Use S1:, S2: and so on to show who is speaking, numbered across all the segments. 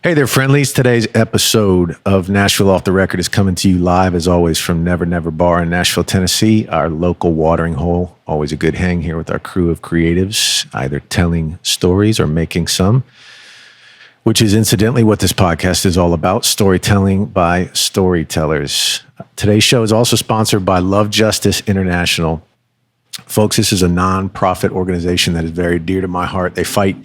S1: Hey there, friendlies. Today's episode of Nashville Off the Record is coming to you live, as always, from Never Never Bar in Nashville, Tennessee, our local watering hole. Always a good hang here with our crew of creatives, either telling stories or making some, which is incidentally what this podcast is all about, storytelling by storytellers. Today's show is also sponsored by Love Justice International. Folks, this is a non-profit organization that is very dear to my heart. They fight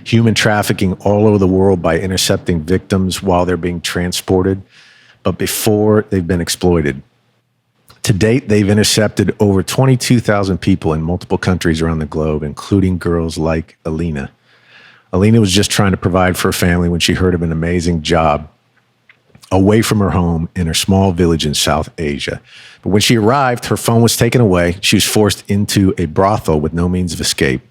S1: human trafficking all over the world by intercepting victims while they're being transported, but before they've been exploited. To date, they've intercepted over 22,000 people in multiple countries around the globe, including girls like Alina. Alina was just trying to provide for her family when she heard of an amazing job away from her home in her small village in South Asia. But when she arrived, her phone was taken away. She was forced into a brothel with no means of escape.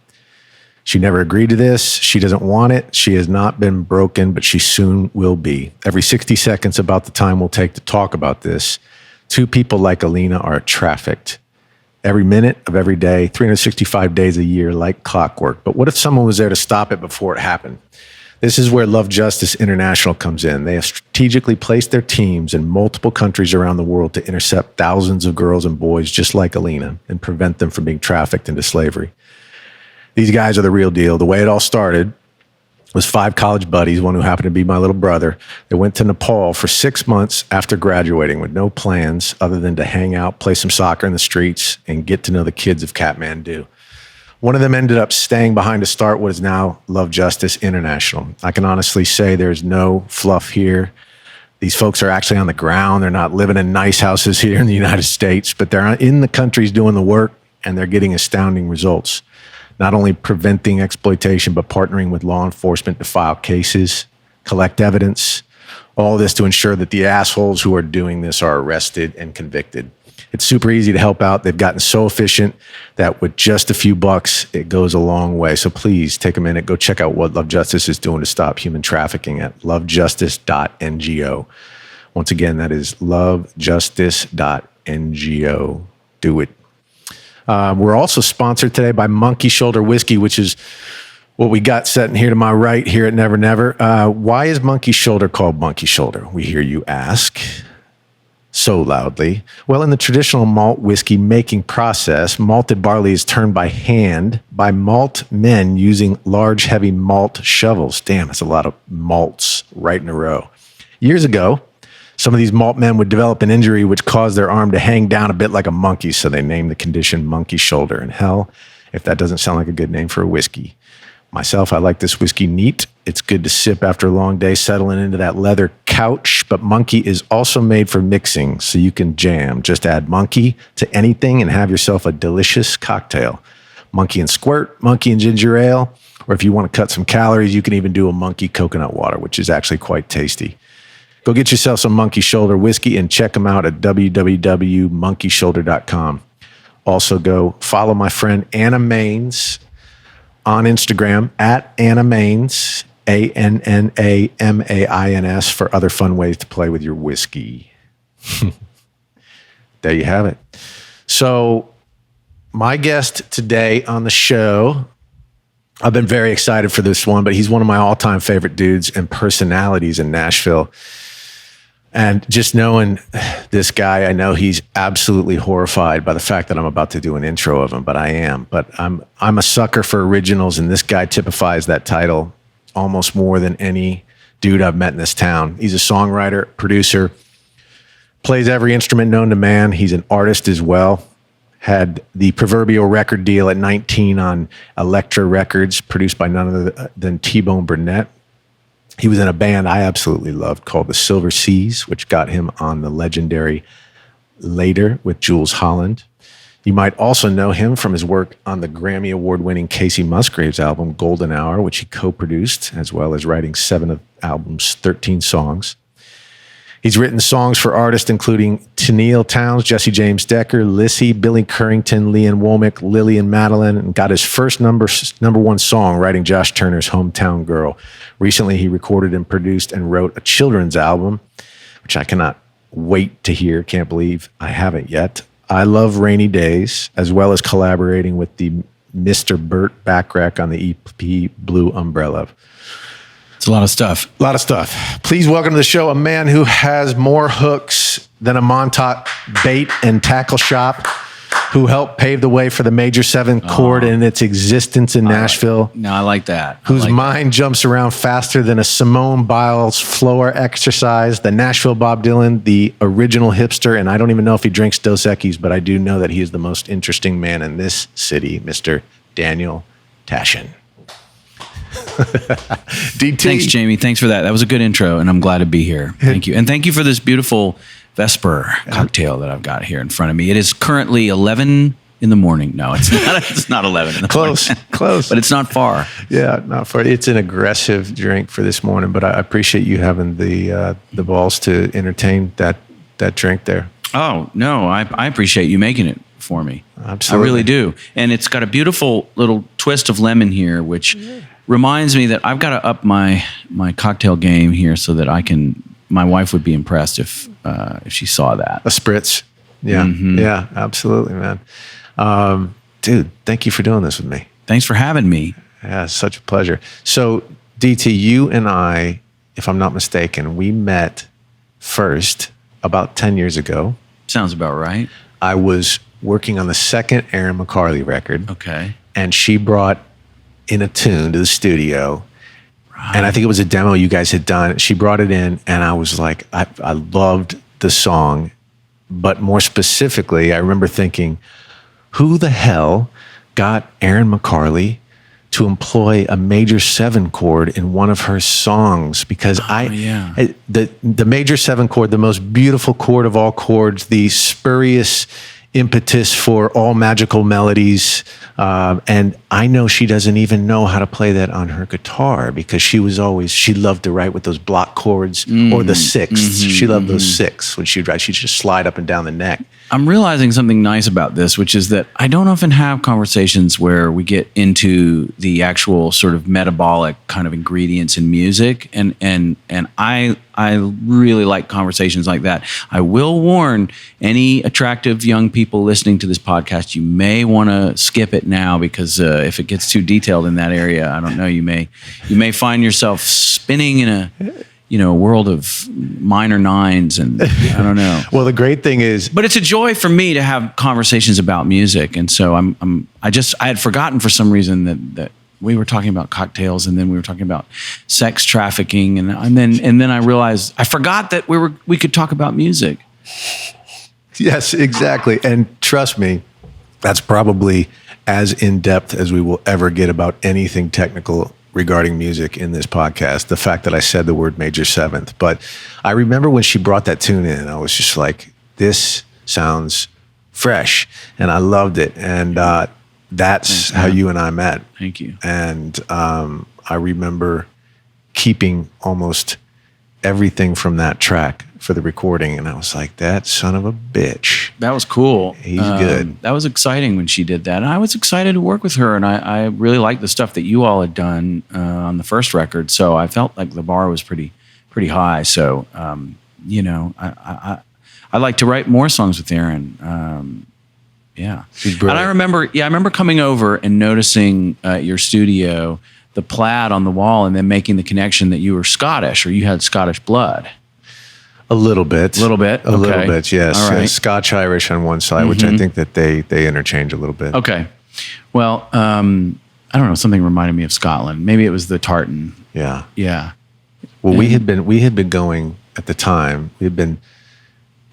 S1: She never agreed to this. She doesn't want it. She has not been broken, but she soon will be. Every 60 seconds, about the time we'll take to talk about this, two people like Alina are trafficked. Every minute of every day, 365 days a year, like clockwork. But what if someone was there to stop it before it happened? This is where Love Justice International comes in. They have strategically placed their teams in multiple countries around the world to intercept thousands of girls and boys just like Alina and prevent them from being trafficked into slavery. These guys are the real deal. The way it all started was 5 college buddies, one who happened to be my little brother. They went to Nepal for 6 months after graduating with no plans other than to hang out, play some soccer in the streets, and get to know the kids of Kathmandu. One of them ended up staying behind to start what is now Love Justice International. I can honestly say there's no fluff here. These folks are actually on the ground. They're not living in nice houses here in the United States, but they're in the countries doing the work, and they're getting astounding results. Not only preventing exploitation, but partnering with law enforcement to file cases, collect evidence, all this to ensure that the assholes who are doing this are arrested and convicted. It's super easy to help out. They've gotten so efficient that with just a few bucks, it goes a long way. So please take a minute, go check out what Love Justice is doing to stop human trafficking at lovejustice.ngo. Once again, that is lovejustice.ngo. Do it. We're also sponsored today by Monkey Shoulder Whiskey, which is what we got sitting here to my right here at Never Never. Why is Monkey Shoulder called Monkey Shoulder? We hear you ask so loudly. Well, in the traditional malt whiskey making process, malted barley is turned by hand by malt men using large, heavy malt shovels. Damn, that's a lot of malts right in a row. Years ago, some of these malt men would develop an injury which caused their arm to hang down a bit like a monkey, so they named the condition Monkey Shoulder. And hell, if that doesn't sound like a good name for a whiskey. Myself, I like this whiskey neat. It's good to sip after a long day, settling into that leather couch. But Monkey is also made for mixing, so you can jam. Just add Monkey to anything and have yourself a delicious cocktail. Monkey and squirt, Monkey and ginger ale, or if you want to cut some calories, you can even do a Monkey coconut water, which is actually quite tasty. Go get yourself some Monkey Shoulder whiskey and check them out at www.monkeyshoulder.com. Also, go follow my friend Anna Mains on Instagram at Anna Mains, ANNAMAINS, for other fun ways to play with your whiskey. There you have it. So, my guest today on the show, I've been very excited for this one, but he's one of my all-time favorite dudes and personalities in Nashville. And just knowing this guy, I know he's absolutely horrified by the fact that I'm about to do an intro of him, but I am. But I'm a sucker for originals, and this guy typifies that title almost more than any dude I've met in this town. He's a songwriter, producer, plays every instrument known to man. He's an artist as well. Had the proverbial record deal at 19 on Elektra Records, produced by none other than T-Bone Burnett. He was in a band I absolutely loved called the Silver Seas, which got him on the legendary Later with Jules Holland. You might also know him from his work on the Grammy award-winning Kacey Musgraves album, Golden Hour, which he co-produced, as well as writing 7 of the album's 13 songs. He's written songs for artists including Tenille Townes, Jesse James Decker, Lissy, Billy Currington, Ann Womack, Lillian Madeline, and got his first number one song writing Josh Turner's Hometown Girl. Recently, he recorded and produced and wrote a children's album, which I cannot wait to hear. Can't believe I haven't yet. I Love Rainy Days, as well as collaborating with the Mr. Burt Bacharach on the EP Blue Umbrella.
S2: It's a lot of stuff.
S1: A lot of stuff. Please welcome to the show a man who has more hooks than a Montauk bait and tackle shop, who helped pave the way for the major 7 chord in its existence in Nashville.
S2: I like that.
S1: Whose mind jumps around faster than a Simone Biles floor exercise, the Nashville Bob Dylan, the original hipster, and I don't even know if he drinks Dos Equis, but I do know that he is the most interesting man in this city, Mr. Daniel Tashian. DT.
S2: Thanks, Jamie. Thanks for that. That was a good intro, and I'm glad to be here. Thank you. And thank you for this beautiful Vesper cocktail that I've got here in front of me. It is currently 11 in the morning. No, it's not. It's not 11 in the morning.
S1: Close.
S2: But it's not far.
S1: Yeah, not far. It's an aggressive drink for this morning, but I appreciate you having the balls to entertain that drink there.
S2: Oh, no, I appreciate you making it for me.
S1: Absolutely.
S2: I really do. And it's got a beautiful little twist of lemon here, which reminds me that I've got to up my cocktail game here so that my wife would be impressed if she saw that.
S1: A spritz. Yeah. Mm-hmm. Yeah, absolutely, man. Dude, thank you for doing this with me.
S2: Thanks for having me.
S1: Yeah, it's such a pleasure. So, DT, you and I, if I'm not mistaken, we met first about 10 years ago.
S2: Sounds about right.
S1: I was working on the second Aaron McCarley record.
S2: Okay.
S1: And she brought in a tune to the studio.
S2: Right.
S1: And I think it was a demo you guys had done. She brought it in, and I was like, I loved the song. But more specifically, I remember thinking, who the hell got Aaron McCarley to employ a major 7 chord in one of her songs? Because the major 7 chord, the most beautiful chord of all chords, the spurious impetus for all magical melodies. And I know she doesn't even know how to play that on her guitar, because she loved to write with those block chords or the sixths. Mm-hmm, she loved those sixths when she'd write. She'd just slide up and down the neck.
S2: I'm realizing something nice about this, which is that I don't often have conversations where we get into the actual sort of metabolic kind of ingredients in music. And I really like conversations like that. I will warn any attractive young people listening to this podcast, you may want to skip it now, because if it gets too detailed in that area, I don't know, you may find yourself spinning in a world of minor nines, and I don't know.
S1: Well, the great thing is,
S2: but it's a joy for me to have conversations about music, and so I had forgotten for some reason that we were talking about cocktails, and then we were talking about sex trafficking, and then I realized I forgot that we could talk about music.
S1: Yes, exactly. And trust me, that's probably as in-depth as we will ever get about anything technical regarding music in this podcast. The fact that I said the word major 7th. But I remember when she brought that tune in, I was just like, this sounds fresh. And I loved it. And that's how you and I met.
S2: Thank you.
S1: And I remember keeping almost everything from that track for the recording, and I was like, that son of a bitch.
S2: That was cool.
S1: He's good.
S2: That was exciting when she did that, and I was excited to work with her, and I really liked the stuff that you all had done on the first record, so I felt like the bar was pretty high. So I like to write more songs with Erin. Yeah.
S1: She's brilliant.
S2: And I remember coming over and noticing at your studio the plaid on the wall, and then making the connection that you were Scottish, or you had Scottish blood.
S1: A little bit.
S2: A little bit,
S1: yes.
S2: All right.
S1: Scotch-Irish on one side, which I think that they interchange a little bit.
S2: Okay. Well, I don't know, something reminded me of Scotland. Maybe it was the tartan.
S1: Yeah.
S2: Yeah.
S1: Well, we had been going at the time. We had been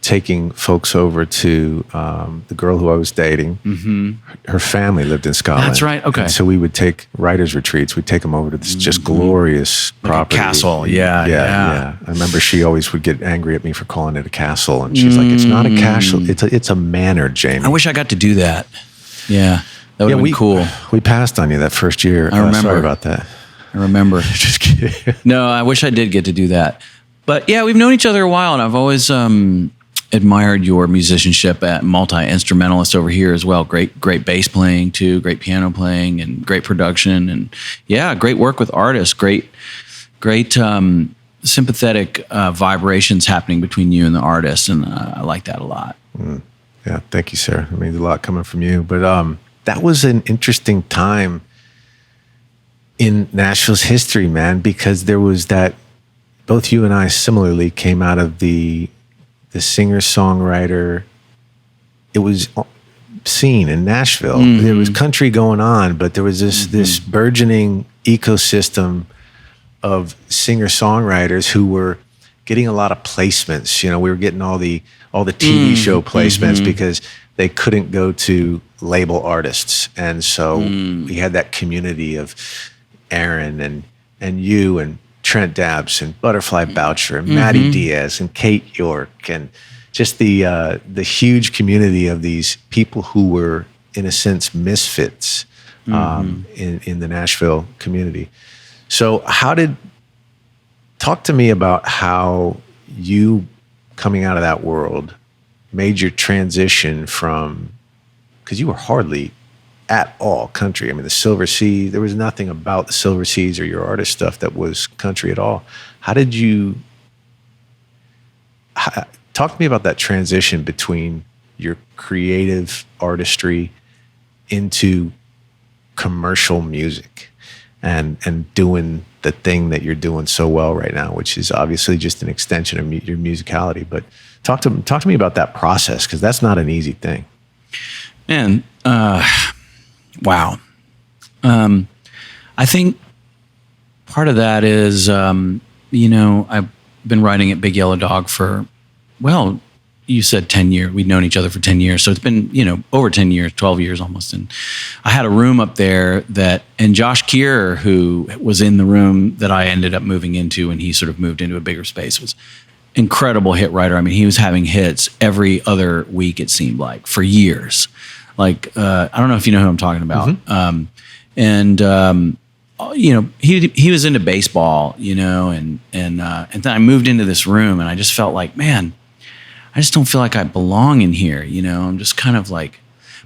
S1: taking folks over to the girl who I was dating. Mm-hmm. Her family lived in Scotland.
S2: That's right. Okay.
S1: And so we would take writers' retreats. We'd take them over to this just glorious property.
S2: A castle. Yeah.
S1: I remember she always would get angry at me for calling it a castle, and she's like, "It's not a castle. It's a manor, Jamie."
S2: I wish I got to do that. Yeah, that would have been cool.
S1: We passed on you that first year.
S2: I remember.
S1: Sorry about that.
S2: I remember.
S1: Just kidding.
S2: No, I wish I did get to do that. But yeah, we've known each other a while, and I've always admired your musicianship at multi-instrumentalist over here as well. Great bass playing too, great piano playing, and great production, and yeah, great work with artists. Great sympathetic vibrations happening between you and the artist, and I like that a lot.
S1: Yeah, thank you, sir. It means a lot coming from you. But that was an interesting time in Nashville's history, man, because there was that, both you and I similarly came out of the singer-songwriter, it was scene in Nashville. Mm-hmm. There was country going on, but there was this burgeoning ecosystem of singer-songwriters who were getting a lot of placements. You know, we were getting all the TV show placements because they couldn't go to label artists. And so we had that community of Aaron and you and Trent Dabbs and Butterfly Boucher and Maddie Diaz and Kate York, and just the huge community of these people who were, in a sense, misfits in the Nashville community. So talk to me about how you, coming out of that world, made your transition from, because you were hardly at all country. I mean, the Silver Sea, there was nothing about the Silver Seas or your artist stuff that was country at all. How did you, talk to me about that transition between your creative artistry into commercial music and doing the thing that you're doing so well right now, which is obviously just an extension of your musicality. But talk to me about that process, because that's not an easy thing.
S2: Man, wow. I think part of that is, I've been writing at Big Yellow Dog for, well, you said 10 years. We'd known each other for 10 years. So it's been, over 10 years, 12 years almost. And I had a room up there and Josh Keir, who was in the room that I ended up moving into when he sort of moved into a bigger space, was incredible hit writer. I mean, he was having hits every other week, it seemed like, for years. Like, I don't know if you know who I'm talking about. He was into baseball, and then I moved into this room and I just felt like, man, I just don't feel like I belong in here. I'm just kind of like,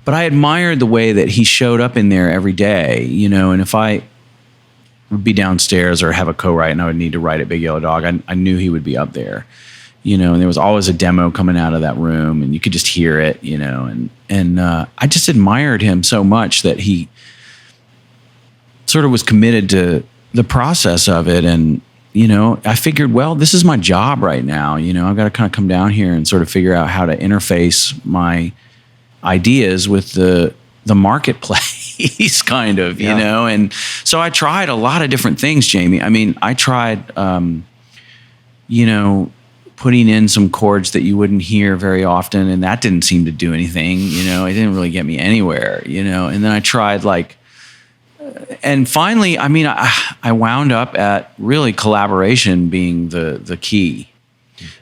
S2: but I admired the way that he showed up in there every day, and if I would be downstairs or have a co-write and I would need to write at Big Yellow Dog, I knew he would be up there, and there was always a demo coming out of that room and you could just hear it, and I just admired him so much that he sort of was committed to the process of it. And, I figured, well, this is my job right now. I've got to kind of come down here and sort of figure out how to interface my ideas with the marketplace kind of, and so I tried a lot of different things, Jamie. I mean, I tried, putting in some chords that you wouldn't hear very often, and that didn't seem to do anything, it didn't really get me anywhere, and then I tried and finally, I mean, I wound up at really collaboration being the key,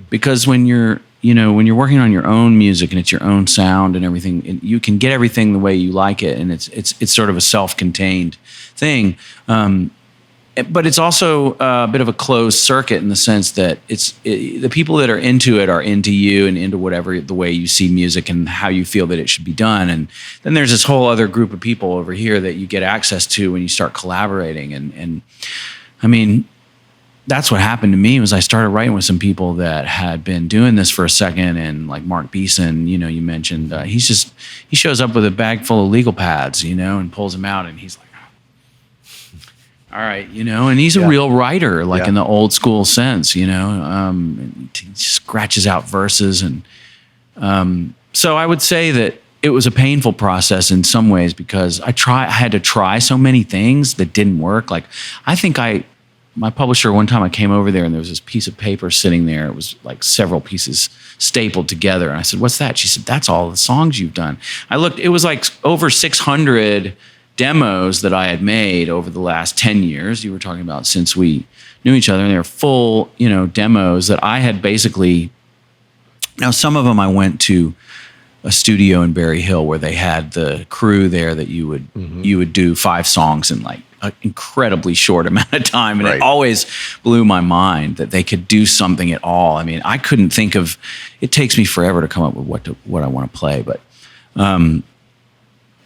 S2: because when you're working on your own music and it's your own sound and everything, you can get everything the way you like it, and it's sort of a self-contained thing. But it's also a bit of a closed circuit in the sense that the people that are into it are into you and into whatever the way you see music and how you feel that it should be done. And then there's this whole other group of people over here that you get access to when you start collaborating. And I mean, that's what happened to me. Was I started writing with some people that had been doing this for a second, and like Mark Beeson, you mentioned, he shows up with a bag full of legal pads, and pulls them out, and he's like, all right, and he's a real writer, like in the old school sense, he scratches out verses. And so I would say that it was a painful process in some ways, because I had to try so many things that didn't work. Like, I think my publisher, one time I came over there and there was this piece of paper sitting there. It was like several pieces stapled together. And I said, "What's that?" She said, "That's all the songs you've done." I looked, it was like over 600 demos that I had made over the last 10 years. You were talking about since we knew each other, and they're full, demos that I had basically. Now, some of them I went to a studio in Berry Hill where they had the crew there that you would do 5 songs in like an incredibly short amount of time, and it always blew my mind that they could do something at all. I mean, I couldn't think of. It takes me forever to come up with what I want to play, but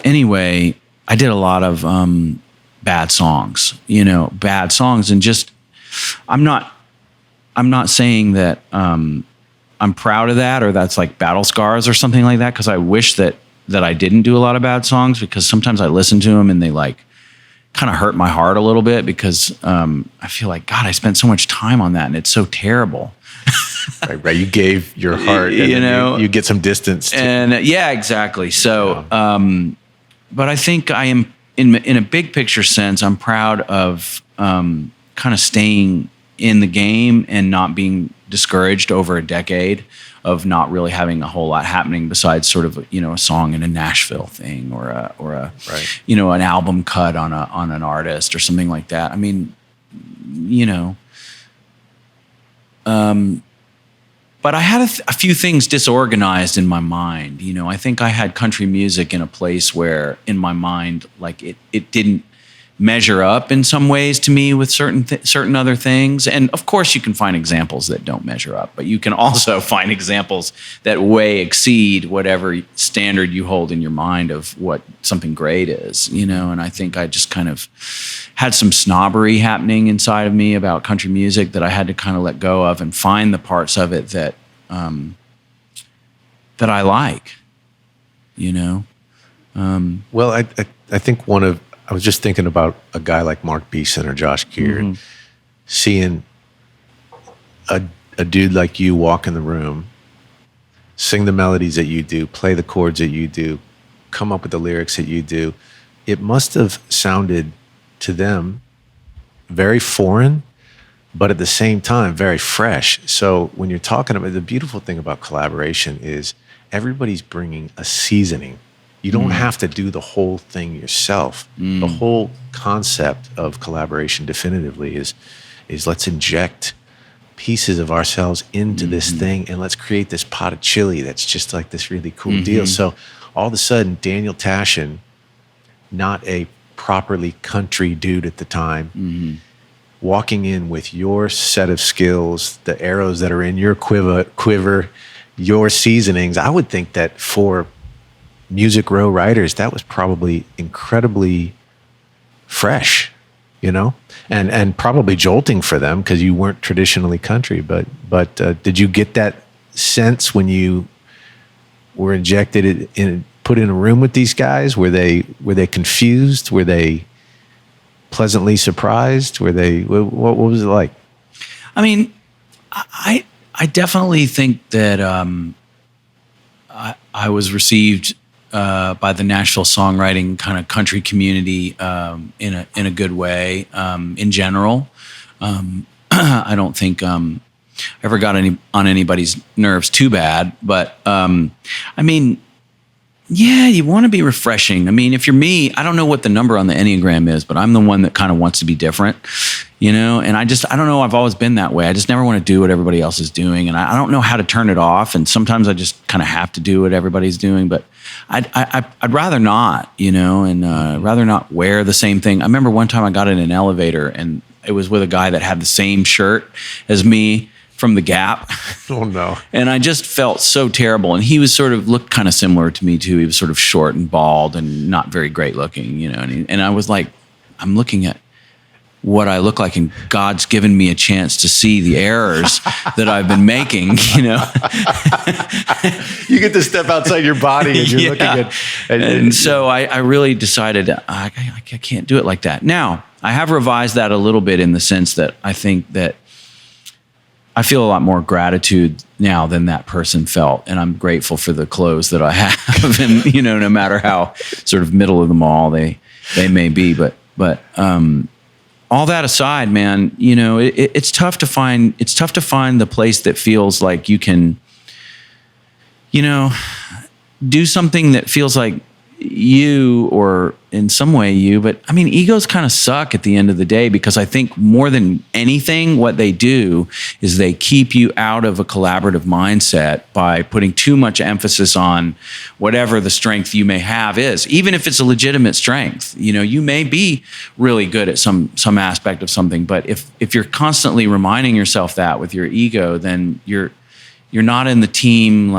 S2: anyway. I did a lot of bad songs, and just I'm not saying that I'm proud of that or that's like battle scars or something like that, because I wish that I didn't do a lot of bad songs, because sometimes I listen to them and they like kind of hurt my heart a little bit because I feel like, God, I spent so much time on that and it's so terrible.
S1: Right. You gave your heart, and you get some distance.
S2: Yeah, exactly. So, but I think I am in a big picture sense, I'm proud of kind of staying in the game and not being discouraged over a decade of not really having a whole lot happening besides sort of a song in a Nashville thing or a
S1: right.
S2: An album cut on an artist or something like that. I mean, but I had a few things disorganized in my mind. I think I had country music in a place where in my mind, like it didn't measure up in some ways to me with certain other things. And of course you can find examples that don't measure up, but you can also find examples that way exceed whatever standard you hold in your mind of what something great is, and I think I just kind of had some snobbery happening inside of me about country music that I had to kind of let go of and find the parts of it that I like,
S1: Well, I think I was just thinking about a guy like Mark Beeson or Josh Keir, seeing a dude like you walk in the room, sing the melodies that you do, play the chords that you do, come up with the lyrics that you do. It must have sounded to them very foreign, but at the same time, very fresh. So when you're talking about the beautiful thing about collaboration is everybody's bringing a seasoning. You don't have to do the whole thing yourself. The whole concept of collaboration definitively is let's inject pieces of ourselves into this thing and let's create this pot of chili that's just like this really cool deal. So all of a sudden, Daniel Tashian, not a properly country dude at the time, walking in with your set of skills, the arrows that are in your quiver, your seasonings, I would think that for Music Row writers, that was probably incredibly fresh, and probably jolting for them because you weren't traditionally country. But did you get that sense when you were put in a room with these guys? Were they confused? Were they pleasantly surprised? What was it like?
S2: I mean, I definitely think that I was received by the Nashville songwriting kind of country community in a good way in general. I don't think I ever got on anybody's nerves too bad, but I mean, yeah, you want to be refreshing. I mean, if you're me, I don't know what the number on the Enneagram is, but I'm the one that kind of wants to be different, and I don't know, I've always been that way. I just never want to do what everybody else is doing, and I don't know how to turn it off, and sometimes I just kind of have to do what everybody's doing, but I'd rather not, and rather not wear the same thing. I remember one time I got in an elevator, and it was with a guy that had the same shirt as me from the Gap.
S1: Oh no.
S2: And I just felt so terrible. And he was looked kind of similar to me too. He was sort of short and bald and not very great looking, and I was like, I'm looking at what I look like, and God's given me a chance to see the errors that I've been making,
S1: You get to step outside your body and you're looking at...
S2: And so I really decided I can't do it like that. Now, I have revised that a little bit in the sense that I think that I feel a lot more gratitude now than that person felt, and I'm grateful for the clothes that I have, and no matter how sort of middle of the mall they may be, but all that aside, man, it's tough to find the place that feels like you can, do something that feels like you, or in some way you, but I mean, egos kind of suck at the end of the day, because I think more than anything, what they do is they keep you out of a collaborative mindset by putting too much emphasis on whatever the strength you may have is, even if it's a legitimate strength. You may be really good at some aspect of something, but if you're constantly reminding yourself that with your ego, then you're not in the team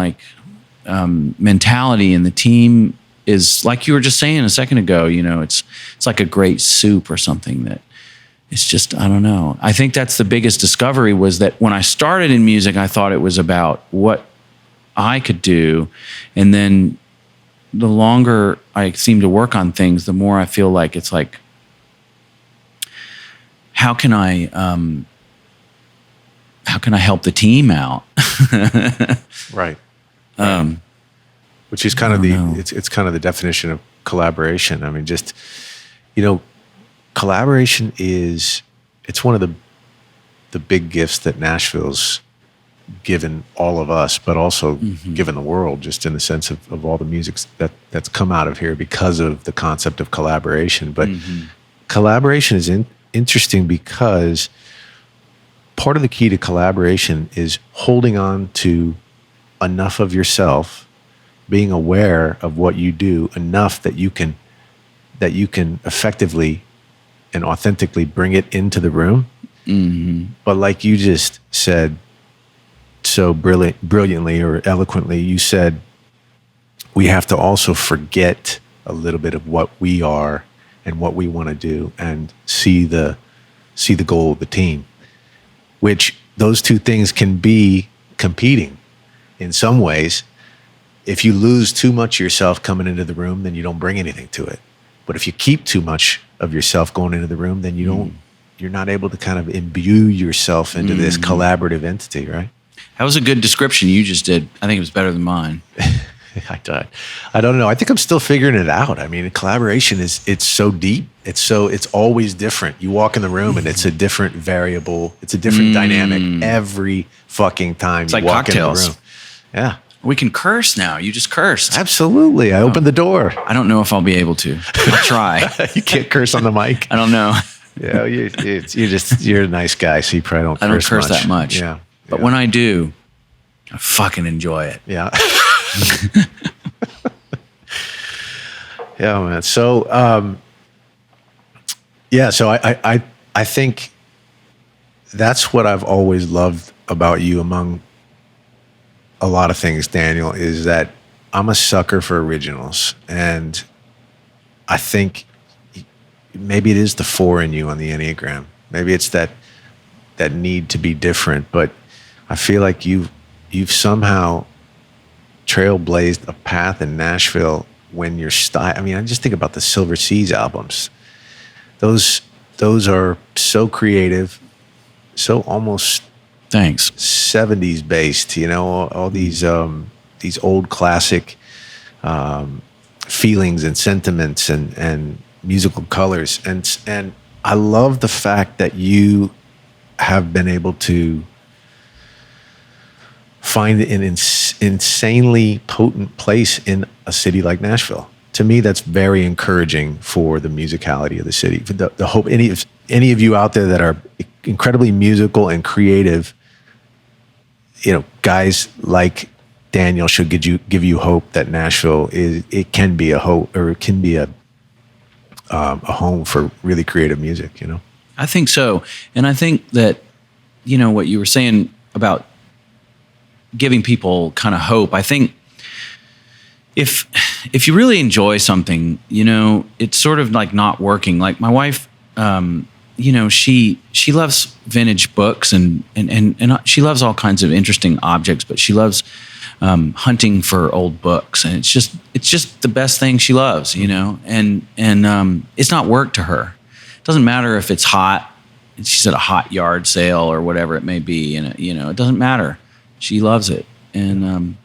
S2: mentality, and the team is, like you were just saying a second ago, it's like a great soup or something that it's just, I don't know. I think that's the biggest discovery, was that when I started in music, I thought it was about what I could do. And then the longer I seem to work on things, the more I feel like it's like how can I help the team out?
S1: Right. Which is kind of it's kind of the definition of collaboration. I mean, just, collaboration it's one of the big gifts that Nashville's given all of us, but also given the world, just in the sense of all the music that's come out of here because of the concept of collaboration. But collaboration is interesting because part of the key to collaboration is holding on to enough of yourself, being aware of what you do enough that you can effectively and authentically bring it into the room. But like you just said so brilliantly or eloquently, you said we have to also forget a little bit of what we are and what we want to do and see the goal of the team, which those two things can be competing in some ways. If you lose too much of yourself coming into the room, then you don't bring anything to it. But if you keep too much of yourself going into the room, then you're not able to kind of imbue yourself into this collaborative entity, right?
S2: That was a good description you just did. I think it was better than mine.
S1: I don't know. I think I'm still figuring it out. I mean, collaboration it's so deep. It's always different. You walk in the room and it's a different variable. It's a different dynamic every fucking time
S2: it's
S1: you
S2: like
S1: walk
S2: cocktails.
S1: in the room. Yeah.
S2: We can curse now. You just cursed.
S1: Absolutely. I opened the door.
S2: I don't know if I'll be able to. I'll try.
S1: You can't curse on the mic.
S2: I don't know.
S1: Yeah, you're a nice guy, so you probably don't curse
S2: I don't curse
S1: much.
S2: that much.
S1: Yeah.
S2: But when I do, I fucking enjoy it.
S1: Yeah. Yeah, man. So, so I think that's what I've always loved about you among a lot of things, Daniel, is that I'm a sucker for originals. And I think maybe it is the 4 in you on the Enneagram. Maybe it's that need to be different, but I feel like you've somehow trailblazed a path in Nashville when your style. I mean, I just think about the Silver Seas albums. Those are so creative, so almost
S2: Thanks.
S1: 70s based. All these old classic feelings and sentiments and musical colors, and I love the fact that you have been able to find an insanely potent place in a city like Nashville. To me, that's very encouraging for the musicality of the city. The hope any of you out there that are incredibly musical and creative, guys like Daniel should give you hope that Nashville can be a hope, or it can be a home for really creative music.
S2: I think so. And I think that, what you were saying about giving people kind of hope, I think if you really enjoy something, it's sort of like not working. Like my wife, she loves vintage books and she loves all kinds of interesting objects, but she loves hunting for old books, and it's just the best thing she loves, and it's not work to her. It doesn't matter if it's hot. She's at a hot yard sale or whatever it may be, and it doesn't matter. She loves it, and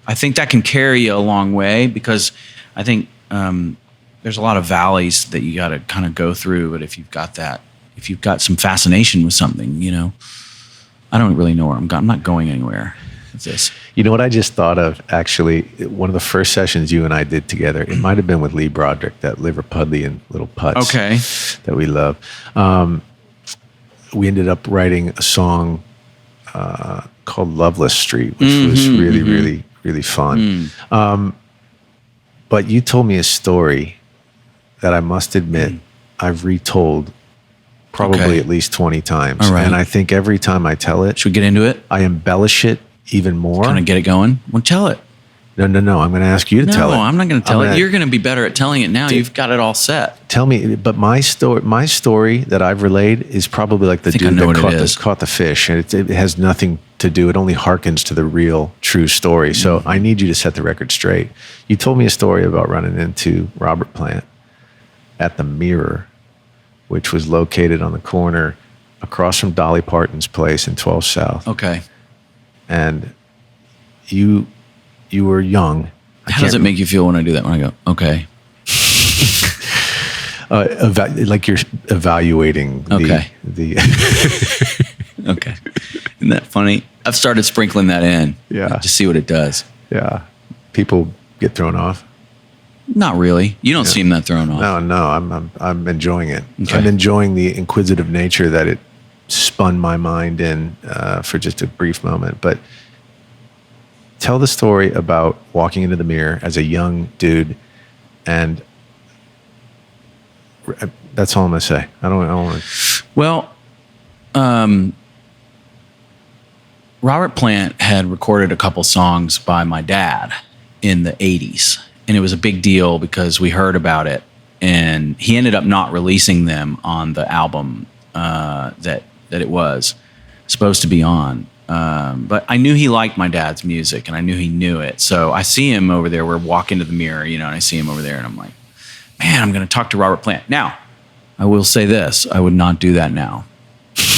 S2: I think that can carry you a long way, because I think there's a lot of valleys that you got to kind of go through. But if you've got some fascination with something, I don't really know where I'm going. I'm not going anywhere with this.
S1: You know what I just thought of, actually? One of the first sessions you and I did together, it might have been with Lee Broderick, that Liverpudlian little putz that we love. We ended up writing a song called Loveless Street, which was really, really, really fun. But you told me a story that I must admit I've retold probably at least 20 times.
S2: All right.
S1: And I think every time I tell it,
S2: Should we get into it?
S1: I embellish it even more.
S2: Kind of get it going? Well, tell it.
S1: No. I'm going to ask you to tell it.
S2: No, I'm not going to tell it. You're going to be better at telling it now. You've got it all set.
S1: Tell me, but my story that I've relayed is probably like the dude that caught the fish. And it has nothing to do. It only harkens to the real, true story. So I need you to set the record straight. You told me a story about running into Robert Plant at the Mirror which was located on the corner across from Dolly Parton's place in 12 South.
S2: Okay.
S1: And you were young.
S2: How does it make you feel when I do that? When I go, okay.
S1: Like you're evaluating
S2: Okay.
S1: the
S2: Okay. Isn't that funny? I've started sprinkling that in.
S1: Yeah.
S2: To see what it does.
S1: Yeah. People get thrown off.
S2: Not really. You don't seem that thrown off.
S1: No, I'm enjoying it.
S2: Okay.
S1: I'm enjoying the inquisitive nature that it spun my mind in for just a brief moment. But tell the story about walking into the mirror as a young dude, and that's all I'm gonna say. I don't want to.
S2: Well, Robert Plant had recorded a couple songs by my dad in the 80s. And it was a big deal because we heard about it. And he ended up not releasing them on the album that it was supposed to be on. But I knew he liked my dad's music, and I knew he knew it. So I see him over there. We're walking to the mirror, and I see him over there, and I'm like, man, I'm going to talk to Robert Plant. Now, I will say this. I would not do that now.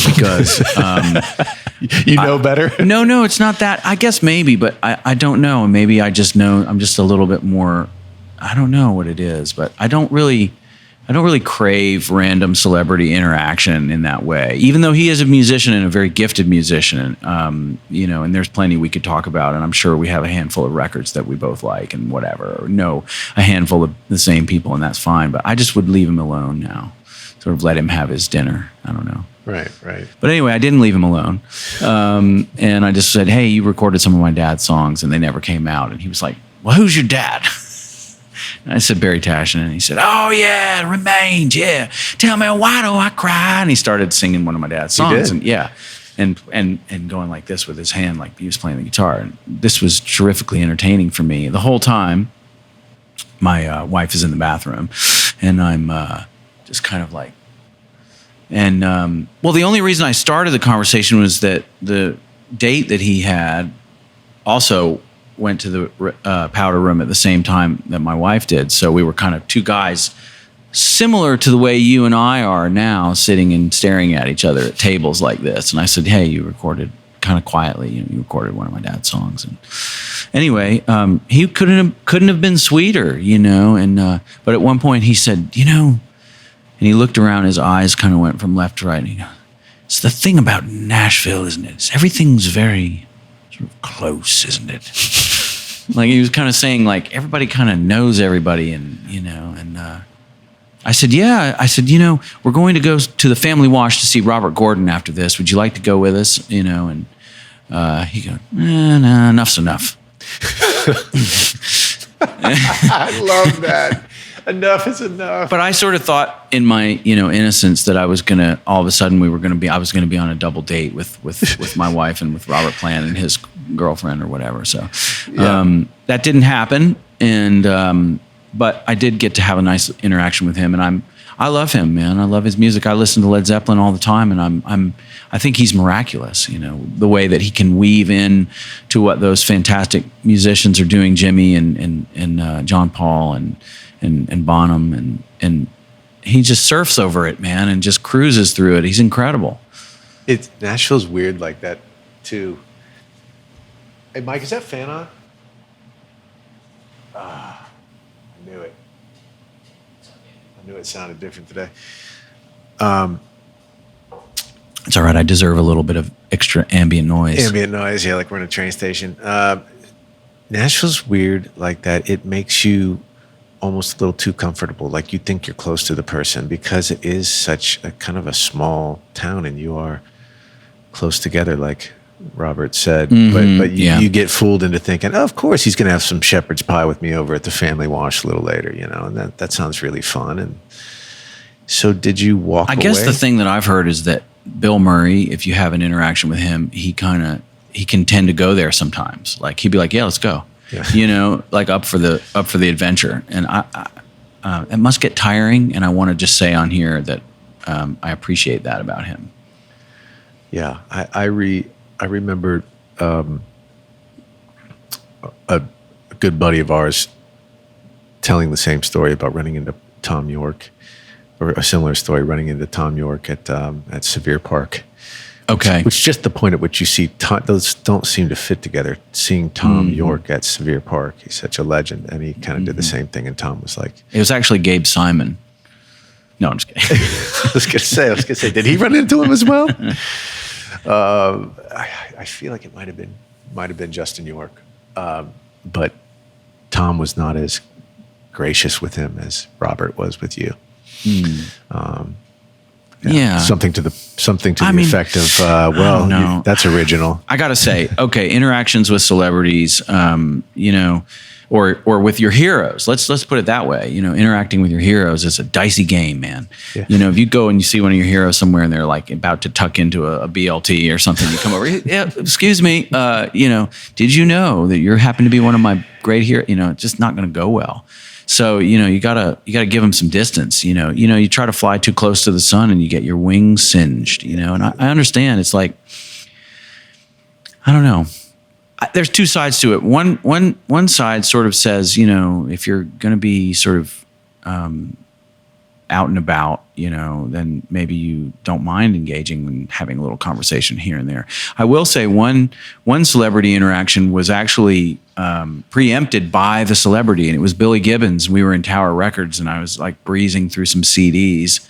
S2: Because
S1: you know better?
S2: No, it's not that. I guess maybe, but I don't know. Maybe I just know I'm just a little bit more. I don't know what it is, but I don't really crave random celebrity interaction in that way. Even though he is a musician and a very gifted musician, and there's plenty we could talk about, and I'm sure we have a handful of records that we both like and whatever, or know a handful of the same people, and that's fine. But I just would leave him alone now, sort of let him have his dinner. I don't know.
S1: Right.
S2: But anyway, I didn't leave him alone. And I just said, hey, you recorded some of my dad's songs and they never came out. And he was like, well, who's your dad? And I said, Barry Tashian. And he said, oh, yeah, Remains, yeah. Tell me, why do I cry? And he started singing one of my dad's songs.
S1: He did?
S2: And yeah. And going like this with his hand, like he was playing the guitar. And this was terrifically entertaining for me. The whole time, my wife is in the bathroom. And I'm just kind of like, and the only reason I started the conversation was that the date that he had also went to the powder room at the same time that my wife did. So we were kind of two guys similar to the way you and I are now, sitting and staring at each other at tables like this. And I said, hey, you recorded kind of quietly, you recorded one of my dad's songs. And anyway, he couldn't have been sweeter, and but at one point he said, and he looked around, his eyes kind of went from left to right, and he goes, it's the thing about Nashville, isn't it? Everything's very sort of close, isn't it? Like he was kind of saying, like, everybody kind of knows everybody, and, I said, yeah. I said, we're going to go to the Family Wash to see Robert Gordon after this. Would you like to go with us? And he goes, no, enough's enough.
S1: I love that. Enough is enough.
S2: But I sort of thought in my, innocence that I was going to, all of a sudden I was going to be on a double date with my wife and with Robert Plant and his girlfriend or whatever. So that didn't happen. And, but I did get to have a nice interaction with him, and I love him, man. I love his music. I listen to Led Zeppelin all the time, and I think he's miraculous, the way that he can weave in to what those fantastic musicians are doing, Jimmy and John Paul and Bonham, and he just surfs over it, man, and just cruises through it. He's incredible.
S1: Nashville's weird like that too. Hey, Mike, is that fan on? I knew it. I knew it sounded different today.
S2: It's all right. I deserve a little bit of extra ambient noise.
S1: Yeah, like we're in a train station. Nashville's weird like that. It makes you almost a little too comfortable, like you think you're close to the person, because it is such a kind of a small town and you are close together, like Robert said. But you get fooled into thinking, oh, of course he's going to have some shepherd's pie with me over at the Family Wash a little later, and that sounds really fun. And so did you walk away?
S2: I guess the thing that I've heard is that Bill Murray, if you have an interaction with him, he can tend to go there sometimes. Like he'd be like, yeah, let's go. Yeah. Like up for the adventure. And I it must get tiring. And I want to just say on here that I appreciate that about him.
S1: Yeah, I remember a good buddy of ours telling the same story about running into Tom York or a similar story, running into Tom York at Sevier Park.
S2: Okay.
S1: Which just the point at which you see those don't seem to fit together. Seeing Tom York at Sevier Park, he's such a legend, and he kind of did the same thing. And Tom was like,
S2: it was actually Gabe Simon. No, I'm just kidding.
S1: I was gonna say, did he run into him as well? I feel like it might have been Justin York, but Tom was not as gracious with him as Robert was with you.
S2: Yeah.
S1: Something to the effect of, that's original.
S2: I got to say, okay, interactions with celebrities, or with your heroes. Let's put it that way. Interacting with your heroes is a dicey game, man.
S1: Yeah.
S2: If you go and you see one of your heroes somewhere and they're like about to tuck into a BLT or something, you come over, yeah, excuse me, did you know that you happen to be one of my great heroes? It's just not going to go well. So, you gotta give them some distance, you try to fly too close to the sun and you get your wings singed, and I understand. It's like, I don't know. There's two sides to it. One side sort of says, if you're going to be sort of out and about, then maybe you don't mind engaging and having a little conversation here and there. I will say one celebrity interaction was actually preempted by the celebrity, and it was Billy Gibbons. We were in Tower Records, and I was like breezing through some CDs,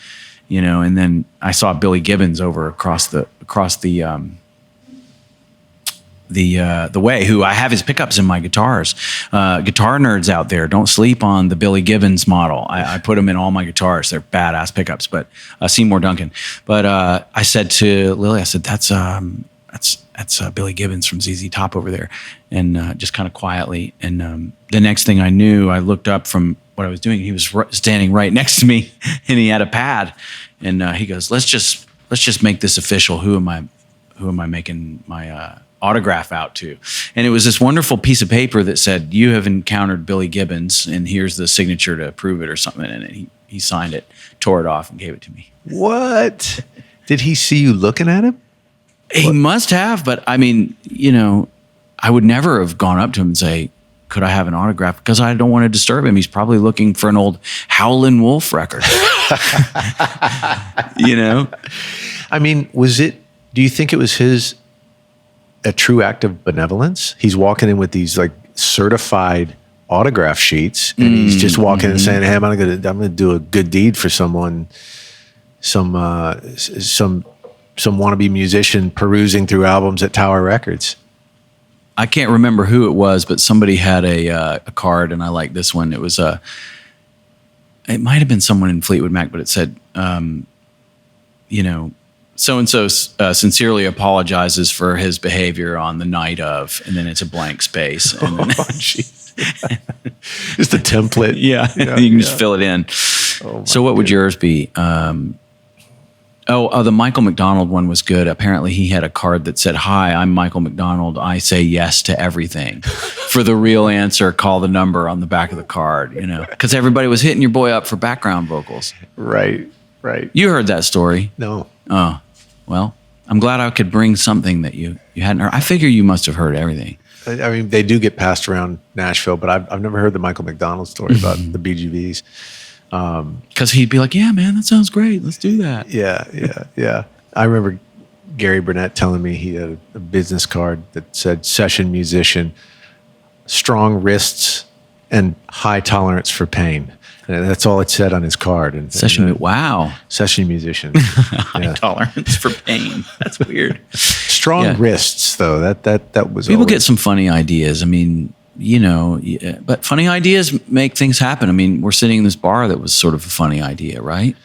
S2: and then I saw Billy Gibbons over across the way, who I have his pickups in my guitars. Guitar nerds out there, don't sleep on the Billy Gibbons model. I put them in all my guitars. They're badass pickups, but Seymour Duncan. But I said to Lily, that's Billy Gibbons from ZZ Top over there. And just kind of quietly. And the next thing I knew, I looked up from what I was doing. He was standing right next to me, and he had a pad. And he goes, let's just make this official. Who am I making my autograph out to? And it was this wonderful piece of paper that said, you have encountered Billy Gibbons, and here's the signature to prove it or something. And he signed it, tore it off, and gave it to me.
S1: What? Did he see you looking at him?
S2: He must have, but I mean, I would never have gone up to him and say, could I have an autograph? Because I don't want to disturb him. He's probably looking for an old Howlin' Wolf record. I
S1: mean, do you think it was a true act of benevolence? He's walking in with these like certified autograph sheets, and he's just walking and saying, "Hey, I'm gonna do a good deed for someone, some wannabe musician perusing through albums at Tower Records."
S2: I can't remember who it was, but somebody had a card, and I like this one. It was it might have been someone in Fleetwood Mac, but it said, so-and-so sincerely apologizes for his behavior on the night of, and then it's a blank space. And then,
S1: just a template.
S2: Yeah, you can just fill it in. So what would yours be? The Michael McDonald one was good. Apparently he had a card that said, "Hi, I'm Michael McDonald. I say yes to everything. For the real answer, call the number on the back of the card," because everybody was hitting your boy up for background vocals.
S1: Right.
S2: You heard that story?
S1: No.
S2: Oh, well, I'm glad I could bring something that you hadn't heard. I figure you must have heard everything.
S1: I mean, they do get passed around Nashville, but I've never heard the Michael McDonald story about the BGVs.
S2: Because he'd be like, "Yeah, man, that sounds great. Let's do that."
S1: Yeah. I remember Gary Burnett telling me he had a business card that said "session musician, strong wrists, and high tolerance for pain." And that's all it said on his card. And
S2: wow.
S1: Session musician.
S2: High tolerance for pain. That's weird.
S1: Strong wrists, though. That was.
S2: People get some funny ideas. I mean, but funny ideas make things happen. I mean, we're sitting in this bar that was sort of a funny idea, right?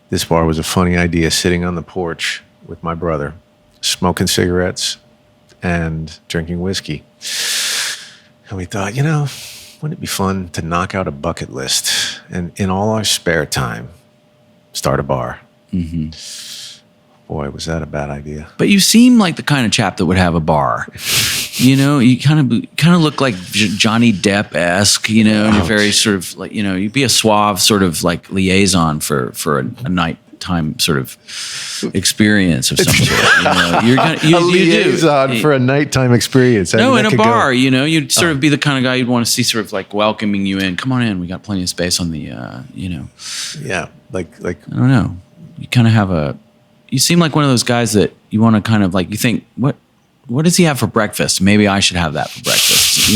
S1: This bar was a funny idea, sitting on the porch with my brother, smoking cigarettes and drinking whiskey. And we thought, wouldn't it be fun to knock out a bucket list and in all our spare time, start a bar? Mm-hmm. Boy, was that a bad idea.
S2: But you seem like the kind of chap that would have a bar. You kind of look like Johnny Depp-esque, and you're very sort of like, you'd be a suave sort of like liaison for a night nighttime sort of experience of some sort. You're gonna,
S1: a liaison for a nighttime experience.
S2: No, in a bar, you'd sort of be the kind of guy you'd want to see sort of like welcoming you in. Come on in. We got plenty of space on the,
S1: Yeah. Like,
S2: I don't know. You kind of have you seem like one of those guys that you want to kind of like, you think, what does he have for breakfast? Maybe I should have that for breakfast,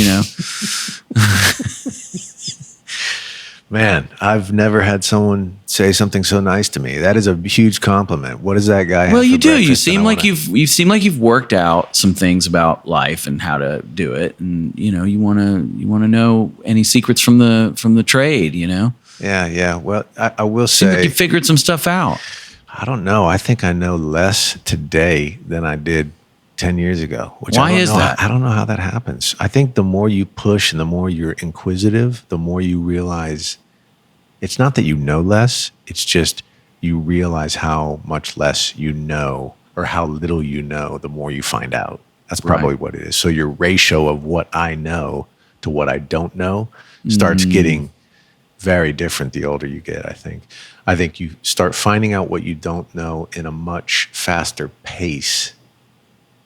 S1: Man, I've never had someone say something so nice to me. That is a huge compliment. What does that guy have?
S2: Well, you
S1: for
S2: do. You
S1: breakfast
S2: seem like you seem like you've worked out some things about life and how to do it, and you want to know any secrets from the trade.
S1: Yeah. Well, I will
S2: Seems
S1: say
S2: like you figured some stuff out.
S1: I don't know. I think I know less today than I did 10 years ago.
S2: Why is that?
S1: I don't know how that happens. I think the more you push and the more you're inquisitive, the more you realize it's not that you know less. It's just you realize how much less you know or how little you know the more you find out. That's probably what it is. So your ratio of what I know to what I don't know starts getting very different the older you get, I think. I think you start finding out what you don't know in a much faster pace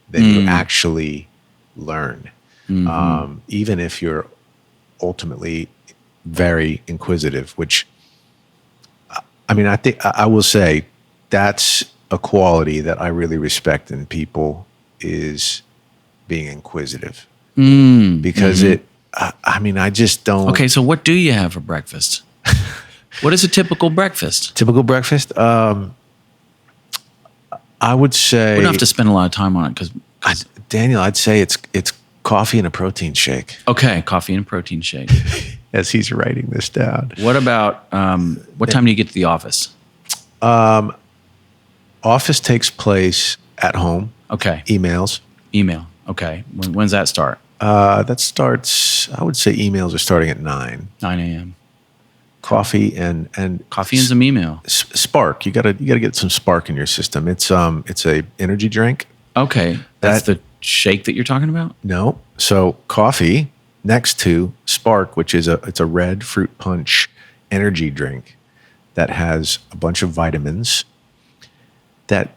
S1: than you actually learn. Even if you're ultimately very inquisitive, which, I think I will say that's a quality that I really respect in people is being inquisitive. Because I just don't.
S2: Okay, so what do you have for breakfast? What is a typical breakfast?
S1: Typical breakfast? I would say
S2: we don't have to spend a lot of time on it because
S1: Daniel, I'd say it's coffee and a protein shake.
S2: Okay, coffee and a protein shake.
S1: As he's writing this down.
S2: What about what time do you get to the office?
S1: Office takes place at home.
S2: Okay.
S1: Email.
S2: Okay. When's that start?
S1: That starts. I would say emails are starting at 9.
S2: 9 a.m.
S1: Coffee and
S2: some email.
S1: Spark. You gotta get some spark in your system. It's a energy drink.
S2: Okay, that's the shake that you're talking about.
S1: No, so coffee next to Spark, which is it's a red fruit punch energy drink that has a bunch of vitamins that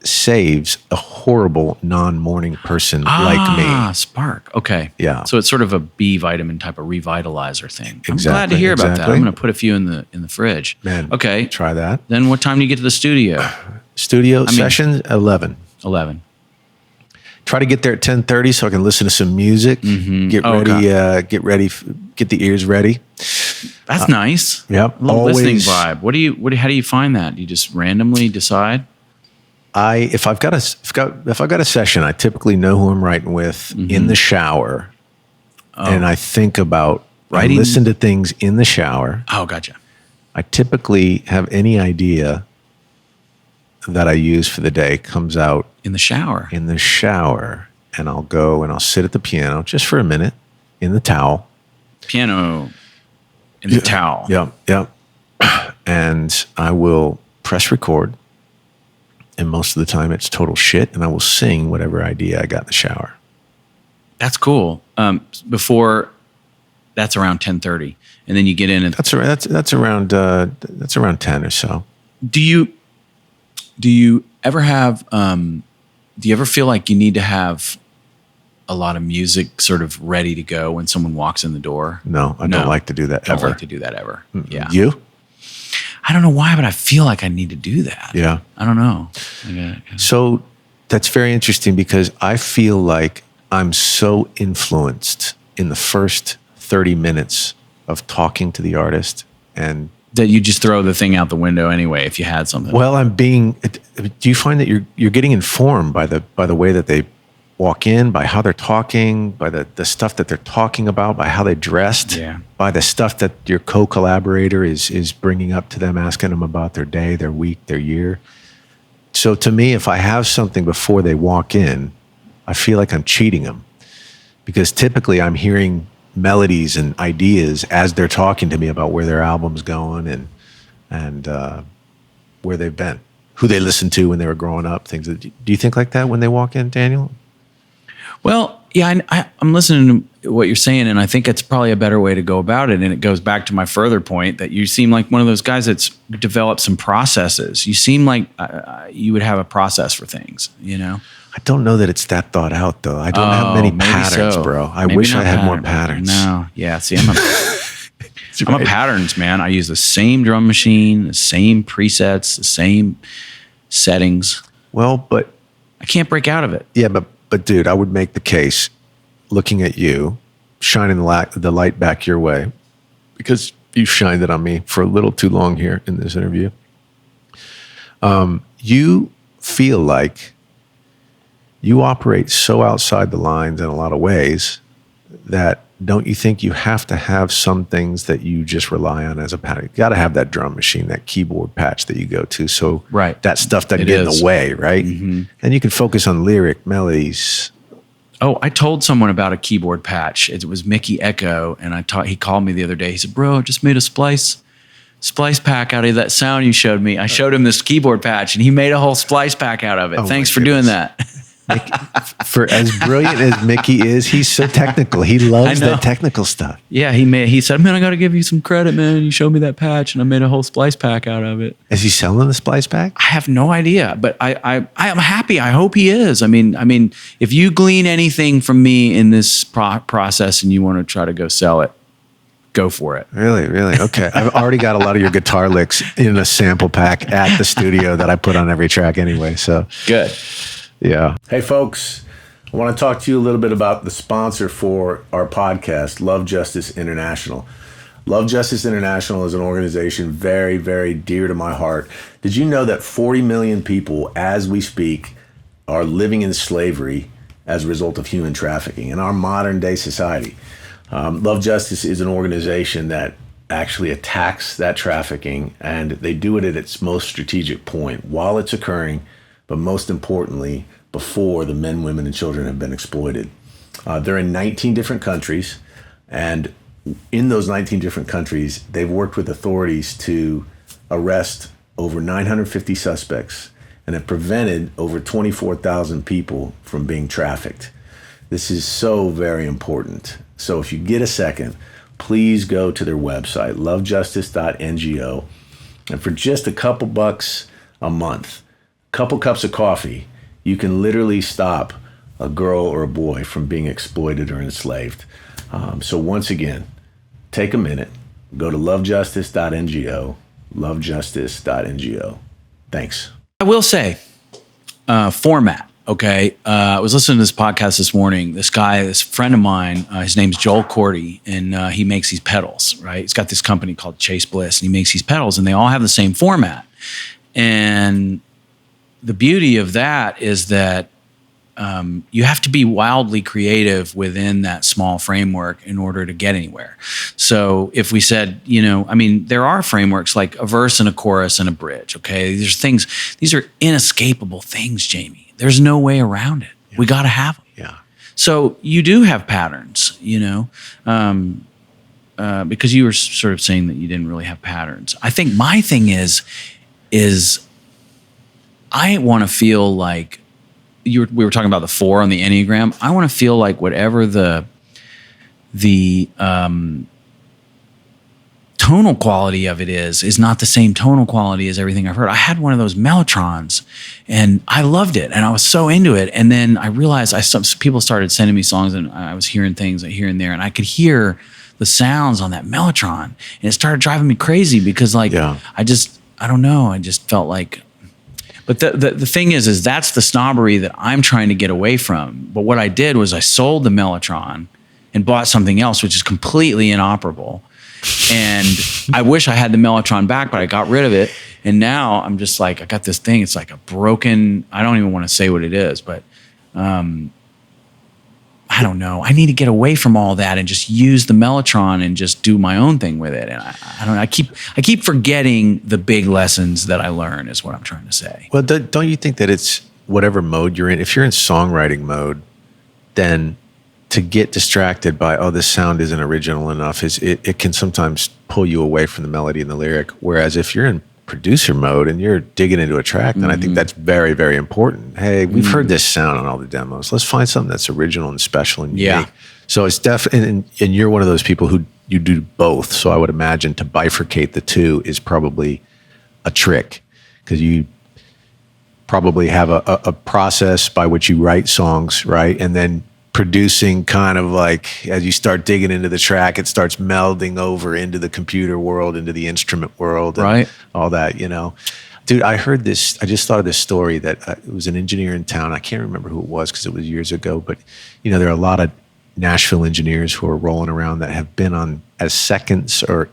S1: saves a horrible non-morning person like me.
S2: Spark. Okay.
S1: Yeah.
S2: So it's sort of a B vitamin type of revitalizer thing. I'm
S1: Exactly,
S2: glad to hear about that.
S1: exactly.
S2: I'm going to put a few in the fridge.
S1: Man,
S2: okay.
S1: try that.
S2: Then what time do you get to the studio?
S1: Session 11.
S2: 11.
S1: Try to get there at 10:30 so I can listen to some music. Get ready.
S2: Okay.
S1: Get the ears ready.
S2: That's nice.
S1: Yep.
S2: A little listening
S1: Always.
S2: vibe. How do you find that? Do you just randomly decide?
S1: If I've got a session, I typically know who I'm writing with in the shower, and I think about
S2: Writing?
S1: I listen to things in the shower.
S2: Oh, gotcha.
S1: I typically have any idea that I use for the day comes out
S2: In the shower.
S1: in the shower, and I'll go and I'll sit at the piano just for a minute in the towel.
S2: Piano in the towel.
S1: Yep. And I will press record. And most of the time it's total shit, and I will sing whatever idea I got in the shower.
S2: That's cool. Before that's around 10:30, and then you get in and
S1: That's around 10 or so.
S2: do you ever have do you ever feel like you need to have a lot of music sort of ready to go when someone walks in the door?
S1: No, I don't like to do that
S2: Don't
S1: ever.
S2: like to do that ever. Yeah.
S1: You?
S2: I don't know why, but I feel like I need to do that.
S1: Yeah.
S2: I don't know.
S1: So that's very interesting because I feel like I'm so influenced in the first 30 minutes of talking to the artist, and
S2: That you just throw the thing out the window anyway if you had something.
S1: well, do you find that you're getting informed by the way that they walk in, by how they're talking, by the stuff that they're talking about, by how they dressed, by the stuff that your co-collaborator is bringing up to them, asking them about their day, their week, their year. So to me, if I have something before they walk in, I feel like I'm cheating them, because typically I'm hearing melodies and ideas as they're talking to me about where their album's going and where they've been, who they listened to when they were growing up, things. Do you think like that when they walk in, Daniel?
S2: Well, yeah, I'm listening to what you're saying, and I think it's probably a better way to go about it. And it goes back to my further point that you seem like one of those guys that's developed some processes. You seem like you would have a process for things, you know?
S1: I don't know that it's that thought out, though. I don't have many patterns, bro. I wish I had more patterns.
S2: No, yeah. See, I'm a patterns man. I use the same drum machine, the same presets, the same settings.
S1: Well, but
S2: I can't break out of it.
S1: Yeah, but dude, I would make the case, looking at you, shining the light back your way, because you shined it on me for a little too long here in this interview. You feel like you operate so outside the lines in a lot of ways that don't you think you have to have some things that you just rely on as a pattern? You got to have that drum machine, that keyboard patch that you go to. So that stuff doesn't get in the way, right? Mm-hmm. And you can focus on lyric, melodies.
S2: Oh, I told someone about a keyboard patch. It was Mickey Echo, and he called me the other day. He said, bro, I just made a splice pack out of that sound you showed me. I showed him this keyboard patch, and he made a whole splice pack out of it. Thanks for doing that.
S1: For as brilliant as Mickey is, he's so technical. He loves that technical stuff.
S2: Yeah, he said, man, I got to give you some credit, man. You showed me that patch, and I made a whole splice pack out of it.
S1: Is he selling the splice pack?
S2: I have no idea, but I am happy. I hope he is. I mean, if you glean anything from me in this process and you want to try to go sell it, go for it.
S1: Really? Okay. I've already got a lot of your guitar licks in a sample pack at the studio that I put on every track anyway. So
S2: good.
S1: Yeah. Hey, folks, I want to talk to you a little bit about the sponsor for our podcast, Love Justice International. Love Justice International is an organization very, very dear to my heart. Did you know that 40 million people, as we speak, are living in slavery as a result of human trafficking in our modern day society? Love Justice is an organization that actually attacks that trafficking, and they do it at its most strategic point while it's occurring, but most importantly, before the men, women, and children have been exploited. They're in 19 different countries, and in those 19 different countries, they've worked with authorities to arrest over 950 suspects and have prevented over 24,000 people from being trafficked. This is so very important. So if you get a second, please go to their website, lovejustice.ngo, and for just a couple bucks a month, couple cups of coffee, you can literally stop a girl or a boy from being exploited or enslaved. So once again, take a minute, go to lovejustice.ngo, lovejustice.ngo. Thanks.
S2: I will say, format, okay? I was listening to this podcast this morning. This friend of mine, his name's Joel Cordy, and he makes these pedals, right? He's got this company called Chase Bliss, and he makes these pedals, and they all have the same format. And the beauty of that is that you have to be wildly creative within that small framework in order to get anywhere. So if we said, there are frameworks like a verse and a chorus and a bridge, okay? These are inescapable things, Jamie. There's no way around it. Yeah. We got to have them.
S1: Yeah. So
S2: you do have patterns, because you were sort of saying that you didn't really have patterns. I think my thing is I want to feel like we were talking about the 4 on the Enneagram. I want to feel like whatever the tonal quality of it is not the same tonal quality as everything I've heard. I had one of those Mellotrons, and I loved it, and I was so into it. And then I realized people started sending me songs, and I was hearing things here and there, and I could hear the sounds on that Mellotron, and it started driving me crazy because, I don't know, I just felt like. But the thing is that's the snobbery that I'm trying to get away from. But what I did was I sold the Mellotron and bought something else, which is completely inoperable. And I wish I had the Mellotron back, but I got rid of it. And now I'm just like, I got this thing. It's like a broken, I don't even want to say what it is, but I don't know. I need to get away from all that and just use the Mellotron and just do my own thing with it. And I don't know. I keep forgetting the big lessons that I learn is what I'm trying to say.
S1: Well, don't you think that it's whatever mode you're in? If you're in songwriting mode, then to get distracted by, this sound isn't original enough, it can sometimes pull you away from the melody and the lyric. Whereas if you're in producer mode and you're digging into a track, then I think that's very, very important. Hey, we've heard this sound on all the demos. Let's find something that's original and special and unique. So it's definitely, and you're one of those people who you do both. So I would imagine to bifurcate the two is probably a trick, because you probably have a process by which you write songs, right? And then producing, kind of like as you start digging into the track, it starts melding over into the computer world, into the instrument world, and
S2: right?
S1: All that, Dude, I heard this, I just thought of this story that it was an engineer in town. I can't remember who it was because it was years ago, but there are a lot of Nashville engineers who are rolling around that have been on as seconds or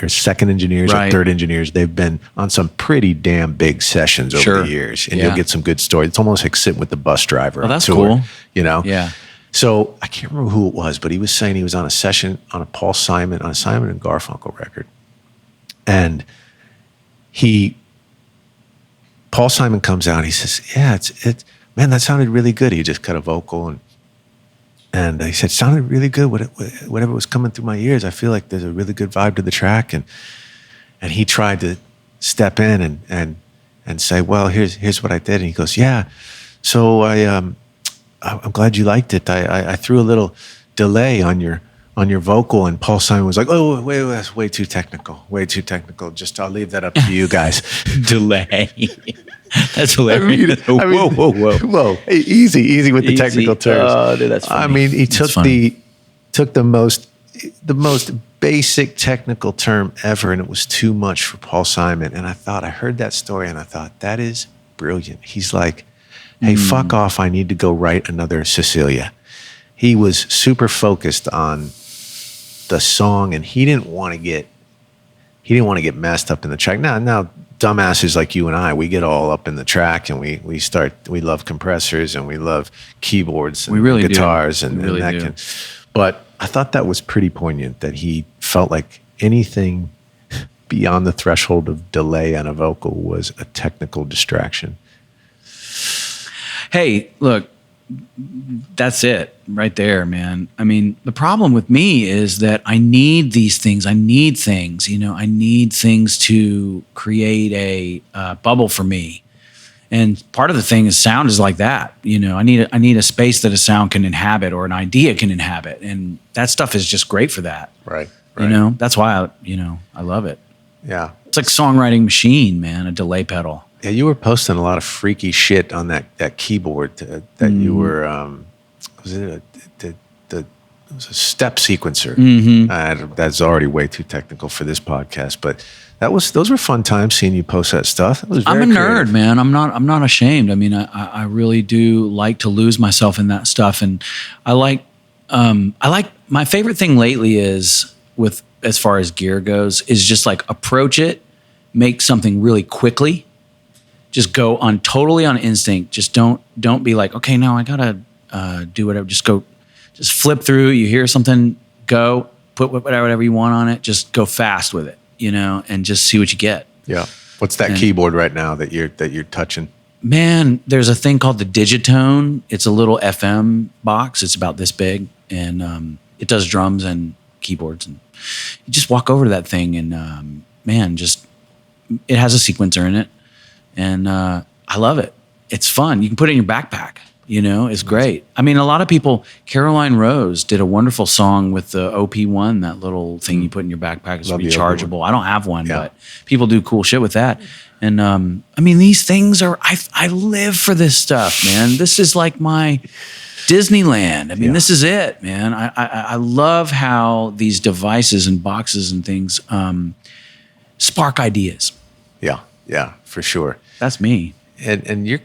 S1: second engineers or third engineers. They've been on some pretty damn big sessions over the years, and you'll get some good stories. It's almost like sitting with the bus driver.
S2: Oh, that's
S1: tour,
S2: cool.
S1: Yeah. So I can't remember who it was, but he was saying he was on a session on a Simon and Garfunkel record, and Paul Simon comes out and he says, "Yeah, it's man, that sounded really good." He just cut a vocal and he said, "Sounded really good. Whatever was coming through my ears, I feel like there's a really good vibe to the track." And he tried to step in and say, "Well, here's what I did." And he goes, "Yeah, so I'm glad you liked it. I threw a little delay on your vocal." And Paul Simon was like, "Oh, wait, that's way too technical. Way too technical. Just I'll leave that up to you guys."
S2: Delay. That's hilarious.
S1: Whoa. Hey, easy with the technical terms.
S2: Oh, dude, that's funny.
S1: I mean, he took the most basic technical term ever, and it was too much for Paul Simon. And I heard that story, and I thought, that is brilliant. He's like, "Hey, fuck off. I need to go write another Cecilia." He was super focused on the song, and he didn't want to get messed up in the track. Now, dumbasses like you and I, we get all up in the track, and we love compressors, and we love keyboards and guitars, and that. But I thought that was pretty poignant, that he felt like anything beyond the threshold of delay on a vocal was a technical distraction.
S2: Hey, look, that's it right there, man. I mean, the problem with me is that I need these things. I need things, I need things to create a bubble for me. And part of the thing is sound is like that. I need a space that a sound can inhabit, or an idea can inhabit. And that stuff is just great for that.
S1: Right.
S2: That's why I love it.
S1: Yeah.
S2: It's like songwriting machine, man, a delay pedal.
S1: Yeah, you were posting a lot of freaky shit on that keyboard that you were. Was it it was a step sequencer? That's already way too technical for this podcast, but those were fun times seeing you post that stuff. It was very
S2: I'm a
S1: creative.
S2: nerd, man. I'm not ashamed. I mean, I really do like to lose myself in that stuff, and I like my favorite thing lately is, with as far as gear goes, is just like approach it, make something really quickly. Just go totally on instinct. Just don't be like, okay, no, I gotta do whatever. Just flip through. You hear something, go put whatever you want on it. Just go fast with it, and just see what you get.
S1: Yeah. What's that keyboard right now that you're touching?
S2: Man, there's a thing called the Digitone. It's a little FM box. It's about this big, and it does drums and keyboards. And you just walk over to that thing, and it has a sequencer in it. And I love it. It's fun. You can put it in your backpack. It's great. I mean, a lot of people, Caroline Rose did a wonderful song with the OP1, that little thing you put in your backpack. It's rechargeable. I don't have one, but people do cool shit with that. And I mean, these things I live for this stuff, man. This is like my Disneyland. I mean, this is it, man. I love how these devices and boxes and things spark ideas.
S1: Yeah, for sure.
S2: That's me.
S1: And you're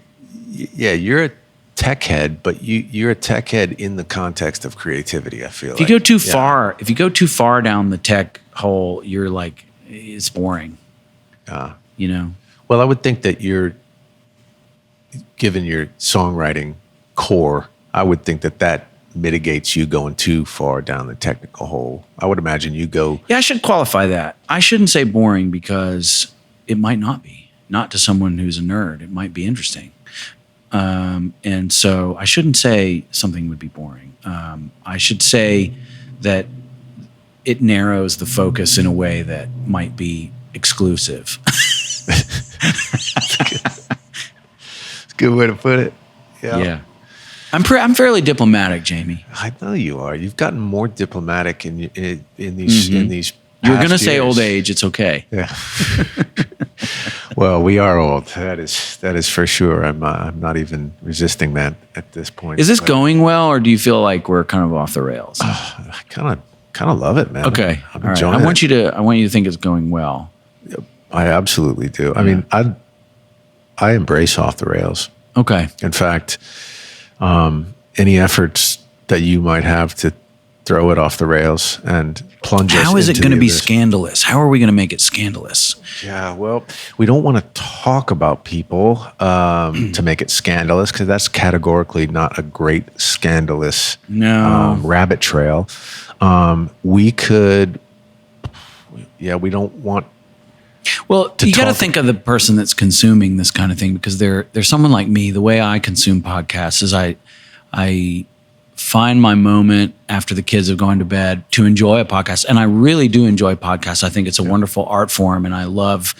S1: a tech head, but you're a tech head in the context of creativity, I feel like.
S2: If you go too far down the tech hole, you're like, it's boring.
S1: Well, I would think that given your songwriting core, I would think that mitigates you going too far down the technical hole. I would imagine you go.
S2: Yeah, I should qualify that. I shouldn't say boring, because it might not be. Not to someone who's a nerd. It might be interesting. And so I shouldn't say something would be boring. I should say that it narrows the focus in a way that might be exclusive.
S1: It's a good way to put it.
S2: Yeah. I'm fairly diplomatic, Jamie.
S1: I know you are. You've gotten more diplomatic in these in these.
S2: You're going to
S1: past
S2: say
S1: years.
S2: old age. It's okay.
S1: Yeah. Well, we are old. That is for sure. I'm not even resisting that at this point.
S2: Is this going well, or do you feel like we're kind of off the rails?
S1: I kind of love it, man.
S2: Okay.
S1: I'm
S2: All right.
S1: enjoying
S2: I want
S1: it.
S2: you to think it's going well.
S1: I absolutely do. I mean, I embrace off the rails.
S2: Okay.
S1: In fact, any efforts that you might have to throw it off the rails and plunge us
S2: How is it
S1: into
S2: going to
S1: the
S2: be
S1: abyss.
S2: scandalous? How are we going to make it scandalous?
S1: Yeah, well, we don't want to talk about people to make it scandalous, because that's categorically not a great scandalous rabbit trail. We could, we don't want.
S2: Well, you got to
S1: talk-
S2: think of the person that's consuming this kind of thing, because they're someone like me. The way I consume podcasts is I find my moment after the kids have gone to bed to enjoy a podcast. And I really do enjoy podcasts. I think it's a wonderful art form, and I love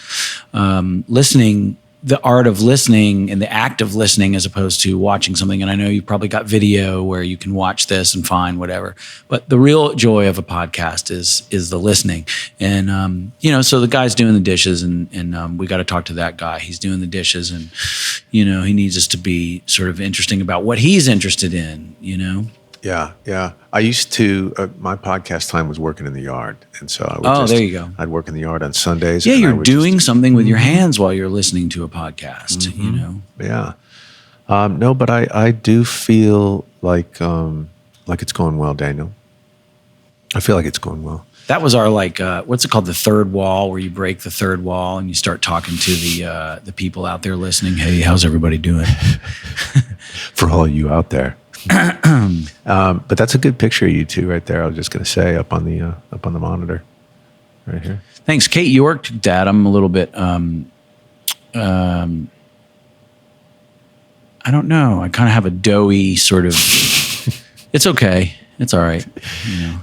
S2: listening, the art of listening and the act of listening as opposed to watching something. And I know you've probably got video where you can watch this and find whatever. But the real joy of a podcast is the listening. And, so the guy's doing the dishes, and we got to talk to that guy. He's doing the dishes, and, he needs us to be sort of interesting about what he's interested in,
S1: Yeah. I used to, my podcast time was working in the yard. And so I would
S2: there you go.
S1: I'd work in the yard on Sundays.
S2: Yeah,
S1: and I
S2: you're
S1: would
S2: doing something with your hands while you're listening to a podcast,
S1: Yeah. No, but I do feel like it's going well, Daniel. I feel like it's going well.
S2: That was our what's it called? The third wall, where you break the third wall and you start talking to the people out there listening. Hey, how's everybody doing?
S1: For all you out there. But that's a good picture of you two right there. I was just going to say up on the monitor right here.
S2: Thanks. Kate York took that. I'm a little bit, I don't know. I kind of have a doughy sort of, it's okay. It's all right.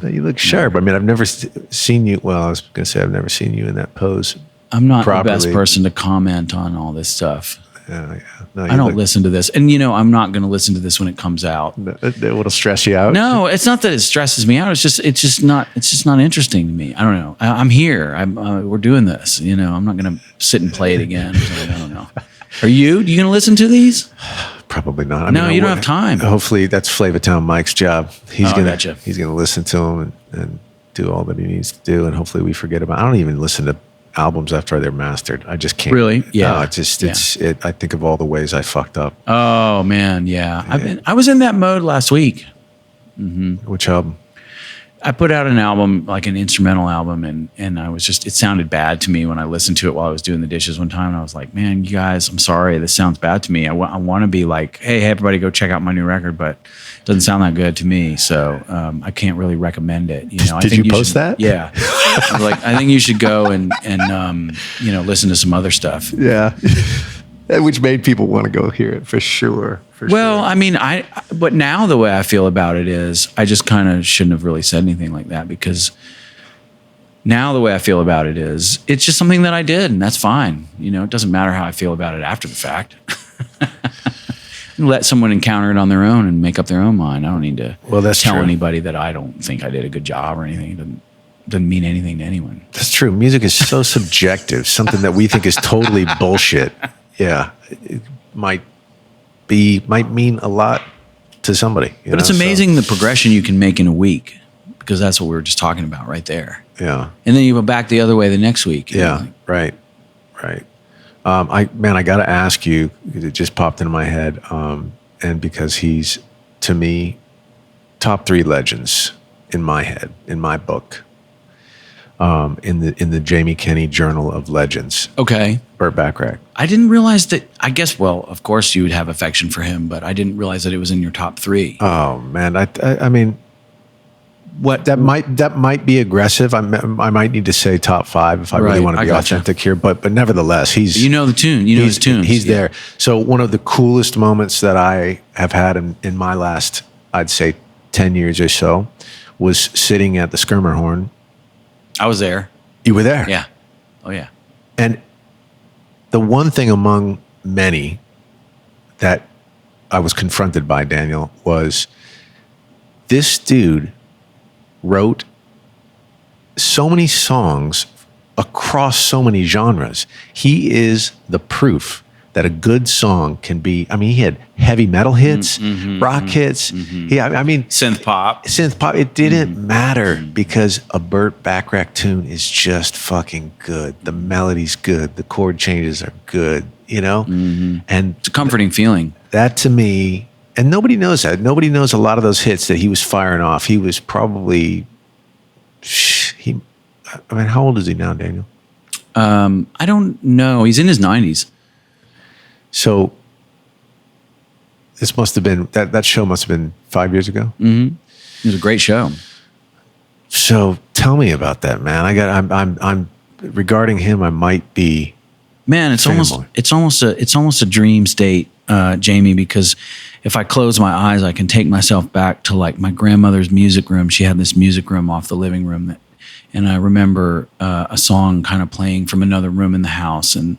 S1: You look sharp. I mean, I've never seen you. Well, I was going to say I've never seen you in that pose.
S2: I'm not
S1: properly.
S2: the best person to comment on all this stuff.
S1: Yeah. No,
S2: I don't listen to this. And, I'm not going to listen to this when it comes out.
S1: It'll stress you out.
S2: No, it's not that it stresses me out. It's just not interesting to me. I don't know. I'm here. We're doing this. I'm not going to sit and play it again. I don't know. Are you? Are you going to listen to these?
S1: Probably not.
S2: You don't have time.
S1: Hopefully, that's Flavatown Mike's job. He's
S2: gotcha.
S1: He's gonna listen to them and do all that he needs to do, and hopefully we forget about. I don't even listen to albums after they're mastered. I just can't.
S2: Really? Yeah.
S1: No, I think of all the ways I fucked up.
S2: Oh man, yeah. I was in that mode last week.
S1: Mm-hmm. Which album?
S2: I put out an album, like an instrumental album, and I was it sounded bad to me when I listened to it while I was doing the dishes one time. And I was like, man, you guys, I'm sorry. This sounds bad to me. I want to be like, hey, everybody go check out my new record, but it doesn't sound that good to me. So I can't really recommend it.
S1: Did you post that?
S2: Yeah. I was like, I think you should go and listen to some other stuff.
S1: Yeah. Which made people want to go hear it for sure.
S2: Well, I mean, but now the way I feel about it is I just kind of shouldn't have really said anything like that, because now the way I feel about it is it's just something that I did, and that's fine. It doesn't matter how I feel about it after the fact. Let someone encounter it on their own and make up their own mind. I don't need to tell anybody that I don't think I did a good job or anything. It doesn't mean anything to anyone.
S1: That's true. Music is so subjective. Something that we think is totally bullshit. Yeah, it might mean a lot to somebody.
S2: But it's amazing the progression you can make in a week, because that's what we were just talking about right there.
S1: Yeah.
S2: And then you go back the other way the next week.
S1: Yeah, right. I got to ask you, it just popped into my head, and because he's, to me, top 3 legends in my head, in my book. In the Jamie Kenney Journal of Legends.
S2: Okay.
S1: Burt Bacharach.
S2: I didn't realize that. I guess, well, of course you would have affection for him, but I didn't realize that it was in your top 3.
S1: Oh man, I mean, what that might be aggressive. I might need to say top 5 if I really want to be authentic here. But nevertheless, he's
S2: the tune. His tunes.
S1: He's there. So one of the coolest moments that I have had in my last, I'd say, 10 years or so, was sitting at the Skirmerhorn.
S2: I was there.
S1: You were there?
S2: Yeah. Oh, yeah.
S1: And the one thing among many that I was confronted by, Daniel, was this dude wrote so many songs across so many genres. He is the proof that a good song can be. I mean, he had heavy metal hits, rock hits. I mean,
S2: Synth pop.
S1: It didn't matter because a Burt Bacharach tune is just fucking good. The melody's good. The chord changes are good. You know, and
S2: It's a comforting feeling.
S1: that to me, and nobody knows that. Nobody knows a lot of those hits that he was firing off. He was probably I mean, how old is he now, Daniel?
S2: I don't know. He's in his 90s.
S1: So this must have been that show must have been 5 years ago.
S2: It was a great show.
S1: So tell me about that, man. I'm regarding him. I might be.
S2: Man, it's
S1: fanboy.
S2: almost a dream state, Jamie. Because if I close my eyes, I can take myself back to like my grandmother's music room. She had this music room off the living room, and I remember a song kind of playing from another room in the house, and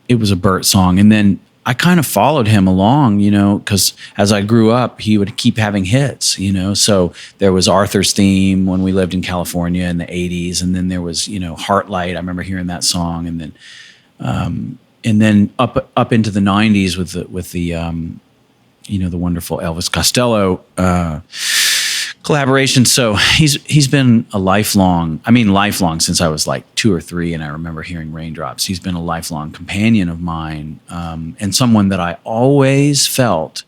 S2: it was a Burt song. And then I kind of followed him along, you know, because as I grew up, he would keep having hits, you know. So there was Arthur's Theme when we lived in California in the 80s. And then there was, you know, Heartlight. I remember hearing that song. And then up into the 90s with the you know, the wonderful Elvis Costello collaboration. So he's been a lifelong since I was like 2 or 3, and I remember hearing Raindrops. He's been a lifelong companion of mine, and someone that I always felt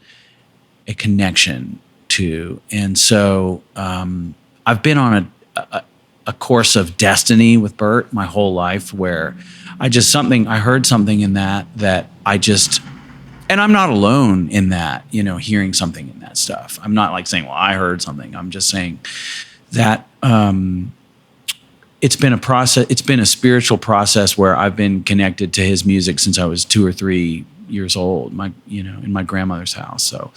S2: a connection to. And so I've been on a course of destiny with Burt my whole life, where I heard something in that I just. And I'm not alone in that, you know, hearing something in that stuff. I'm not like saying, well, I heard something. I'm just saying that it's been a process. It's been a spiritual process where I've been connected to his music since I was 2 or 3 years old, in my grandmother's house. So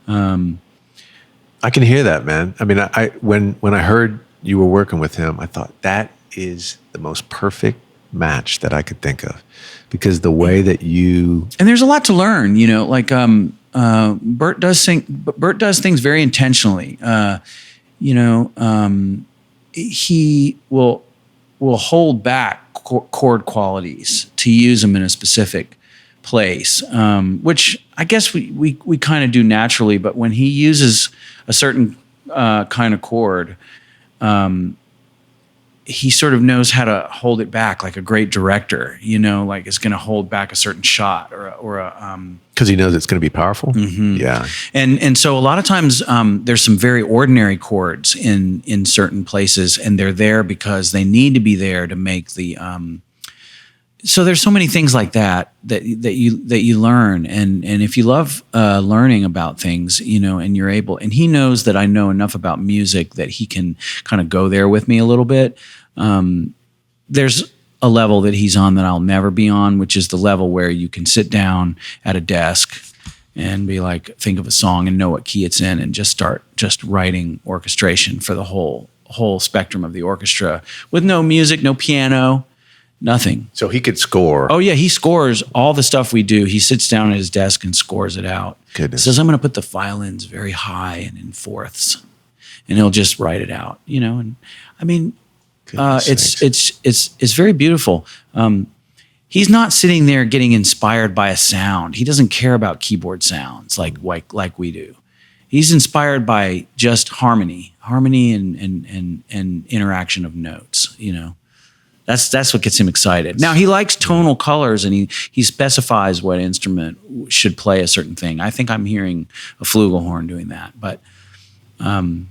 S1: I can hear that, man. I mean, when I heard you were working with him, I thought that is the most perfect match that I could think of, because the way that you
S2: and there's a lot to learn, you know, like Burt does things very intentionally. He will hold back chord qualities to use them in a specific place, which I guess we kind of do naturally. But when he uses a certain kind of chord, he sort of knows how to hold it back, like a great director, you know, like is going to hold back a certain shot or a
S1: because he knows it's going to be powerful. Yeah.
S2: And so a lot of times there's some very ordinary chords in certain places, and they're there because they need to be there to make the so there's so many things like that you learn, and if you love learning about things, you know, and you're able, and he knows that I know enough about music that he can kind of go there with me a little bit. There's a level that he's on that I'll never be on, which is the level where you can sit down at a desk and be like, think of a song and know what key it's in, and just start writing orchestration for the whole spectrum of the orchestra with no music, no piano. Nothing.
S1: So he could score.
S2: Oh yeah, he scores all the stuff we do. He sits down at his desk and scores it out.
S1: Goodness.
S2: He says, I'm going to put the violins very high and in fourths, and he'll just write it out. You know, and I mean, it's very beautiful. He's not sitting there getting inspired by a sound. He doesn't care about keyboard sounds like we do. He's inspired by just harmony and interaction of notes. You know. That's what gets him excited. Now he likes tonal colors, and he specifies what instrument should play a certain thing. I think I'm hearing a flugelhorn doing that, but doesn't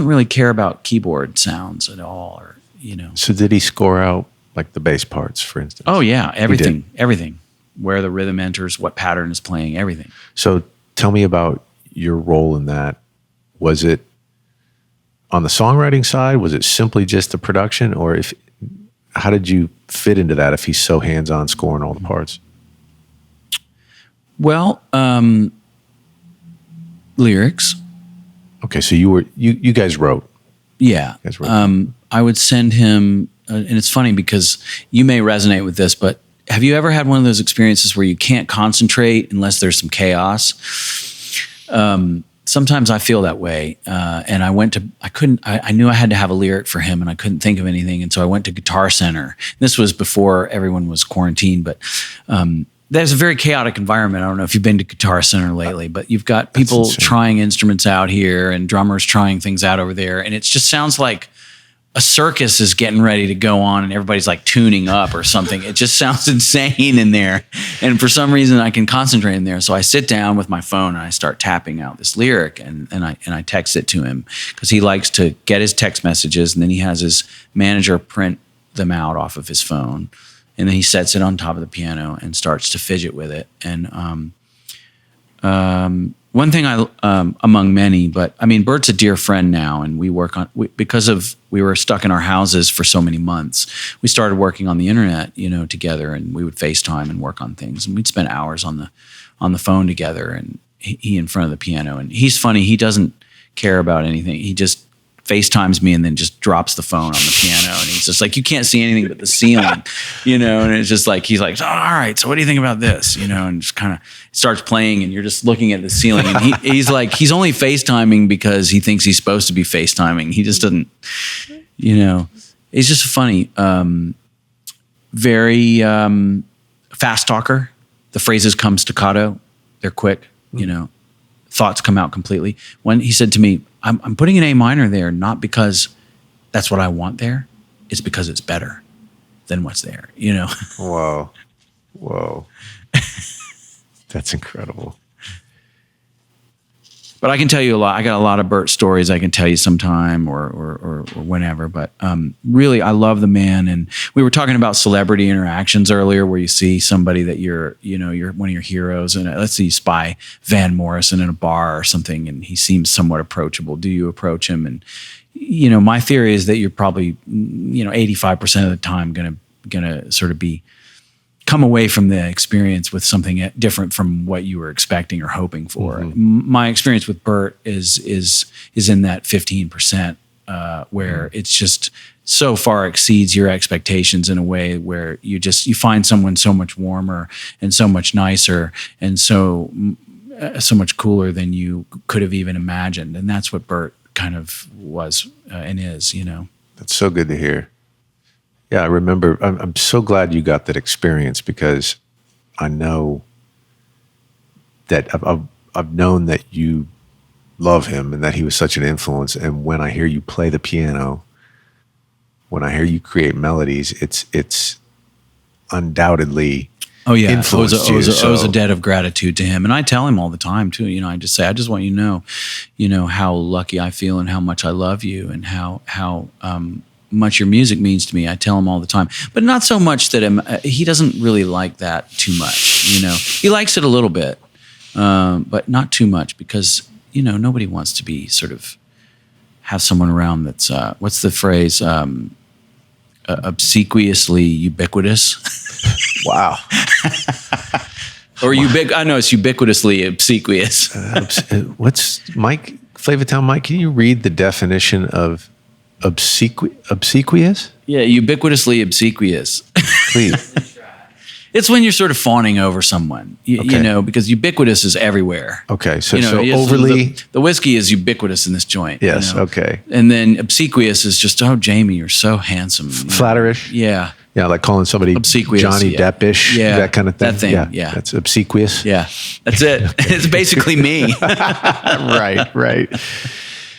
S2: really care about keyboard sounds at all, or you know.
S1: So did he score out like the bass parts, for instance?
S2: Oh yeah, everything. Where the rhythm enters, what pattern is playing, everything.
S1: So tell me about your role in that. Was it on the songwriting side? Was it simply just the production, or how did you fit into that if he's so hands-on scoring all the parts?
S2: Well, lyrics.
S1: Okay, so you guys wrote.
S2: Yeah.
S1: You guys wrote.
S2: I would send him and it's funny because you may resonate with this, but have you ever had one of those experiences where you can't concentrate unless there's some chaos? Sometimes I feel that way. And I knew I had to have a lyric for him and I couldn't think of anything. And so I went to Guitar Center. This was before everyone was quarantined, but there's a very chaotic environment. I don't know if you've been to Guitar Center lately, but you've got people trying instruments out here and drummers trying things out over there. And it just sounds like a circus is getting ready to go on and everybody's like tuning up or something. It just sounds insane in there. And for some reason I can concentrate in there. So I sit down with my phone and I start tapping out this lyric and I text it to him because he likes to get his text messages and then he has his manager print them out off of his phone. And then he sets it on top of the piano and starts to fidget with it. And one thing among many, but I mean, Bert's a dear friend now, and we work on because we were stuck in our houses for so many months. We started working on the internet, together, and we would FaceTime and work on things, and we'd spend hours on the phone together, and he in front of the piano. And he's funny; he doesn't care about anything. He just FaceTimes me and then just drops the phone on the piano, and he's just like, you can't see anything but the ceiling, and it's just like, he's like, oh, all right, so what do you think about this, and just kind of starts playing and you're just looking at the ceiling, and he's like, he's only FaceTiming because he thinks he's supposed to be FaceTiming. He just doesn't, he's just funny, very fast talker. The phrases come staccato, they're quick, thoughts come out completely. When he said to me, I'm putting an A minor there, not because that's what I want there. It's because it's better than what's there,
S1: Whoa. That's incredible.
S2: But I can tell you a lot. I got a lot of Bert stories I can tell you sometime or whenever. But really, I love the man. And we were talking about celebrity interactions earlier, where you see somebody that you're one of your heroes. And let's say you spy Van Morrison in a bar or something, and he seems somewhat approachable. Do you approach him? And my theory is that you're probably 85% of the time gonna sort of come away from the experience with something different from what you were expecting or hoping for. Mm-hmm. My experience with Bert is in that 15%, where it's just so far exceeds your expectations in a way where you find someone so much warmer and so much nicer and so much cooler than you could have even imagined. And that's what Bert kind of was and is,
S1: That's so good to hear. Yeah, I remember. I'm so glad you got that experience because I know that I've known that you love him and that he was such an influence. And when I hear you play the piano, when I hear you create melodies, it's undoubtedly influenced you.
S2: I was a debt of gratitude to him, and I tell him all the time too. I just say, I just want you to know, how lucky I feel and how much I love you and how much your music means to me. I tell him all the time, but not so much that he doesn't really like that too much. He likes it a little bit, but not too much because nobody wants to be sort of have someone around that's what's the phrase, obsequiously ubiquitous.
S1: Wow.
S2: Or I know it's ubiquitously obsequious.
S1: What's Mike Flavortown? Mike, can you read the definition of obsequious?
S2: Yeah, ubiquitously obsequious.
S1: Please.
S2: It's when you're sort of fawning over someone, because ubiquitous is everywhere.
S1: Okay, so overly...
S2: The whiskey is ubiquitous in this joint.
S1: Yes, okay.
S2: And then obsequious is just, oh, Jamie, you're so handsome.
S1: Flatterish?
S2: Yeah.
S1: Yeah, like calling somebody
S2: obsequious,
S1: Johnny Depp-ish, that kind of thing.
S2: That thing, yeah.
S1: That's obsequious.
S2: Yeah, that's it. It's basically me.
S1: Right.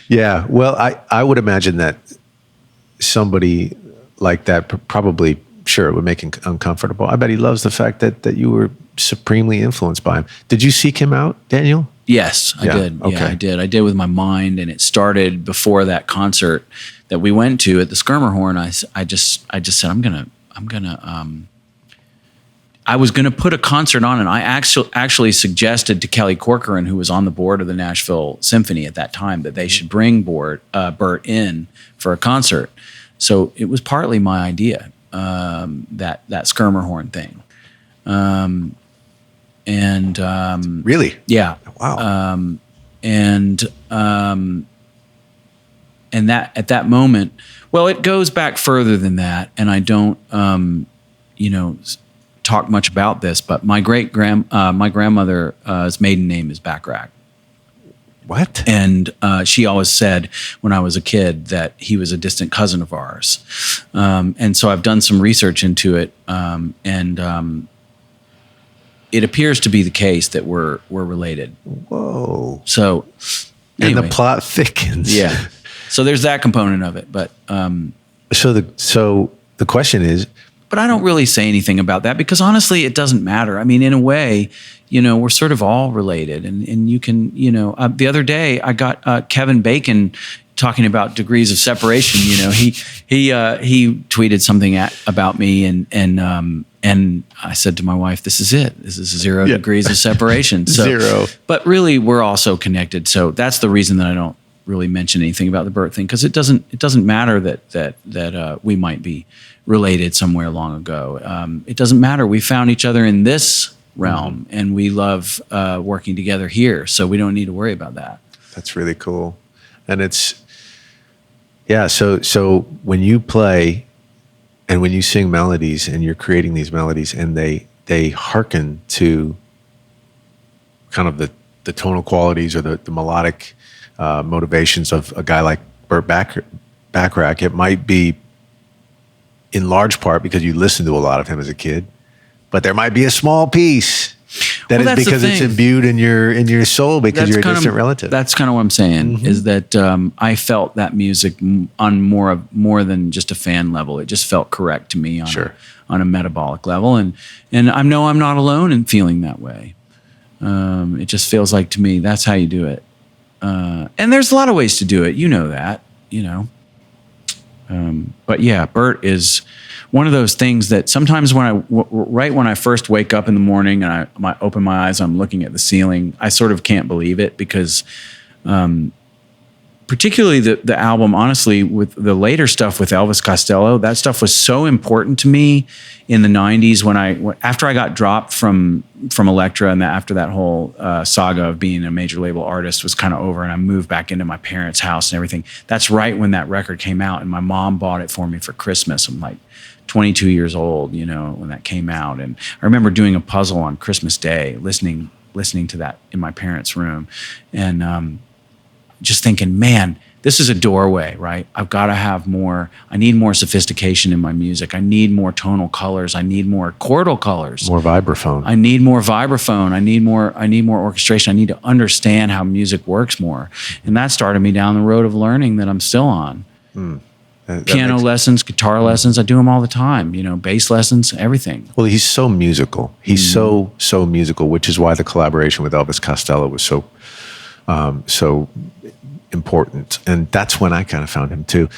S1: Yeah, well, I would imagine that somebody like that probably, sure, it would make him uncomfortable. I bet he loves the fact that you were supremely influenced by him. Did you seek him out, Daniel?
S2: Yes, I did.
S1: Okay.
S2: Yeah, I did. I did with my mind, and it started before that concert that we went to at the Skirmerhorn. I just said, I was gonna put a concert on, and I actually suggested to Kelly Corcoran, who was on the board of the Nashville Symphony at that time, that they should bring Bert in for a concert. So it was partly my idea, that Skirmerhorn thing.
S1: Really?
S2: Yeah.
S1: Wow.
S2: and that at that moment, well, it goes back further than that, and I don't, talk much about this, but my my grandmother's maiden name is Backrack.
S1: What?
S2: And she always said when I was a kid that he was a distant cousin of ours. And so I've done some research into it, and it appears to be the case that we're related.
S1: Whoa.
S2: So anyway.
S1: And the plot thickens.
S2: Yeah. So there's that component of it, but
S1: so the question is,
S2: but I don't really say anything about that because honestly, it doesn't matter. I mean, in a way, we're sort of all related, and you can, the other day I got Kevin Bacon talking about degrees of separation. He tweeted something about me, and I said to my wife, "This is it. This is 0 degrees of separation." So,
S1: 0.
S2: But really, we're also connected. So that's the reason that I don't really mention anything about the Burt thing, because it doesn't matter that we might be related somewhere long ago. It doesn't matter. We found each other in this realm, and we love working together here, so we don't need to worry about that.
S1: That's really cool. And it's, so when you play and when you sing melodies and you're creating these melodies and they hearken to kind of the tonal qualities or the melodic motivations of a guy like Burt Backrack, it might be in large part because you listened to a lot of him as a kid, but there might be a small piece that is because it's imbued in your soul because you're a distant relative.
S2: That's kind of what I'm saying, is that I felt that music on more than just a fan level. It just felt correct to me on a metabolic level, and I know I'm not alone in feeling that way. It just feels like to me that's how you do it. And there's a lot of ways to do it. You know that, but yeah, Burt is one of those things that sometimes right when I first wake up in the morning and I open my eyes, I'm looking at the ceiling, I sort of can't believe it because, particularly the album, honestly, with the later stuff with Elvis Costello, that stuff was so important to me in the 90s after I got dropped from Elektra, and after that whole saga of being a major label artist was kind of over, and I moved back into my parents' house and everything. That's right when that record came out, and my mom bought it for me for Christmas. I'm like 22 years old, when that came out, and I remember doing a puzzle on Christmas Day, listening to that in my parents' room, and just thinking, man, this is a doorway, right? I've got to have more. I need more sophistication in my music. I need more tonal colors. I need more chordal colors.
S1: More vibraphone.
S2: I need more vibraphone. I need more orchestration. I need to understand how music works more. And that started me down the road of learning that I'm still on. Piano lessons, guitar lessons. I do them all the time. Bass lessons, everything.
S1: Well, he's so musical. He's so musical, which is why the collaboration with Elvis Costello was so important, and that's when I kind of found him too.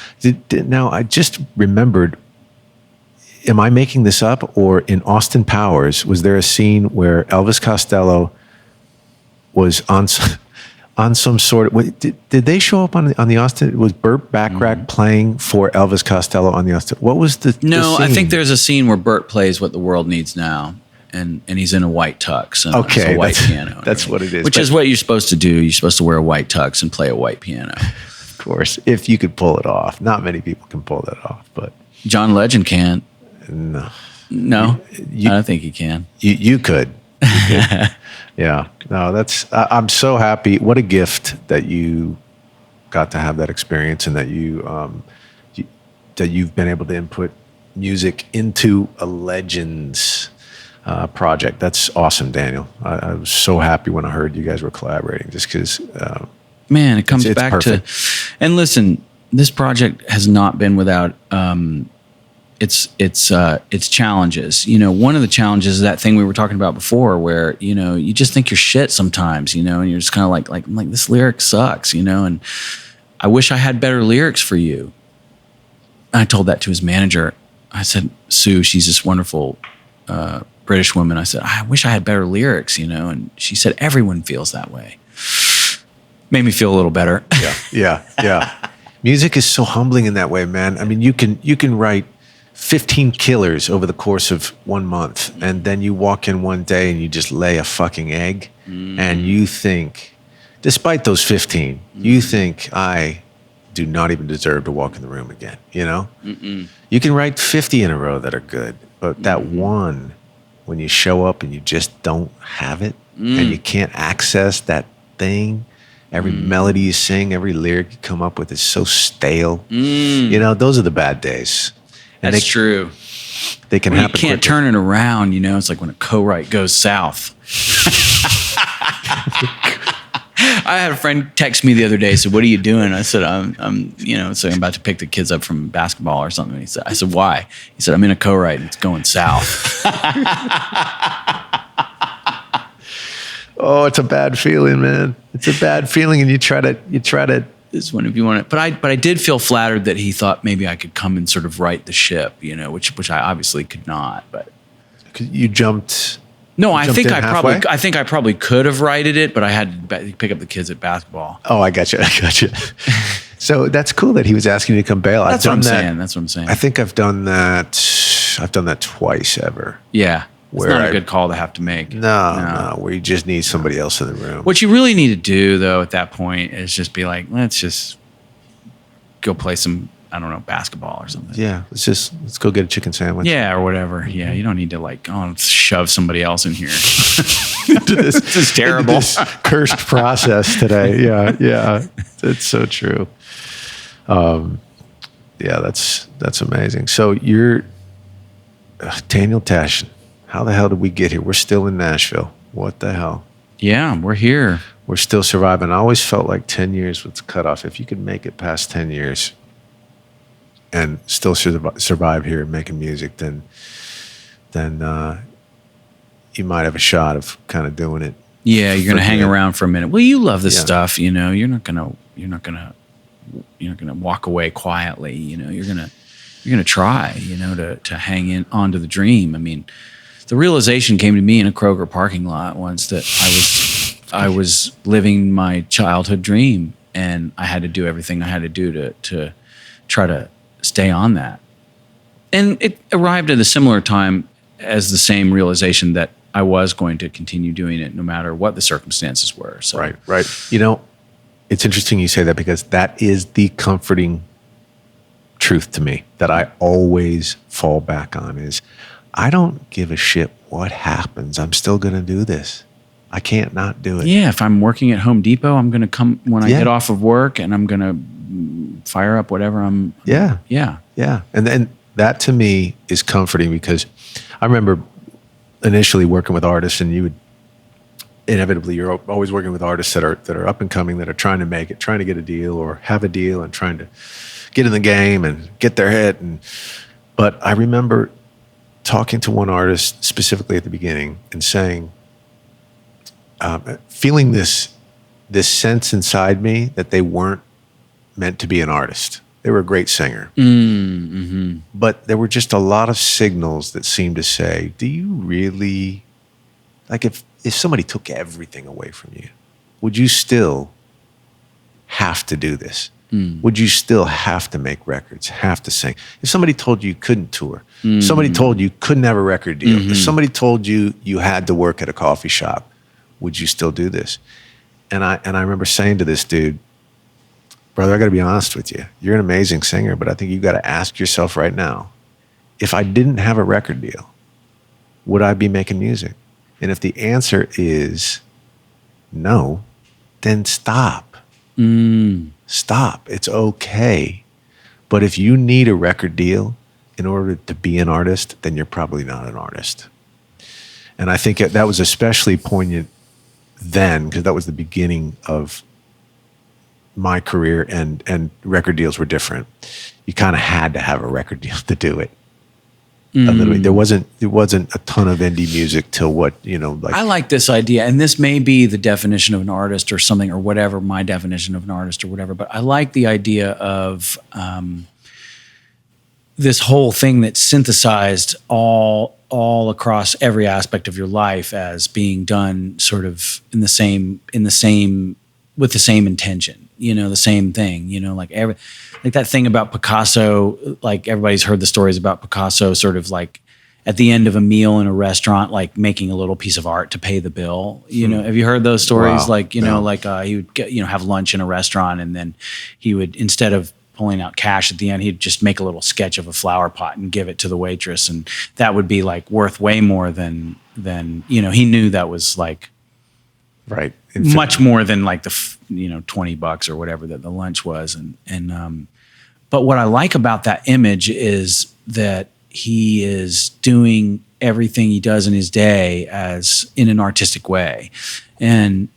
S1: Now I just remembered, am I making this up, or in Austin Powers was there a scene where Elvis Costello was on some sort of, did they show up on the Austin? Was Burt Backrack playing for Elvis Costello on the Austin? What was the
S2: No,
S1: the
S2: I
S1: scene?
S2: think there's a scene where Burt plays What the World Needs Now. And he's in a white tux and
S1: okay,
S2: a white piano.
S1: That's what it is.
S2: Which is what you're supposed to do. You're supposed to wear a white tux and play a white piano.
S1: Of course, if you could pull it off. Not many people can pull that off, but
S2: John Legend can't.
S1: No.
S2: I don't think he can.
S1: You could. Yeah. No, I'm so happy. What a gift that you got to have that experience, and that you've been able to input music into a legend's project. That's awesome, Daniel. I was so happy when I heard you guys were collaborating, just because
S2: man, it comes back
S1: perfect.
S2: to, and listen, this project has not been without its challenges. One of the challenges is that thing we were talking about before, where you just think you're shit sometimes, and you're just kind of like this lyric sucks, and I wish I had better lyrics for you. I told that to his manager. I said, Sue, she's this wonderful British woman. I said, I wish I had better lyrics, and she said, everyone feels that way. Made me feel a little better.
S1: Yeah. Music is so humbling in that way, man. I mean, you can write 15 killers over the course of 1 month, and then you walk in one day and you just lay a fucking egg, and you think, despite those 15, you think, I do not even deserve to walk in the room again, you know? You can write 50 in a row that are good, but that one, when you show up and you just don't have it, and you can't access that thing, every melody you sing, every lyric you come up with is so stale. You know, those are the bad days. And
S2: That's true.
S1: They can
S2: Well,
S1: happen.
S2: you can't turn it around, you know. It's like when a co-write goes south. I had a friend text me the other day. Said, "What are you doing?" I said, "I'm, you know, so I'm about to pick the kids up from basketball or something." He said, "I said, why?" He said, "I'm in a co-write and it's going south."
S1: Oh, it's a bad feeling, man. It's a bad feeling, and you try to.
S2: This one, if you want it, but I did feel flattered that he thought maybe I could come and sort of right the ship, you know, which I obviously could not. But
S1: You jumped.
S2: no,
S1: you
S2: I
S1: jumped
S2: think
S1: in
S2: I
S1: halfway?
S2: probably could have righted it, but I had to pick up the kids at basketball.
S1: Oh, I got you. So that's cool that he was asking you to come bail.
S2: That's what I'm saying. That's what I'm saying.
S1: I think I've done that. I've done that twice ever.
S2: Yeah. It's
S1: Where
S2: not a good call to have to make.
S1: No, where you just need somebody else in the room.
S2: What you really need to do, though, at that point is just be like, let's just go play some, I don't know, basketball or something.
S1: Yeah, let's go get a chicken sandwich.
S2: Yeah, or whatever. Yeah, you don't need to like, shove somebody else in here.
S1: This
S2: is terrible.
S1: This cursed process today. Yeah, it's so true. Yeah, that's amazing. So you're Daniel Tashian. How the hell did we get here? We're still in Nashville. What the hell?
S2: Yeah, we're here.
S1: We're still surviving. I always felt like 10 years was the cutoff. If you could make it past 10 years and still survive here making music, then you might have a shot of kind of doing it.
S2: Yeah, you're gonna hang around for a minute. Well, you love this stuff, you know. You're not gonna walk away quietly. You know, you're gonna try. You know, to hang in onto the dream. I mean, the realization came to me in a Kroger parking lot once that I was living my childhood dream, and I had to do everything I had to do to try to stay on that. And it arrived at a similar time as the same realization that I was going to continue doing it no matter what the circumstances were. So
S1: Right. You know, it's interesting you say that because that is the comforting truth to me that I always fall back on is I don't give a shit what happens. I'm still going to do this. I can't not do it.
S2: Yeah, if I'm working at Home Depot, I'm going to come when I get off of work and I'm going to fire up whatever I'm.
S1: Yeah.
S2: Yeah.
S1: And then that to me is comforting because I remember initially working with artists and you would inevitably, you're always working with artists that are up and coming, that are trying to make it, trying to get a deal or have a deal and trying to get in the game and get their hit. But I remember talking to one artist specifically at the beginning and saying, feeling this sense inside me that they weren't meant to be an artist. They were a great singer.
S2: Mm-hmm.
S1: But there were just a lot of signals that seemed to say, do you really, like if somebody took everything away from you, would you still have to do this? Would you still have to make records, have to sing? If somebody told you couldn't tour, somebody told you couldn't have a record deal, if somebody told you you had to work at a coffee shop, would you still do this? And I remember saying to this dude, brother, I got to be honest with you. You're an amazing singer, but I think you got to ask yourself right now, if I didn't have a record deal, would I be making music? And if the answer is no, then stop. Stop. It's okay. But if you need a record deal in order to be an artist, then you're probably not an artist. And I think that was especially poignant then because that was the beginning of my career and record deals were different. You kind of had to have a record deal to do it. A little bit. There wasn't a ton of indie music till what, like
S2: I like this idea, and this may be the definition of an artist or something or whatever, my definition of an artist or whatever, but I like the idea of this whole thing that's synthesized all across every aspect of your life as being done sort of in the same with the same intention, the same thing, like that thing about Picasso, like everybody's heard the stories about Picasso sort of like at the end of a meal in a restaurant, like making a little piece of art to pay the bill. You know, have you heard those stories?
S1: Wow.
S2: Like, you know, like he would get, have lunch in a restaurant, and then he would, instead of pulling out cash at the end, he'd just make a little sketch of a flower pot and give it to the waitress. And that would be like worth way more than, he knew that was like,
S1: right.
S2: much more than like the, $20 or whatever that the lunch was. But what I like about that image is that he is doing everything he does in his day as in an artistic way. And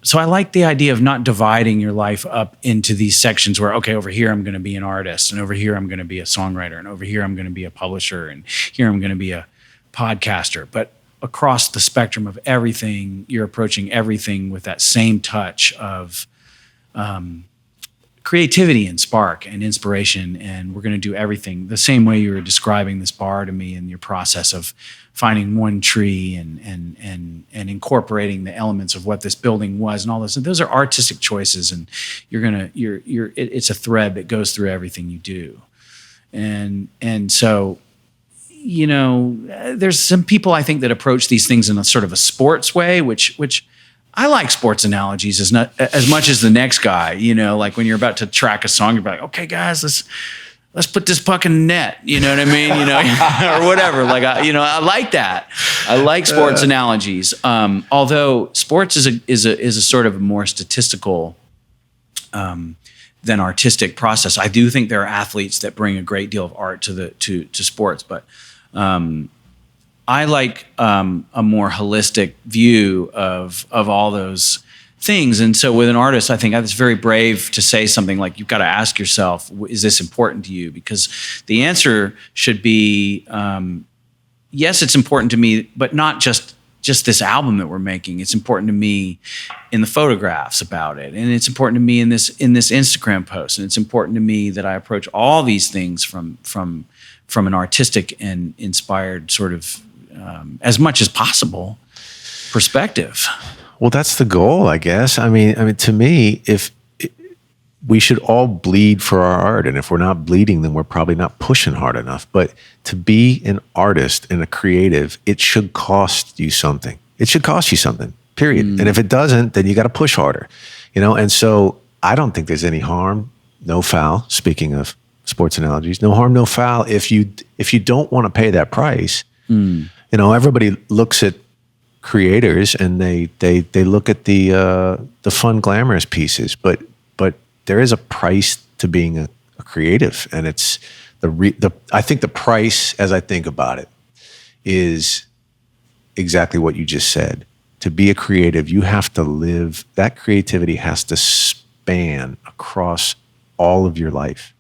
S2: so I like the idea of not dividing your life up into these sections where, okay, over here I'm going to be an artist, and over here I'm going to be a songwriter, and over here I'm going to be a publisher, and here I'm going to be a podcaster. But across the spectrum of everything, you're approaching everything with that same touch of creativity and spark and inspiration. And we're going to do everything the same way you were describing this bar to me, in your process of finding one tree and incorporating the elements of what this building was and all this. And those are artistic choices, and it's a thread that goes through everything you do. And so, there's some people I think that approach these things in a sort of a sports way, which I like sports analogies as much as the next guy. Like when you're about to track a song, you're like, okay, guys, let's put this puck in the net. You know what I mean? Or whatever. Like, I like that. I like sports analogies. Although sports is a sort of a more statistical than artistic process. I do think there are athletes that bring a great deal of art to sports, but I like a more holistic view of all those things. And so with an artist, I think it's very brave to say something like, you've got to ask yourself, is this important to you? Because the answer should be, yes, it's important to me, but not just this album that we're making. It's important to me in the photographs about it. And it's important to me in this Instagram post. And it's important to me that I approach all these things from an artistic and inspired sort of, as much as possible, perspective.
S1: Well, that's the goal, I guess. I mean, to me, we should all bleed for our art, and if we're not bleeding, then we're probably not pushing hard enough. But to be an artist and a creative, it should cost you something. It should cost you something, period. And if it doesn't, then you got to push harder, And so I don't think there's any harm, no foul. Speaking of sports analogies, no harm, no foul. If you don't want to pay that price, everybody looks at creators and they look at the fun, glamorous pieces, but there is a price to being a creative, and it's I think the price, as I think about it, is exactly what you just said. To be a creative, you have to live. That creativity has to span across all of your life.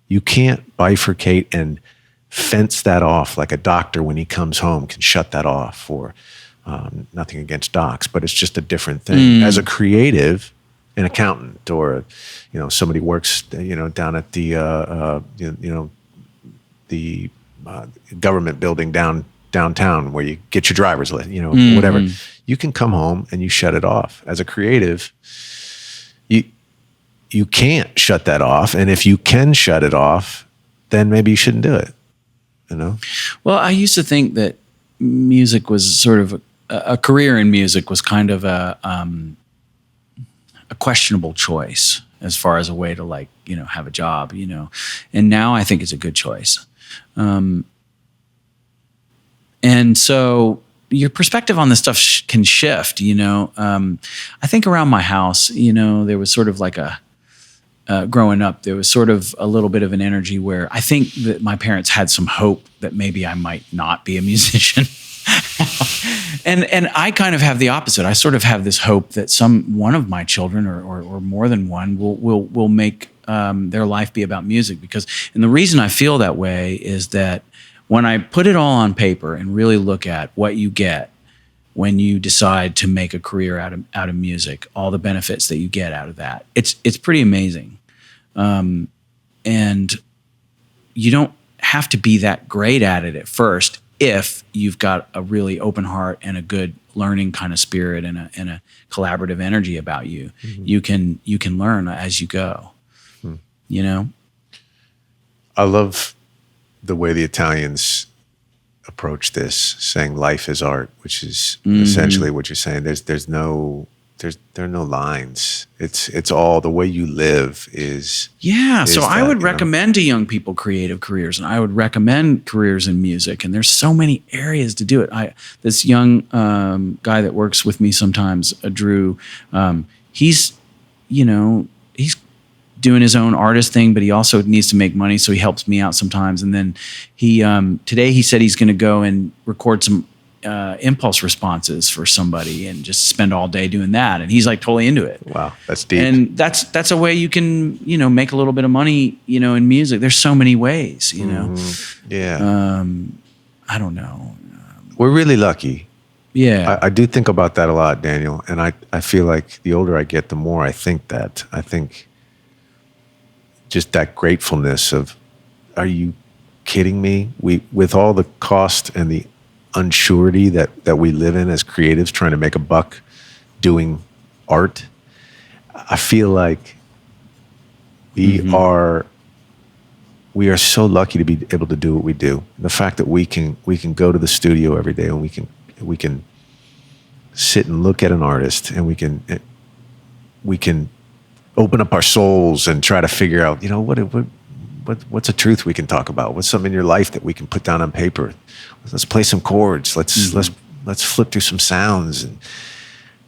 S1: You can't bifurcate and fence that off like a doctor when he comes home can shut that off, or nothing against docs, but it's just a different thing. As a creative, an accountant, or somebody works down at the government building downtown where you get your driver's license, whatever. You can come home and you shut it off. As a creative, you can't shut that off, and if you can shut it off, then maybe you shouldn't do it. Well,
S2: I used to think that music was sort of a career in music was kind of a questionable choice as far as a way to have a job, and now I think it's a good choice. And so your perspective on this stuff can shift, I think around my house, there was sort of like growing up, there was sort of a little bit of an energy where I think that my parents had some hope that maybe I might not be a musician. And I kind of have the opposite. I sort of have this hope that one of my children or more than one will make their life be about music. And the reason I feel that way is that when I put it all on paper and really look at what you get when you decide to make a career out of music, all the benefits that you get out of that, it's pretty amazing. And you don't have to be that great at it at first if you've got a really open heart and a good learning kind of spirit and a collaborative energy about you. Mm-hmm. You can learn as you go.
S1: I love the way the Italians approach this, saying life is art, which is essentially what you're saying. There are no lines. It's all the way you live is.
S2: Yeah.
S1: is
S2: So I
S1: that,
S2: would
S1: you know?
S2: recommend to young people creative careers, and I would recommend careers in music. And there's so many areas to do it. This young guy that works with me sometimes, Drew, he's doing his own artist thing, but he also needs to make money, so he helps me out sometimes. And then today he said he's going to go and record some impulse responses for somebody and just spend all day doing that. And he's like totally into it.
S1: Wow, that's deep.
S2: And that's a way you can, make a little bit of money, in music. There's so many ways,
S1: Yeah.
S2: I don't know.
S1: We're really lucky.
S2: Yeah.
S1: I do think about that a lot, Daniel. And I feel like the older I get, the more I think that. I think just that gratefulness of, are you kidding me? With all the cost and the unsurety that we live in as creatives trying to make a buck doing art, I feel like we are so lucky to be able to do what we do. The fact that we can go to the studio every day and we can sit and look at an artist and we can open up our souls and try to figure out, what's a truth we can talk about? What's something in your life that we can put down on paper? Let's play some chords. Let's flip through some sounds. And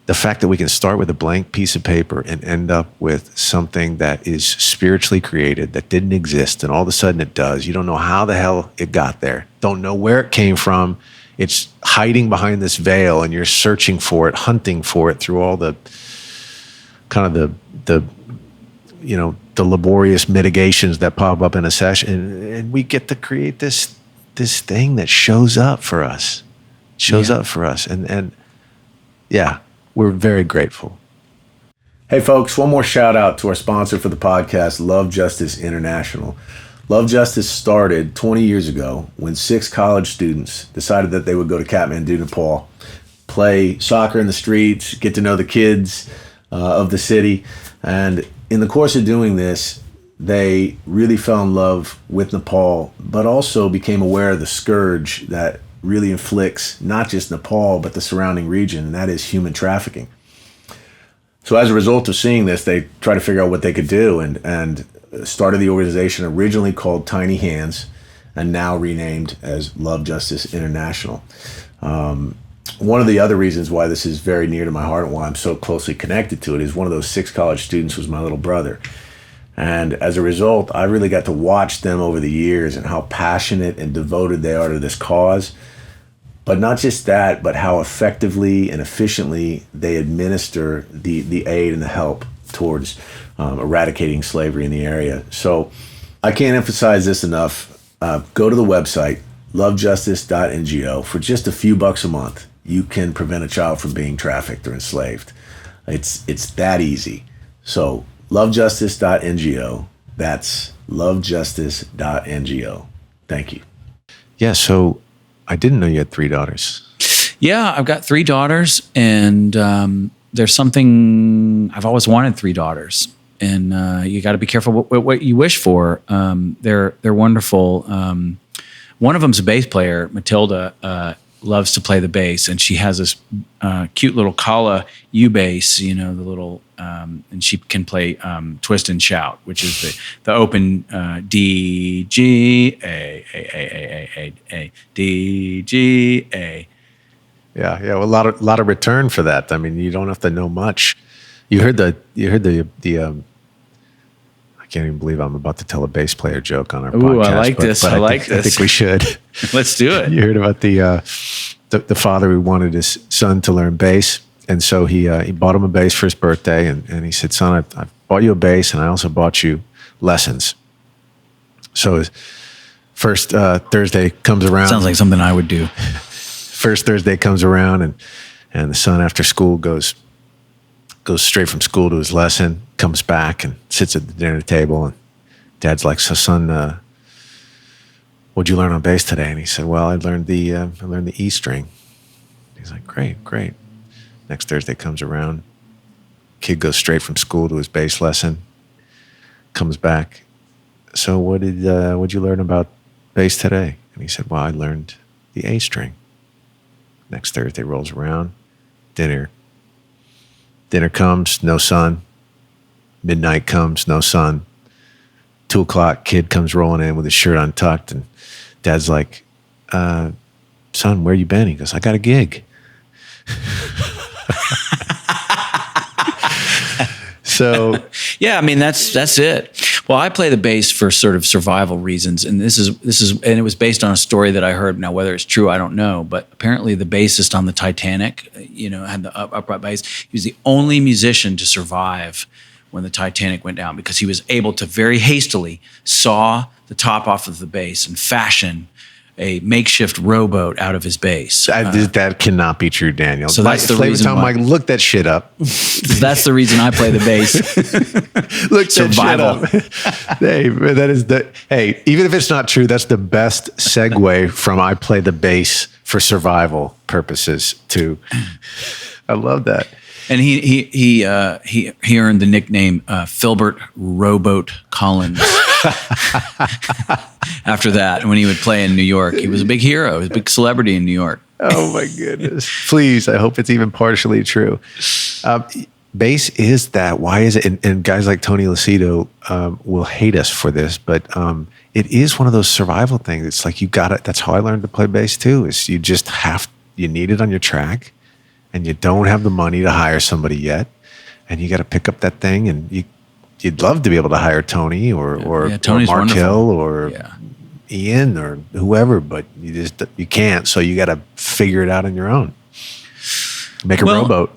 S1: the fact that we can start with a blank piece of paper and end up with something that is spiritually created, that didn't exist, and all of a sudden it does. You don't know how the hell it got there. Don't know where it came from. It's hiding behind this veil, and you're searching for it, hunting for it through all the kind of the laborious mitigations that pop up in a session, and we get to create this thing that shows up for us. And yeah, we're very grateful. Hey folks, one more shout out to our sponsor for the podcast, Love Justice International. Love Justice started 20 years ago when 6 college students decided that they would go to Kathmandu, Nepal, play soccer in the streets, get to know the kids of the city. And in the course of doing this, they really fell in love with Nepal, but also became aware of the scourge that really inflicts not just Nepal, but the surrounding region, and that is human trafficking. So as a result of seeing this, they tried to figure out what they could do and started the organization originally called Tiny Hands and now renamed as Love Justice International. One of the other reasons why this is very near to my heart and why I'm so closely connected to it is one of those 6 college students was my little brother. And as a result, I really got to watch them over the years and how passionate and devoted they are to this cause. But not just that, but how effectively and efficiently they administer the aid and the help towards eradicating slavery in the area. So I can't emphasize this enough. Go to the website, lovejustice.ngo. For just a few bucks a month, you can prevent a child from being trafficked or enslaved. It's that easy. So lovejustice.ngo. That's lovejustice.ngo. Thank you. Yeah, so I didn't know you had 3 daughters.
S2: Yeah, I've got 3 daughters, and there's something I've always wanted 3 daughters, and you got to be careful what you wish for. They're wonderful. One of them's a bass player. Matilda loves to play the bass, and she has this cute little Kala U bass, the little, and she can play Twist and Shout, which is the open D G A D G A.
S1: Yeah. Well, a lot of return for that. I mean, you don't have to know much. You heard the I can't even believe I'm about to tell a bass player joke on our podcast.
S2: Ooh, I like this.
S1: But I think we should.
S2: Let's do it.
S1: You heard about the father who wanted his son to learn bass, and so he bought him a bass for his birthday, and he said, "Son, I bought you a bass, and I also bought you lessons." So his first Thursday comes around.
S2: Sounds like something I would do.
S1: First Thursday comes around, and the son after school goes straight from school to his lesson, comes back and sits at the dinner table, and Dad's like, "So son, what'd you learn on bass today?" And he said, "Well, I learned the E string." He's like, Great. Next Thursday comes around, kid goes straight from school to his bass lesson, comes back. "So what'd you learn about bass today?" And he said, "Well, I learned the A string. Next Thursday rolls around, dinner comes, no sun. Midnight comes, no sun. 2:00, kid comes rolling in with his shirt untucked, and dad's like, son, where you been? He goes, I got a gig. So
S2: yeah, I mean that's it. Well, I play the bass for sort of survival reasons, and this is and it was based on a story that I heard. Now, whether it's true, I don't know, but apparently the bassist on the Titanic, had the upright bass. He was the only musician to survive when the Titanic went down because he was able to very hastily saw the top off of the bass and fashion a makeshift rowboat out of his bass.
S1: That cannot be true, Daniel.
S2: So that's the reason why.
S1: Mike, look that shit up.
S2: That's the reason I play the bass.
S1: Look
S2: Survival.
S1: that shit up. Hey, even if it's not true, that's the best segue from I play the bass for survival purposes to. I love that.
S2: And he earned the nickname Filbert Rowboat Collins. After that, when he would play in New York, he was a big hero. He was a big celebrity in New York.
S1: Oh my goodness! Please, I hope it's even partially true. Bass is that. Why is it? And guys like Tony Lucido will hate us for this, but it is one of those survival things. It's like you got it. That's how I learned to play bass too. Is you just you need it on your track, and you don't have the money to hire somebody yet, and you got to pick up that thing, and you'd love to be able to hire Tony or Mark Hill or Ian or whoever, but you can't. So you got to figure it out on your own. Make a rowboat.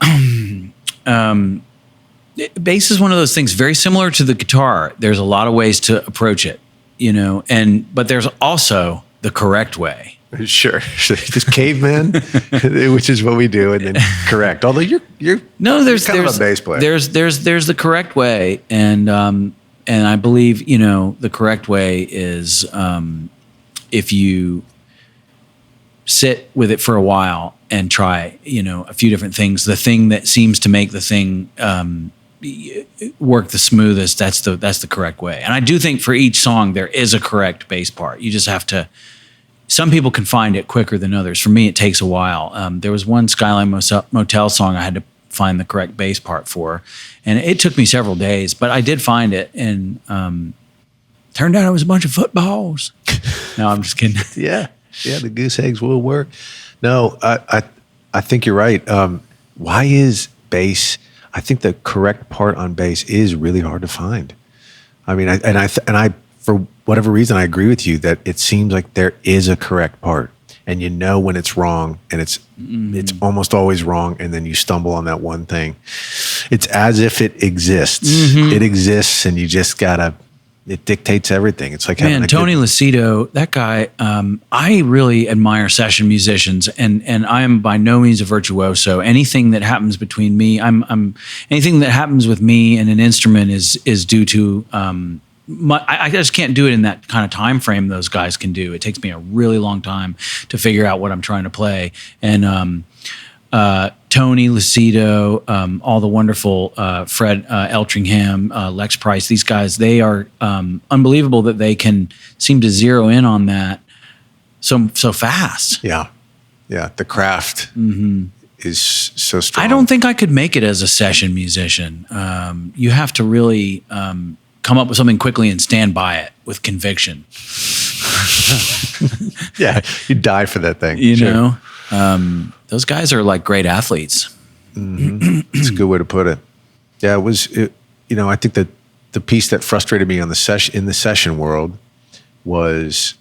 S2: Bass is one of those things very similar to the guitar. There's a lot of ways to approach it, but there's also the correct way.
S1: Sure. Just caveman, which is what we do, and then correct. Although you're there's kind of a bass player.
S2: There's the correct way, and I believe the correct way is if you sit with it for a while and try a few different things. The thing that seems to make the thing work the smoothest, that's the correct way. And I do think for each song there is a correct bass part. You just have to. Some people can find it quicker than others. For me, it takes a while. There was one Skyline Motel song I had to find the correct bass part for, and it took me several days, but I did find it, and turned out it was a bunch of footballs. No, I'm just kidding.
S1: Yeah, the goose eggs will work. No, I think you're right. Why is bass? I think the correct part on bass is really hard to find. I mean, I for whatever reason, I agree with you that it seems like there is a correct part, and when it's wrong, and it's almost always wrong, and then you stumble on that one thing. It's as if it exists. Mm-hmm. It exists, and you just gotta. It dictates everything. It's like
S2: Tony Lucido, that guy. I really admire session musicians, and I am by no means a virtuoso. Anything that happens between me, anything that happens with me and an instrument is due to. I just can't do it in that kind of time frame those guys can do. It takes me a really long time to figure out what I'm trying to play. And Tony Lucido, all the wonderful Fred Eltringham, Lex Price, these guys, they are unbelievable that they can seem to zero in on that so fast.
S1: Yeah. The craft is so strong.
S2: I don't think I could make it as a session musician. You have to really come up with something quickly and stand by it with conviction.
S1: Yeah, you die for that thing.
S2: Those guys are like great athletes.
S1: Mm-hmm. It's a good way to put it. Yeah, I think that the piece that frustrated me in the session world was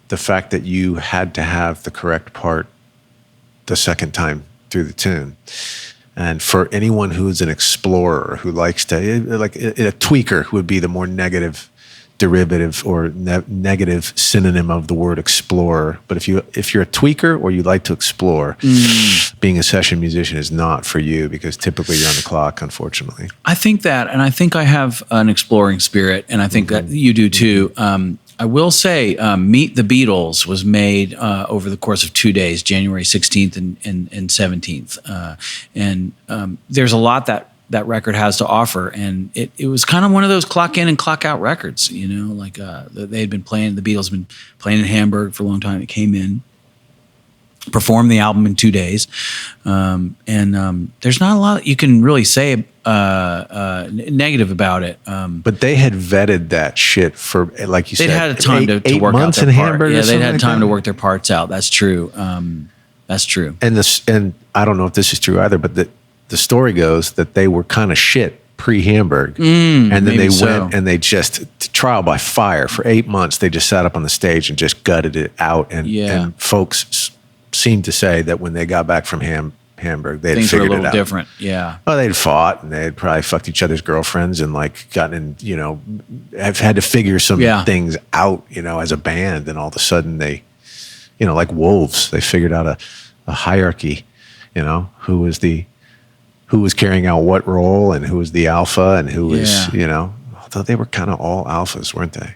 S1: the fact that you had to have the correct part the second time through the tune. And for anyone who's an explorer, who likes to, like a tweaker, who would be the more negative derivative or negative synonym of the word explorer. But if you're a tweaker or you like to explore, being a session musician is not for you, because typically you're on the clock, unfortunately.
S2: I think that, and I think I have an exploring spirit, and I think that you do too. I will say, Meet the Beatles was made over the course of 2 days, January 16th and 17th. And there's a lot that record has to offer. And it was kind of one of those clock in and clock out records, they had been playing, the Beatles had been playing in Hamburg for a long time. It came in. performed the album in 2 days. There's not a lot you can really say negative about it.
S1: But they had vetted that shit for, like you said,
S2: they'd had time to work out
S1: months
S2: their
S1: in
S2: part.
S1: Hamburg.
S2: Yeah, they'd had
S1: like
S2: time
S1: that?
S2: to work their parts out. That's true. That's true.
S1: And I don't know if this is true either, but the story goes that they were kind of shit pre-Hamburg, and then they went and they just trial by fire for 8 months. They just sat up on the stage and just gutted it out. And folks seemed to say that when they got back from Hamburg, they had
S2: Things were a
S1: figured it
S2: little
S1: out.
S2: different. Yeah.
S1: Well, they'd fought and they had probably fucked each other's girlfriends and like gotten in, have had to figure some things out, as a band. And all of a sudden they, like wolves, they figured out a hierarchy, who was carrying out what role and who was the alpha and who was, although they were kind of all alphas, weren't they?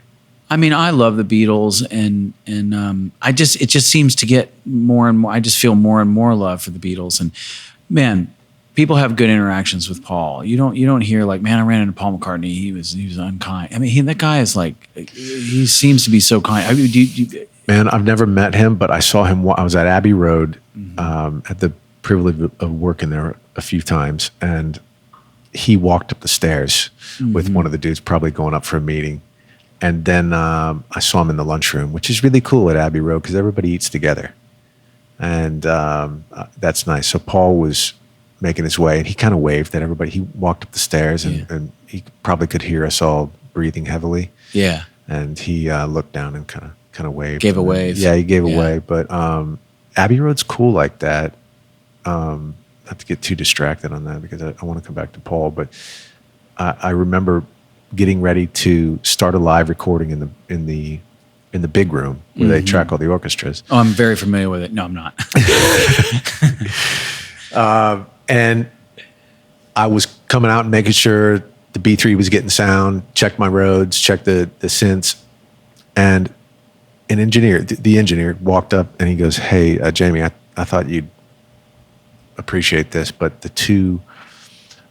S2: I mean, I love the Beatles, and it just seems to get more and more. I just feel more and more love for the Beatles, and man, people have good interactions with Paul. You don't hear like, man, I ran into Paul McCartney. He was unkind. I mean, that guy is like, he seems to be so kind. I mean,
S1: man, I've never met him, but I saw him. I was at Abbey Road, at the privilege of working there a few times, and he walked up the stairs with one of the dudes, probably going up for a meeting. And then I saw him in the lunchroom, which is really cool at Abbey Road because everybody eats together. And that's nice. So Paul was making his way, and he kind of waved at everybody. He walked up the stairs, and he probably could hear us all breathing heavily.
S2: Yeah.
S1: And he looked down and kind of waved.
S2: Gave a wave.
S1: Yeah, he gave a wave. But Abbey Road's cool like that. Not to get too distracted on that because I want to come back to Paul, but I remember getting ready to start a live recording in the big room where they track all the orchestras.
S2: Oh, I'm very familiar with it. No, I'm not.
S1: And I was coming out and making sure the B3 was getting sound, checked my Rhodes, checked the synths, and the engineer walked up and he goes, "Hey, Jamie, I thought you'd appreciate this, but the two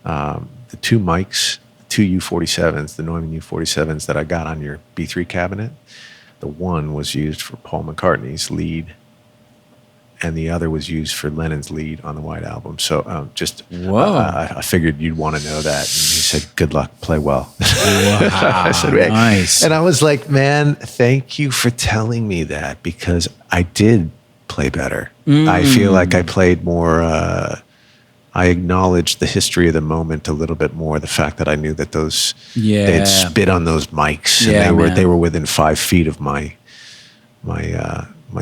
S1: mics, two U47s, the Neumann U47s that I got on your B3 cabinet, the one was used for Paul McCartney's lead, and the other was used for Lennon's lead on the White Album. So I figured you'd want to know that." And he said, "Good luck, play well."
S2: Wow,
S1: I said, "Hey."
S2: nice.
S1: And I was like, "Man, thank you for telling me that because I did play better. I feel like I played more." I acknowledged the history of the moment a little bit more. The fact that I knew that they had spit on those mics, and they were within 5 feet of my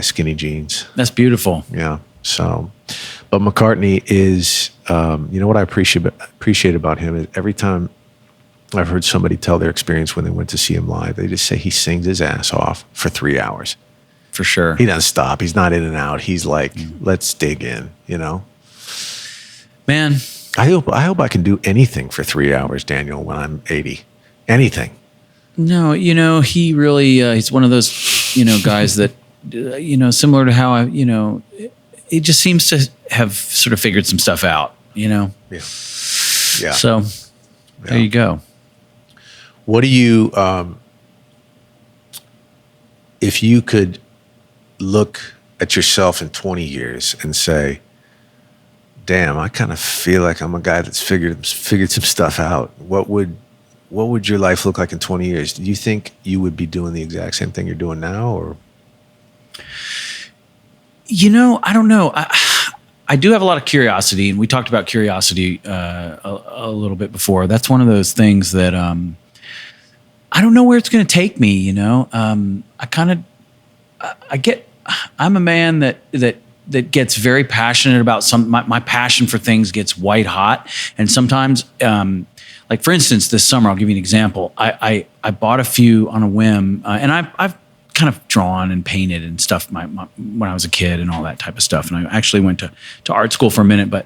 S1: skinny jeans.
S2: That's beautiful.
S1: Yeah. So, but McCartney is, what I appreciate about him is every time I've heard somebody tell their experience when they went to see him live, they just say he sings his ass off for 3 hours.
S2: For sure.
S1: He doesn't stop. He's not in and out. He's like, let's dig in,
S2: Man,
S1: I hope I can do anything for 3 hours, Daniel, when I'm 80. Anything.
S2: no, he really, he's one of those, guys that, similar to how he just seems to have sort of figured some stuff out,
S1: Yeah.
S2: So there you go.
S1: What do you, if you could look at yourself in 20 years and say, damn, I kind of feel like I'm a guy that's figured some stuff out. What would your life look like in 20 years? Do you think you would be doing the exact same thing you're doing now, or?
S2: I don't know. I do have a lot of curiosity, and we talked about curiosity a little bit before. That's one of those things that I don't know where it's going to take me. I'm a man that gets very passionate about my passion for things gets white hot. And sometimes, like for instance, this summer, I'll give you an example. I bought a few on a whim, and I've kind of drawn and painted and stuff when I was a kid and all that type of stuff. And I actually went to art school for a minute, but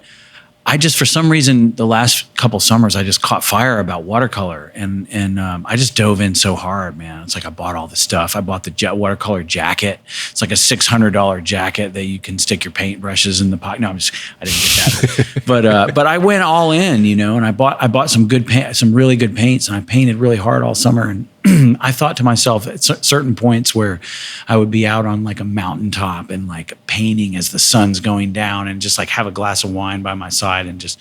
S2: I just, for some reason, the last couple summers, I just caught fire about watercolor, and I just dove in so hard, man. It's like I bought all the stuff. I bought the watercolor jacket. It's like a $600 jacket that you can stick your paintbrushes in the pocket. No, I didn't get that, but I went all in, and I bought some really good paints, and I painted really hard all summer, I thought to myself at certain points where I would be out on like a mountaintop and like painting as the sun's going down and just like have a glass of wine by my side and just,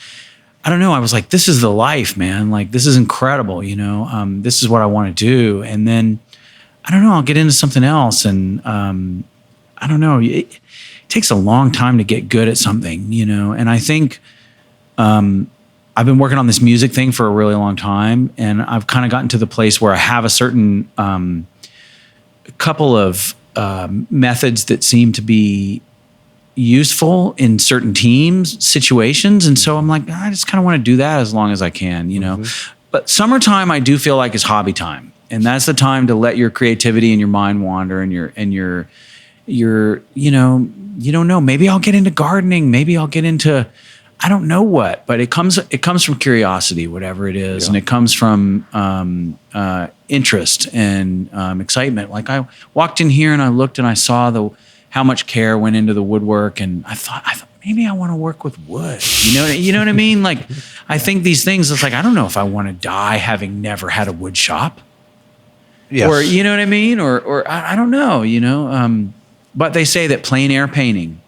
S2: I don't know. I was like, this is the life, man. Like, this is incredible. This is what I want to do. And then I don't know, I'll get into something else. And I don't know, it takes a long time to get good at something, and I think, I've been working on this music thing for a really long time, and I've kind of gotten to the place where I have a certain couple of methods that seem to be useful in certain teams, situations. And so I'm like, I just kind of want to do that as long as I can, Mm-hmm. But summertime, I do feel like is hobby time. And that's the time to let your creativity and your mind wander and your you don't know, maybe I'll get into gardening, maybe I'll get into, I don't know what, but it comes from curiosity, whatever it is. Yeah. And it comes from interest and excitement. Like I walked in here and I looked and I saw how much care went into the woodwork. And I thought maybe I want to work with wood. You know what I mean? Like I think these things, it's like, I don't know if I want to die having never had a wood shop. Yes. Or, you know what I mean? Or I don't know, but they say that plein air painting,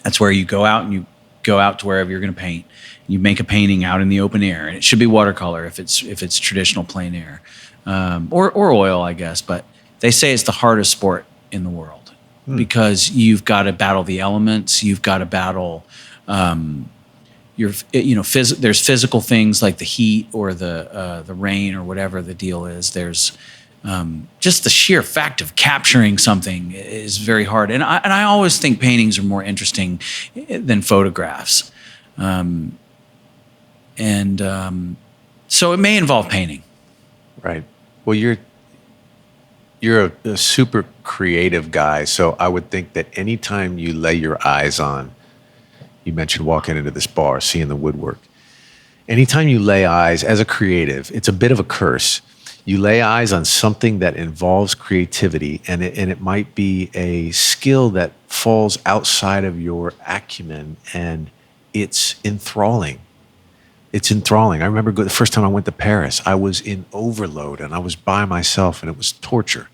S2: that's where you go out and you go out to wherever you're going to paint. You make a painting out in the open air, and it should be watercolor if it's traditional plein air, or oil, I guess. But they say it's the hardest sport in the world because you've got to battle the elements. You've got to battle there's physical things like the heat or the rain or whatever the deal is. There's just the sheer fact of capturing something is very hard. And I always think paintings are more interesting than photographs. So it may involve painting.
S1: Right. Well, you're a super creative guy. So I would think that anytime you lay your eyes on, you mentioned walking into this bar, seeing the woodwork. Anytime you lay eyes as a creative, it's a bit of a curse. You lay eyes on something that involves creativity, and it might be a skill that falls outside of your acumen, and it's enthralling. It's enthralling. I remember the first time I went to Paris, I was in overload, and I was by myself, and it was torture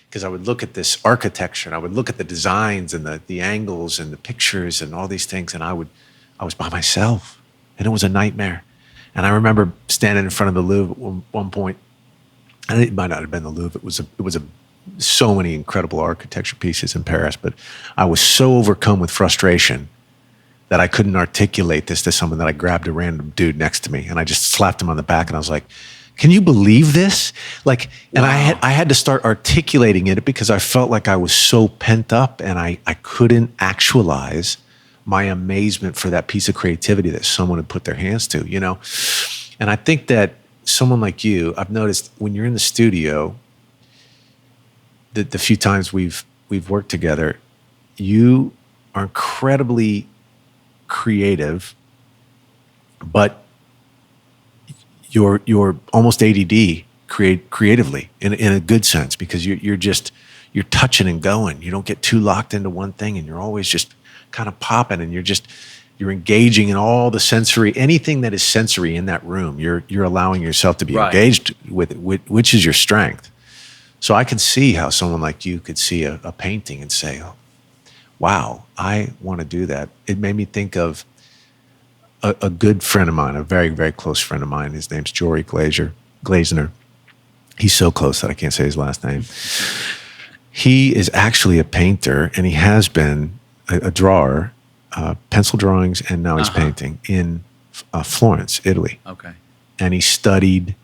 S1: because I would look at this architecture, and I would look at the designs and the angles and the pictures and all these things, and I was by myself, and it was a nightmare. And I remember standing in front of the Louvre at one point. And it might not have been the Louvre. It was so many incredible architecture pieces in Paris, but I was so overcome with frustration that I couldn't articulate this to someone that I grabbed a random dude next to me and I just slapped him on the back and I was like, "Can you believe this?" Like, and wow. I had to start articulating it because I felt like I was so pent up and I couldn't actualize my amazement for that piece of creativity that someone had put their hands to, And I think that someone like you, I've noticed when you're in the studio, the few times we've worked together, you are incredibly creative, but you're almost ADD creatively in a good sense because you're touching and going. You don't get too locked into one thing, and you're always just kind of popping, and you're engaging in all the sensory, anything that is sensory in that room. You're allowing yourself to be engaged with it, which is your strength. So I can see how someone like you could see a painting and say, "Oh, wow, I want to do that." It made me think of a good friend of mine, a very, very close friend of mine. His name's Jory Glazner. He's so close that I can't say his last name. He is actually a painter, and he has been a drawer, pencil drawings, and now he's painting in Florence, Italy.
S2: Okay.
S1: And he studied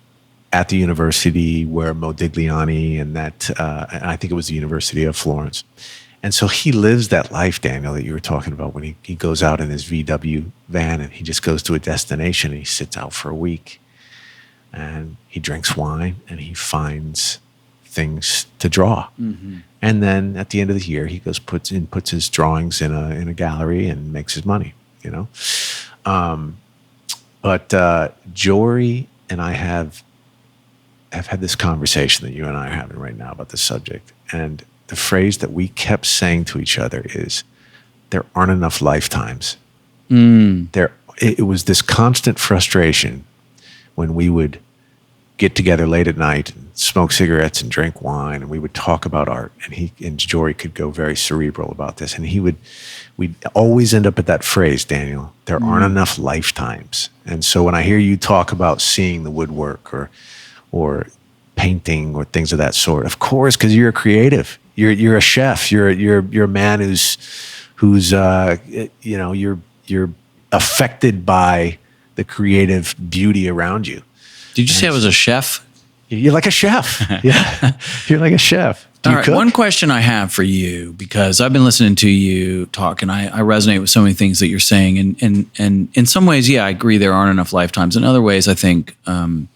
S1: at the university where Modigliani and I think it was the University of Florence. And so he lives that life, Daniel, that you were talking about when he goes out in his VW van and he just goes to a destination and he sits out for a week and he drinks wine and he finds things to draw. Mm-hmm. And then at the end of the year, he goes puts his drawings in a gallery and makes his money, But Jory and I have had this conversation that you and I are having right now about this subject. And the phrase that we kept saying to each other is, there aren't enough lifetimes. It was this constant frustration when we would get together late at night, and smoke cigarettes and drink wine, and we would talk about art. And Jory could go very cerebral about this, and we'd always end up at that phrase, Daniel, there aren't enough lifetimes. And so when I hear you talk about seeing the woodwork or painting or things of that sort, of course, because you're a creative, you're a chef, you're a man who's you're affected by the creative beauty around you.
S2: Did you say I was a chef?
S1: You're like a chef. Yeah, you're like a chef. Do you cook?
S2: One question I have for you, because I've been listening to you talk, and I resonate with so many things that you're saying. And in some ways, yeah, I agree there aren't enough lifetimes. In other ways, I think, but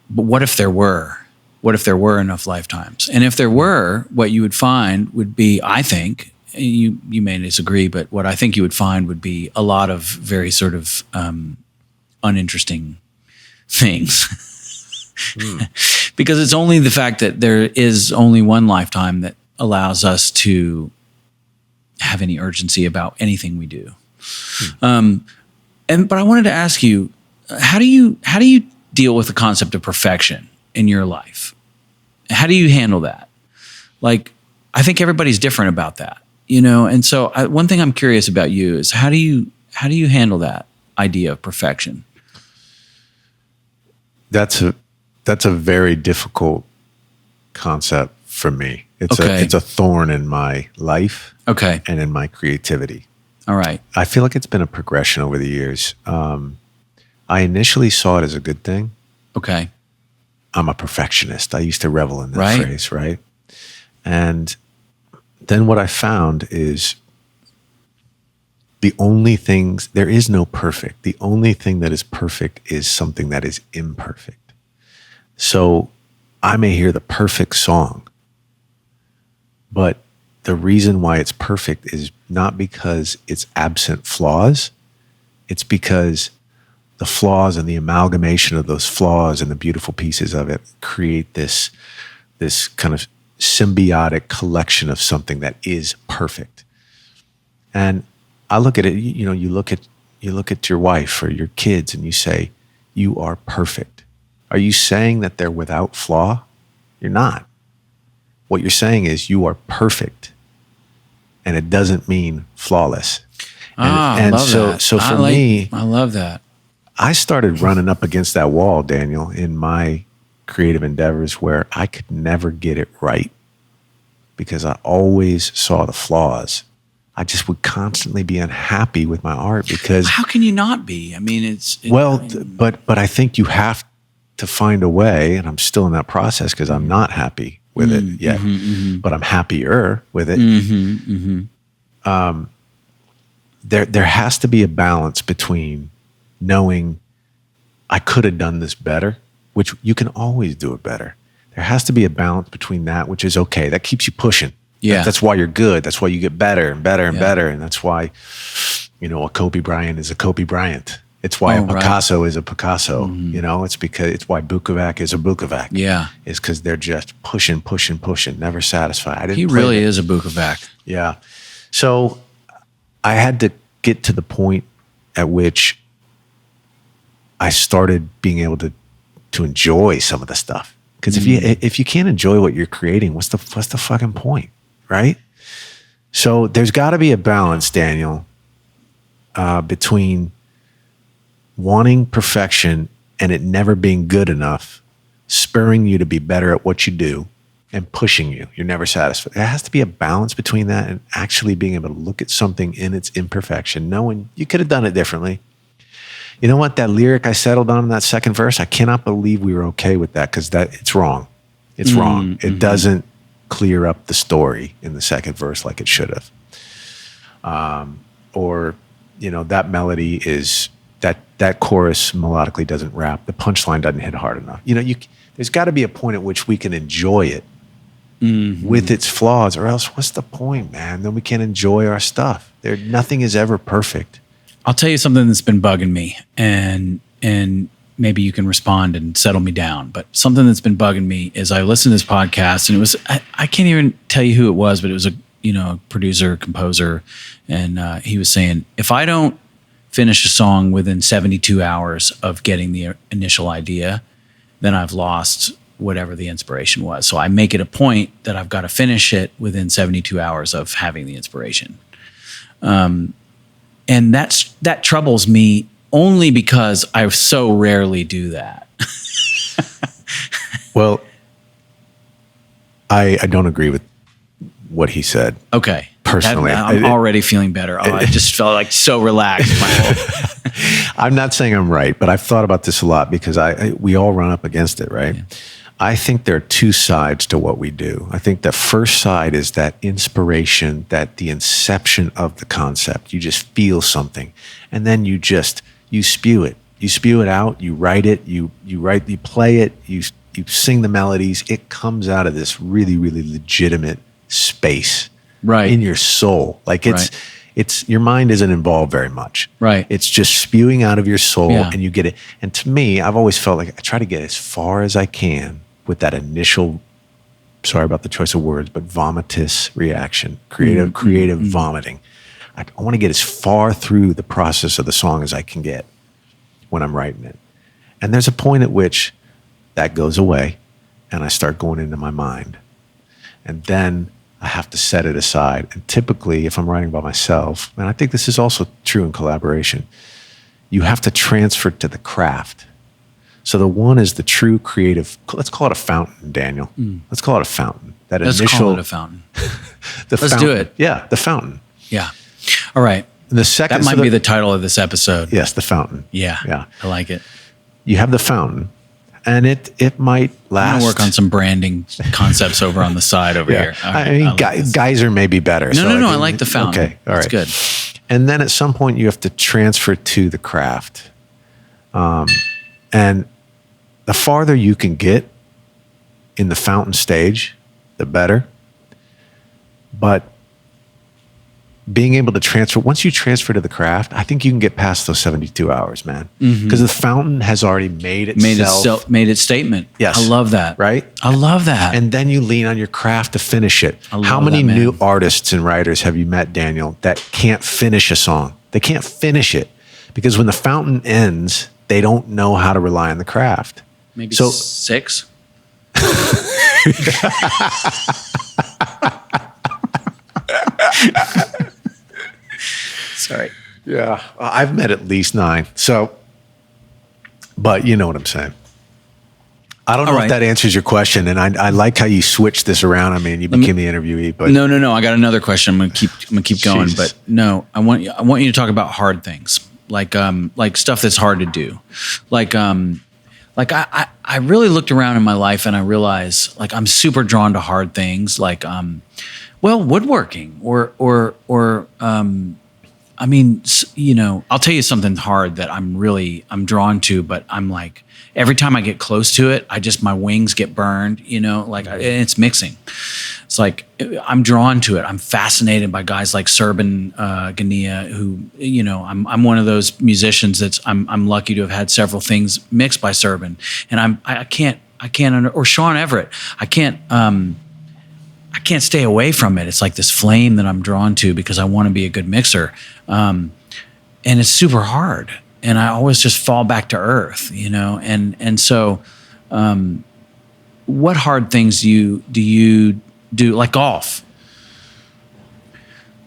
S2: what if there were? What if there were enough lifetimes? And if there were, what you would find would be, I think, you may disagree, but what I think you would find would be a lot of very sort of uninteresting things. Because it's only the fact that there is only one lifetime that allows us to have any urgency about anything we do. But I wanted to ask you, how do you deal with the concept of perfection in your life? How do you handle that? Like, I think everybody's different about that, And so one thing I'm curious about you is how do you handle that idea of perfection?
S1: That's a very difficult concept for me. It's a thorn in my life, and in my creativity.
S2: All right.
S1: I feel like it's been a progression over the years. I initially saw it as a good thing.
S2: Okay.
S1: I'm a perfectionist. I used to revel in that phrase, right? And then what I found is there is no perfect. The only thing that is perfect is something that is imperfect. So I may hear the perfect song, but the reason why it's perfect is not because it's absent flaws. It's because the flaws and the amalgamation of those flaws and the beautiful pieces of it create this kind of symbiotic collection of something that is perfect. And I look at it, you look at your wife or your kids and you say, you are perfect. Are you saying that they're without flaw? You're not. What you're saying is you are perfect. And it doesn't mean flawless.
S2: I love that.
S1: So for me,
S2: I love that.
S1: I started running up against that wall, Daniel, in my creative endeavors where I could never get it right because I always saw the flaws. I just would constantly be unhappy with my art because...
S2: How can you not be? I mean,
S1: but I think you have to find a way, and I'm still in that process because I'm not happy with it yet, but I'm happier with it. There has to be a balance between knowing I could have done this better, which you can always do it better. There has to be a balance between that, which is okay. That keeps you pushing.
S2: Yeah.
S1: That's why you're good. That's why you get better and better and better. And that's why, a Kobe Bryant is a Kobe Bryant. It's why a Picasso is a Picasso. It's why Bukovac is a Bukovac.
S2: Yeah.
S1: It's because they're just pushing, never satisfied.
S2: He really is a Bukovac.
S1: Yeah. So I had to get to the point at which I started being able to enjoy some of the stuff. Because if you can't enjoy what you're creating, what's the fucking point, right? So there's got to be a balance, Daniel, between wanting perfection and it never being good enough, spurring you to be better at what you do, and pushing you. You're never satisfied. There has to be a balance between that and actually being able to look at something in its imperfection, knowing you could have done it differently. You know what? That lyric I settled on in that second verse, I cannot believe we were okay with that because it's wrong. It's wrong. It doesn't clear up the story in the second verse like it should have. That melody is, that chorus melodically doesn't rap. The punchline doesn't hit hard enough. There's got to be a point at which we can enjoy it with its flaws, or else what's the point, man? Then we can't enjoy our stuff. Nothing is ever perfect.
S2: I'll tell you something that's been bugging me, and maybe you can respond and settle me down. But something that's been bugging me is I listened to this podcast, and it was I can't even tell you who it was, but it was a producer, composer, and he was saying if I don't finish a song within 72 hours of getting the initial idea, then I've lost whatever the inspiration was. So I make it a point that I've got to finish it within 72 hours of having the inspiration. And that troubles me only because I so rarely do that.
S1: Well, I don't agree with what he said.
S2: Okay.
S1: Personally,
S2: I'm already feeling better. Oh, I just felt like so relaxed.
S1: I'm not saying I'm right, but I've thought about this a lot because we all run up against it, right? Yeah. I think there are two sides to what we do. I think the first side is that inspiration, that the inception of the concept. You just feel something, and then you spew it. You spew it out. You write it. You play it. You sing the melodies. It comes out of this really, really legitimate space. Right. In your soul. Like it's your mind isn't involved very much.
S2: Right.
S1: It's just spewing out of your soul and you get it. And to me, I've always felt like I try to get as far as I can with that initial, sorry about the choice of words, but vomitous reaction, creative vomiting. I want to get as far through the process of the song as I can get when I'm writing it. And there's a point at which that goes away and I start going into my mind. And then I have to set it aside. And typically, if I'm writing by myself, and I think this is also true in collaboration, you have to transfer to the craft. So the one is the true creative, let's call it a fountain, Daniel. Let's call it a fountain.
S2: Let's call it a fountain.
S1: Let's
S2: do it.
S1: Yeah, the fountain.
S2: Yeah. All right.
S1: And the second,
S2: that might be the title of this episode.
S1: Yes, the fountain.
S2: Yeah. I like it.
S1: You have the fountain. And it might last.
S2: I'm gonna work on some branding concepts over on the side over here.
S1: Right, I mean, geyser may be better.
S2: No, I like the fountain.
S1: Okay, all right.
S2: That's good.
S1: And then at some point you have to transfer to the craft. And the farther you can get in the fountain stage, the better. But being able to transfer, once you transfer to the craft, I think you can get past those 72 hours, man. Because the fountain has already made
S2: its statement.
S1: Yes.
S2: I love that.
S1: Right?
S2: I love that.
S1: And then you lean on your craft to finish it. How many new artists and writers have you met, Daniel, that can't finish a song? They can't finish it because when the fountain ends, they don't know how to rely on the craft.
S2: Maybe 6? Sorry.
S1: Yeah. I've met at least 9. So, but you know what I'm saying. I don't know if that answers your question, and I like how you switched this around on me and you became the interviewee. But
S2: no. I got another question. I'm gonna keep going.
S1: Jesus.
S2: But no, I want you to talk about hard things, like stuff that's hard to do, I really looked around in my life and I realized like I'm super drawn to hard things, like woodworking or I mean, you know, I'll tell you something hard that I'm drawn to, but I'm like, every time I get close to it, my wings get burned, you know, like it's mixing. It's like, I'm drawn to it. I'm fascinated by guys like Serban Gania, who, you know, I'm one of those musicians I'm lucky to have had several things mixed by Serban. And I can't, or Sean Everett, I can't stay away from it. It's like this flame that I'm drawn to because I want to be a good mixer. And it's super hard. And I always just fall back to earth, you know? And so, what hard things do you do? Like golf.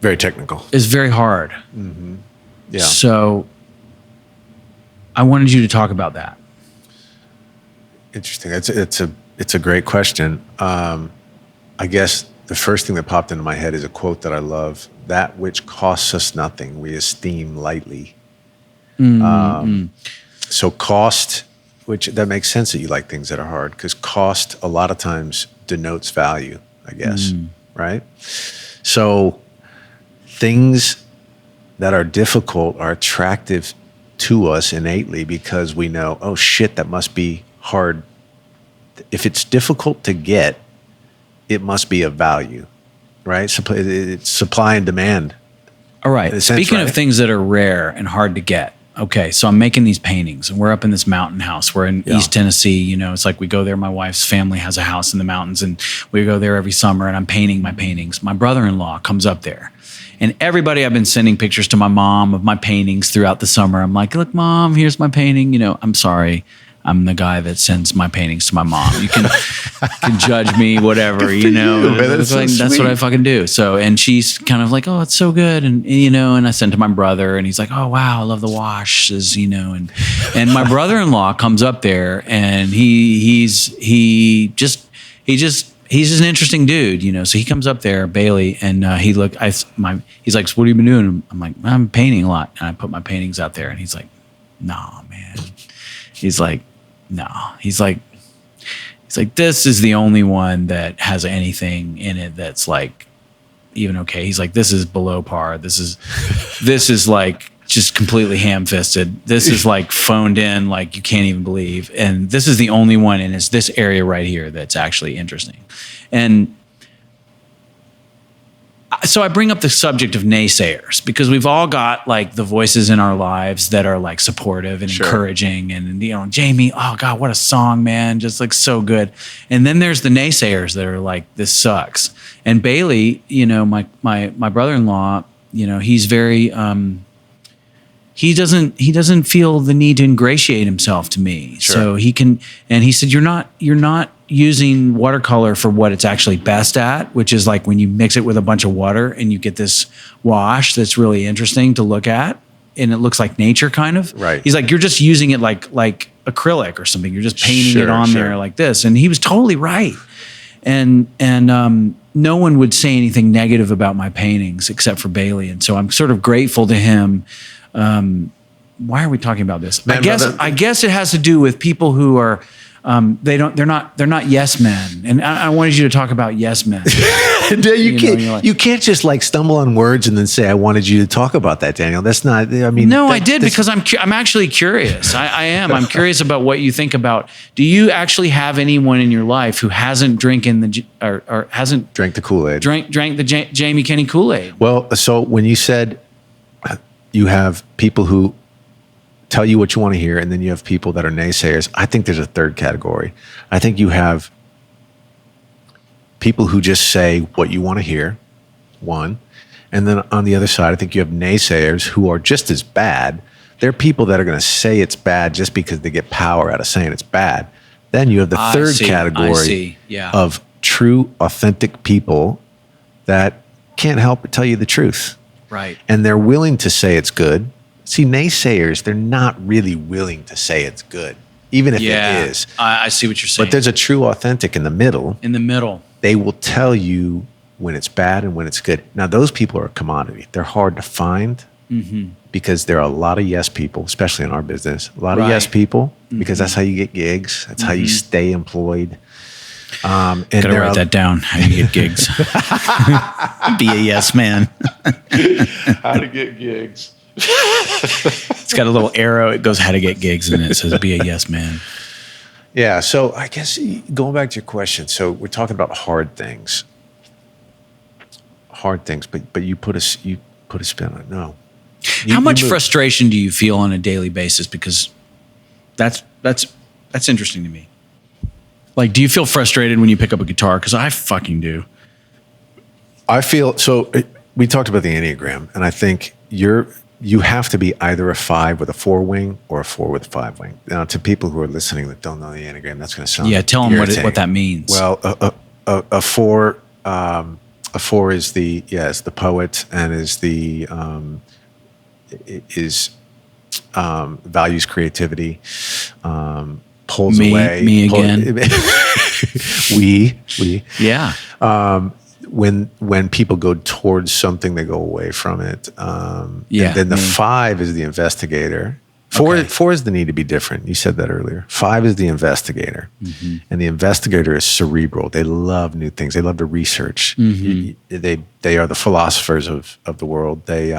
S1: Very technical.
S2: Is very hard.
S1: Mm-hmm. Yeah.
S2: So I wanted you to talk about that.
S1: Interesting. It's a great question. I guess the first thing that popped into my head is a quote that I love: "That which costs us nothing, we esteem lightly." So cost, which that makes sense that you like things that are hard, because cost a lot of times denotes value, I guess, right? So things that are difficult are attractive to us innately because we know, oh shit, that must be hard. If it's difficult to get, it must be of value, right? It's supply and demand.
S2: All right. Speaking of things that are rare and hard to get. Okay. So I'm making these paintings and we're up in this mountain house. We're in East Tennessee. You know, it's like we go there. My wife's family has a house in the mountains and we go there every summer and I'm painting my paintings. My brother-in-law comes up there And everybody, I've been sending pictures to my mom of my paintings throughout the summer. I'm like, look, Mom, here's my painting. You know, I'm sorry. I'm the guy that sends my paintings to my mom. You can judge me, whatever, you know.
S1: You, man. That's
S2: what I fucking do. So, and she's kind of like, oh, it's so good. And, you know, and I sent to my brother and he's like, oh, wow, I love the washes, you know. And my brother-in-law comes up there and he's just an interesting dude, you know. So he comes up there, Bailey, and he's like, so what have you been doing? I'm like, I'm painting a lot. And I put my paintings out there and he's like, nah, man. He's like, no. He's like, this is the only one that has anything in it that's like even okay. He's like, this is below par. This is like just completely ham-fisted. This is like phoned in, like you can't even believe. And this is the only one, and it's this area right here that's actually interesting. And so I bring up the subject of naysayers because we've all got like the voices in our lives that are like supportive and encouraging and, you know, Jamie, oh God, what a song, man. Just like so good. And then there's the naysayers that are like, this sucks. And Bailey, you know, my brother-in-law, you know, he's very, he doesn't feel the need to ingratiate himself to me.
S1: Sure.
S2: So he can, and he said, you're not using watercolor for what it's actually best at, which is like when you mix it with a bunch of water and you get this wash that's really interesting to look at and it looks like nature kind of.
S1: Right.
S2: He's like, you're just using it like acrylic or something. You're just painting it on there like this. And he was totally right. And no one would say anything negative about my paintings except for Bailey. And so I'm sort of grateful to him. Why are we talking about this? I guess it has to do with people who are, they're not yes men. And I wanted you to talk about yes men.
S1: You can't just like stumble on words and then say, I wanted you to talk about that, Daniel. That's not, I mean.
S2: No, I did because I'm actually curious. I am. I'm curious about what you think about, do you actually have anyone in your life who hasn't or hasn't
S1: drank the Kool-Aid,
S2: drank the Jamie Kenney Kool-Aid?
S1: Well, so when you said you have people who tell you what you want to hear, and then you have people that are naysayers. I think there's a third category. I think you have people who just say what you want to hear, one. And then on the other side, I think you have naysayers who are just as bad. They're people that are going to say it's bad just because they get power out of saying it's bad. Then you have the third category of true, authentic people that can't help but tell you the truth.
S2: Right.
S1: And they're willing to say it's good. See, naysayers, they're not really willing to say it's good, even if it is.
S2: I see what you're saying.
S1: But there's a true authentic in the middle.
S2: In the middle.
S1: They will tell you when it's bad and when it's good. Now, those people are a commodity. They're hard to find because there are a lot of yes people, especially in our business. A lot of yes people because that's how you get gigs. That's how you stay employed. And
S2: gotta write that down. How you get gigs. Be a yes man.
S1: How to get gigs.
S2: It's got a little arrow. It goes how to get gigs, and it says be a yes man.
S1: Yeah. So I guess going back to your question. So we're talking about hard things, but you put a spin on it. No.
S2: How much frustration do you feel on a daily basis? Because that's interesting to me. Like, do you feel frustrated when you pick up a guitar? Because I fucking do.
S1: I feel so. We talked about the Enneagram, and I think you have to be either a 5 with a 4 wing or a 4 with a 5 wing. Now, to people who are listening that don't know the Enneagram, that's going to sound
S2: tell them what that means.
S1: Well, a 4 is the poet and values creativity, pulls away.
S2: Me again.
S1: we.
S2: Yeah.
S1: When people go towards something, they go away from it. And then the 5 is the investigator. 4 is the need to be different. You said that earlier. 5 is the investigator. And the investigator is cerebral. They love new things. They love to research. They are the philosophers of the world. They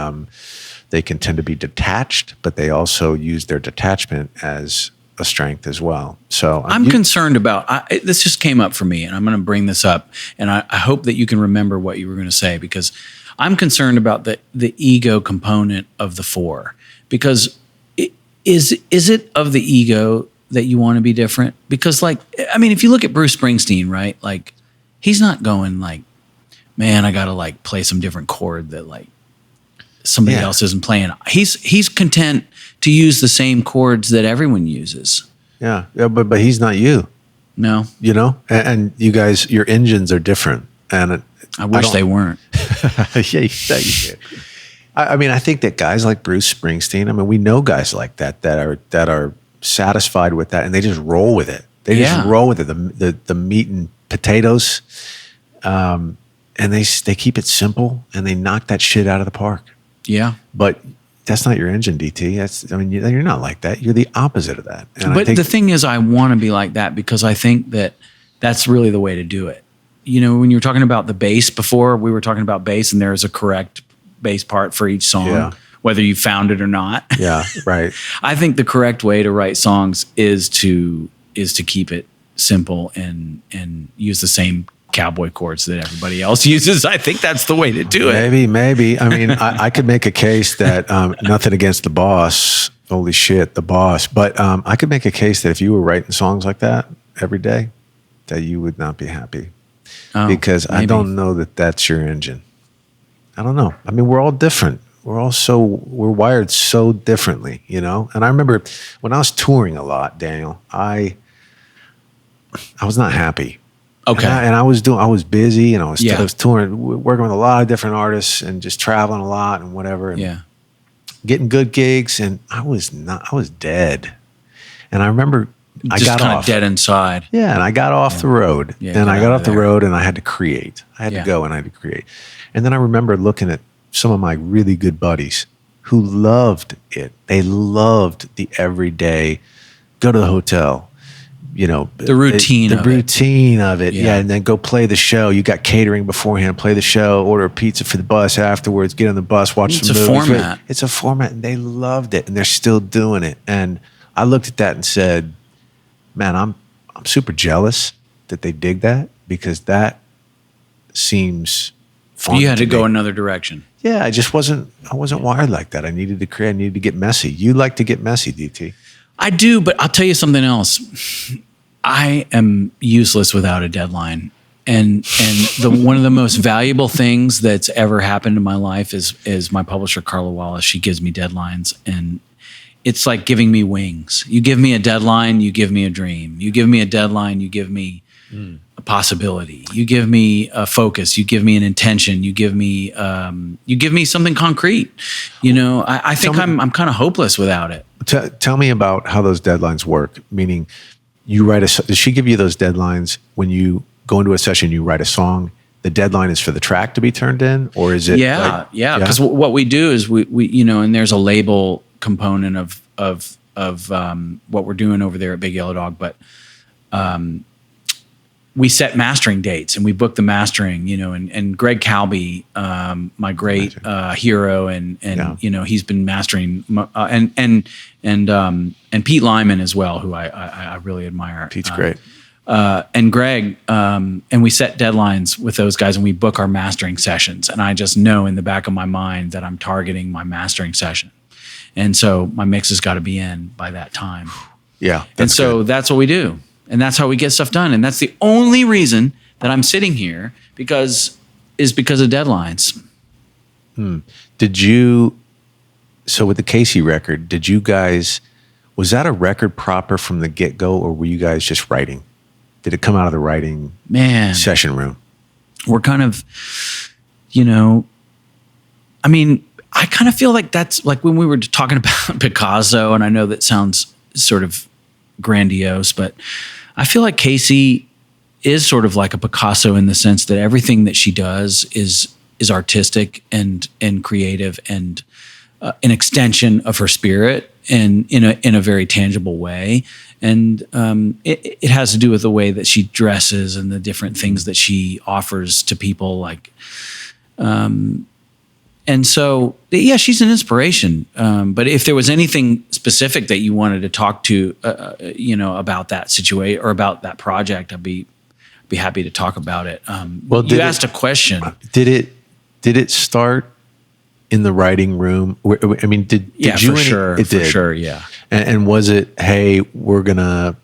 S1: can tend to be detached, but they also use their detachment as a strength as well. So
S2: I'm concerned about, this just came up for me, and I'm going to bring this up, and I hope that you can remember what you were going to say, because I'm concerned about the ego component of the 4. Because is it of the ego that you want to be different? Because, like, I mean, if you look at Bruce Springsteen, right? Like, he's not going like, man, I got to like play some different chord that like somebody else isn't playing. He's content to use the same chords that everyone uses.
S1: Yeah, but he's not you.
S2: No,
S1: You know, and you guys, your engines are different, and
S2: I wish they weren't.
S1: Yeah, you did. I mean, I think that guys like Bruce Springsteen. I mean, we know guys like that are satisfied with that, and they just roll with it. They just roll with it. The meat and potatoes, and they keep it simple, and they knock that shit out of the park.
S2: Yeah,
S1: but that's not your engine, DT. You're not like that. You're the opposite of that. And
S2: but the thing is, I want to be like that because I think that that's really the way to do it. You know, when you were talking about the bass before, we were talking about bass, and there's a correct bass part for each song, whether you found it or not.
S1: Yeah, right.
S2: I think the correct way to write songs is to keep it simple and use the same cowboy chords that everybody else uses. I think that's the way to do it.
S1: Maybe. I mean, I could make a case that nothing against the boss. Holy shit, the boss. But I could make a case that if you were writing songs like that every day, that you would not be happy. Because maybe. I don't know that that's your engine. I don't know. I mean, we're all different. We're wired so differently, you know? And I remember when I was touring a lot, Daniel, I was not happy.
S2: Okay.
S1: And I was busy, and I was touring, working with a lot of different artists and just traveling a lot and whatever. And getting good gigs, and I was dead. And I remember I got off.
S2: Dead inside.
S1: Yeah, and I got off the road. And I got off the road, and I had to create. I had to go, and I had to create. And then I remember looking at some of my really good buddies who loved it. They loved the everyday, go to the hotel, you know,
S2: the routine
S1: of it. Yeah. And then go play the show. You got catering beforehand, play the show, order a pizza for the bus afterwards, get on the bus, watch some movies.
S2: Format.
S1: It's a format, and they loved it, and they're still doing it. And I looked at that and said, man, I'm super jealous that they dig that, because that seems fun.
S2: You had to go another direction.
S1: Yeah, I wasn't wired like that. I needed to create, I needed to get messy. You like to get messy, DT.
S2: I do, but I'll tell you something else. I am useless without a deadline. And one of the most valuable things that's ever happened in my life is my publisher, Carla Wallace. She gives me deadlines, and it's like giving me wings. You give me a deadline, you give me a dream. You give me a deadline, you give me a possibility. You give me a focus. You give me an intention. You give me something concrete. You know, I think I'm kind of hopeless without it.
S1: Tell me about how those deadlines work. Meaning, does she give you those deadlines when you go into a session? You write a song. The deadline is for the track to be turned in, or is it?
S2: Yeah. Because what we do is we you know, and there's a label component of what we're doing over there at Big Yellow Dog, but we set mastering dates, and we book the mastering, you know, and Greg Calby, my great hero, and you know, he's been mastering, and Pete Lyman as well, who I really admire.
S1: Pete's great.
S2: And Greg, and we set deadlines with those guys, and we book our mastering sessions. And I just know in the back of my mind that I'm targeting my mastering session. And so my mix has got to be in by that time.
S1: Yeah.
S2: And so that's what we do. And that's how we get stuff done. And that's the only reason that I'm sitting here because of deadlines.
S1: So with the Kacey record, was that a record proper from the get-go, or were you guys just writing? Did it come out of the writing session room?
S2: We're kind of, you know, I mean, I kind of feel like that's like when we were talking about Picasso, and I know that sounds sort of grandiose, but I feel like Kacey is sort of like a Picasso in the sense that everything that she does is artistic and creative and an extension of her spirit, and in a very tangible way. And it has to do with the way that she dresses and the different things that she offers to people, like. And so, yeah, she's an inspiration. But if there was anything specific that you wanted to talk to, you know, about that situation or about that project, I'd be happy to talk about it. Well, you asked a question.
S1: Did it start in the writing room? I mean, did you?
S2: For sure. It did. For sure, yeah.
S1: And was it, hey, we're gonna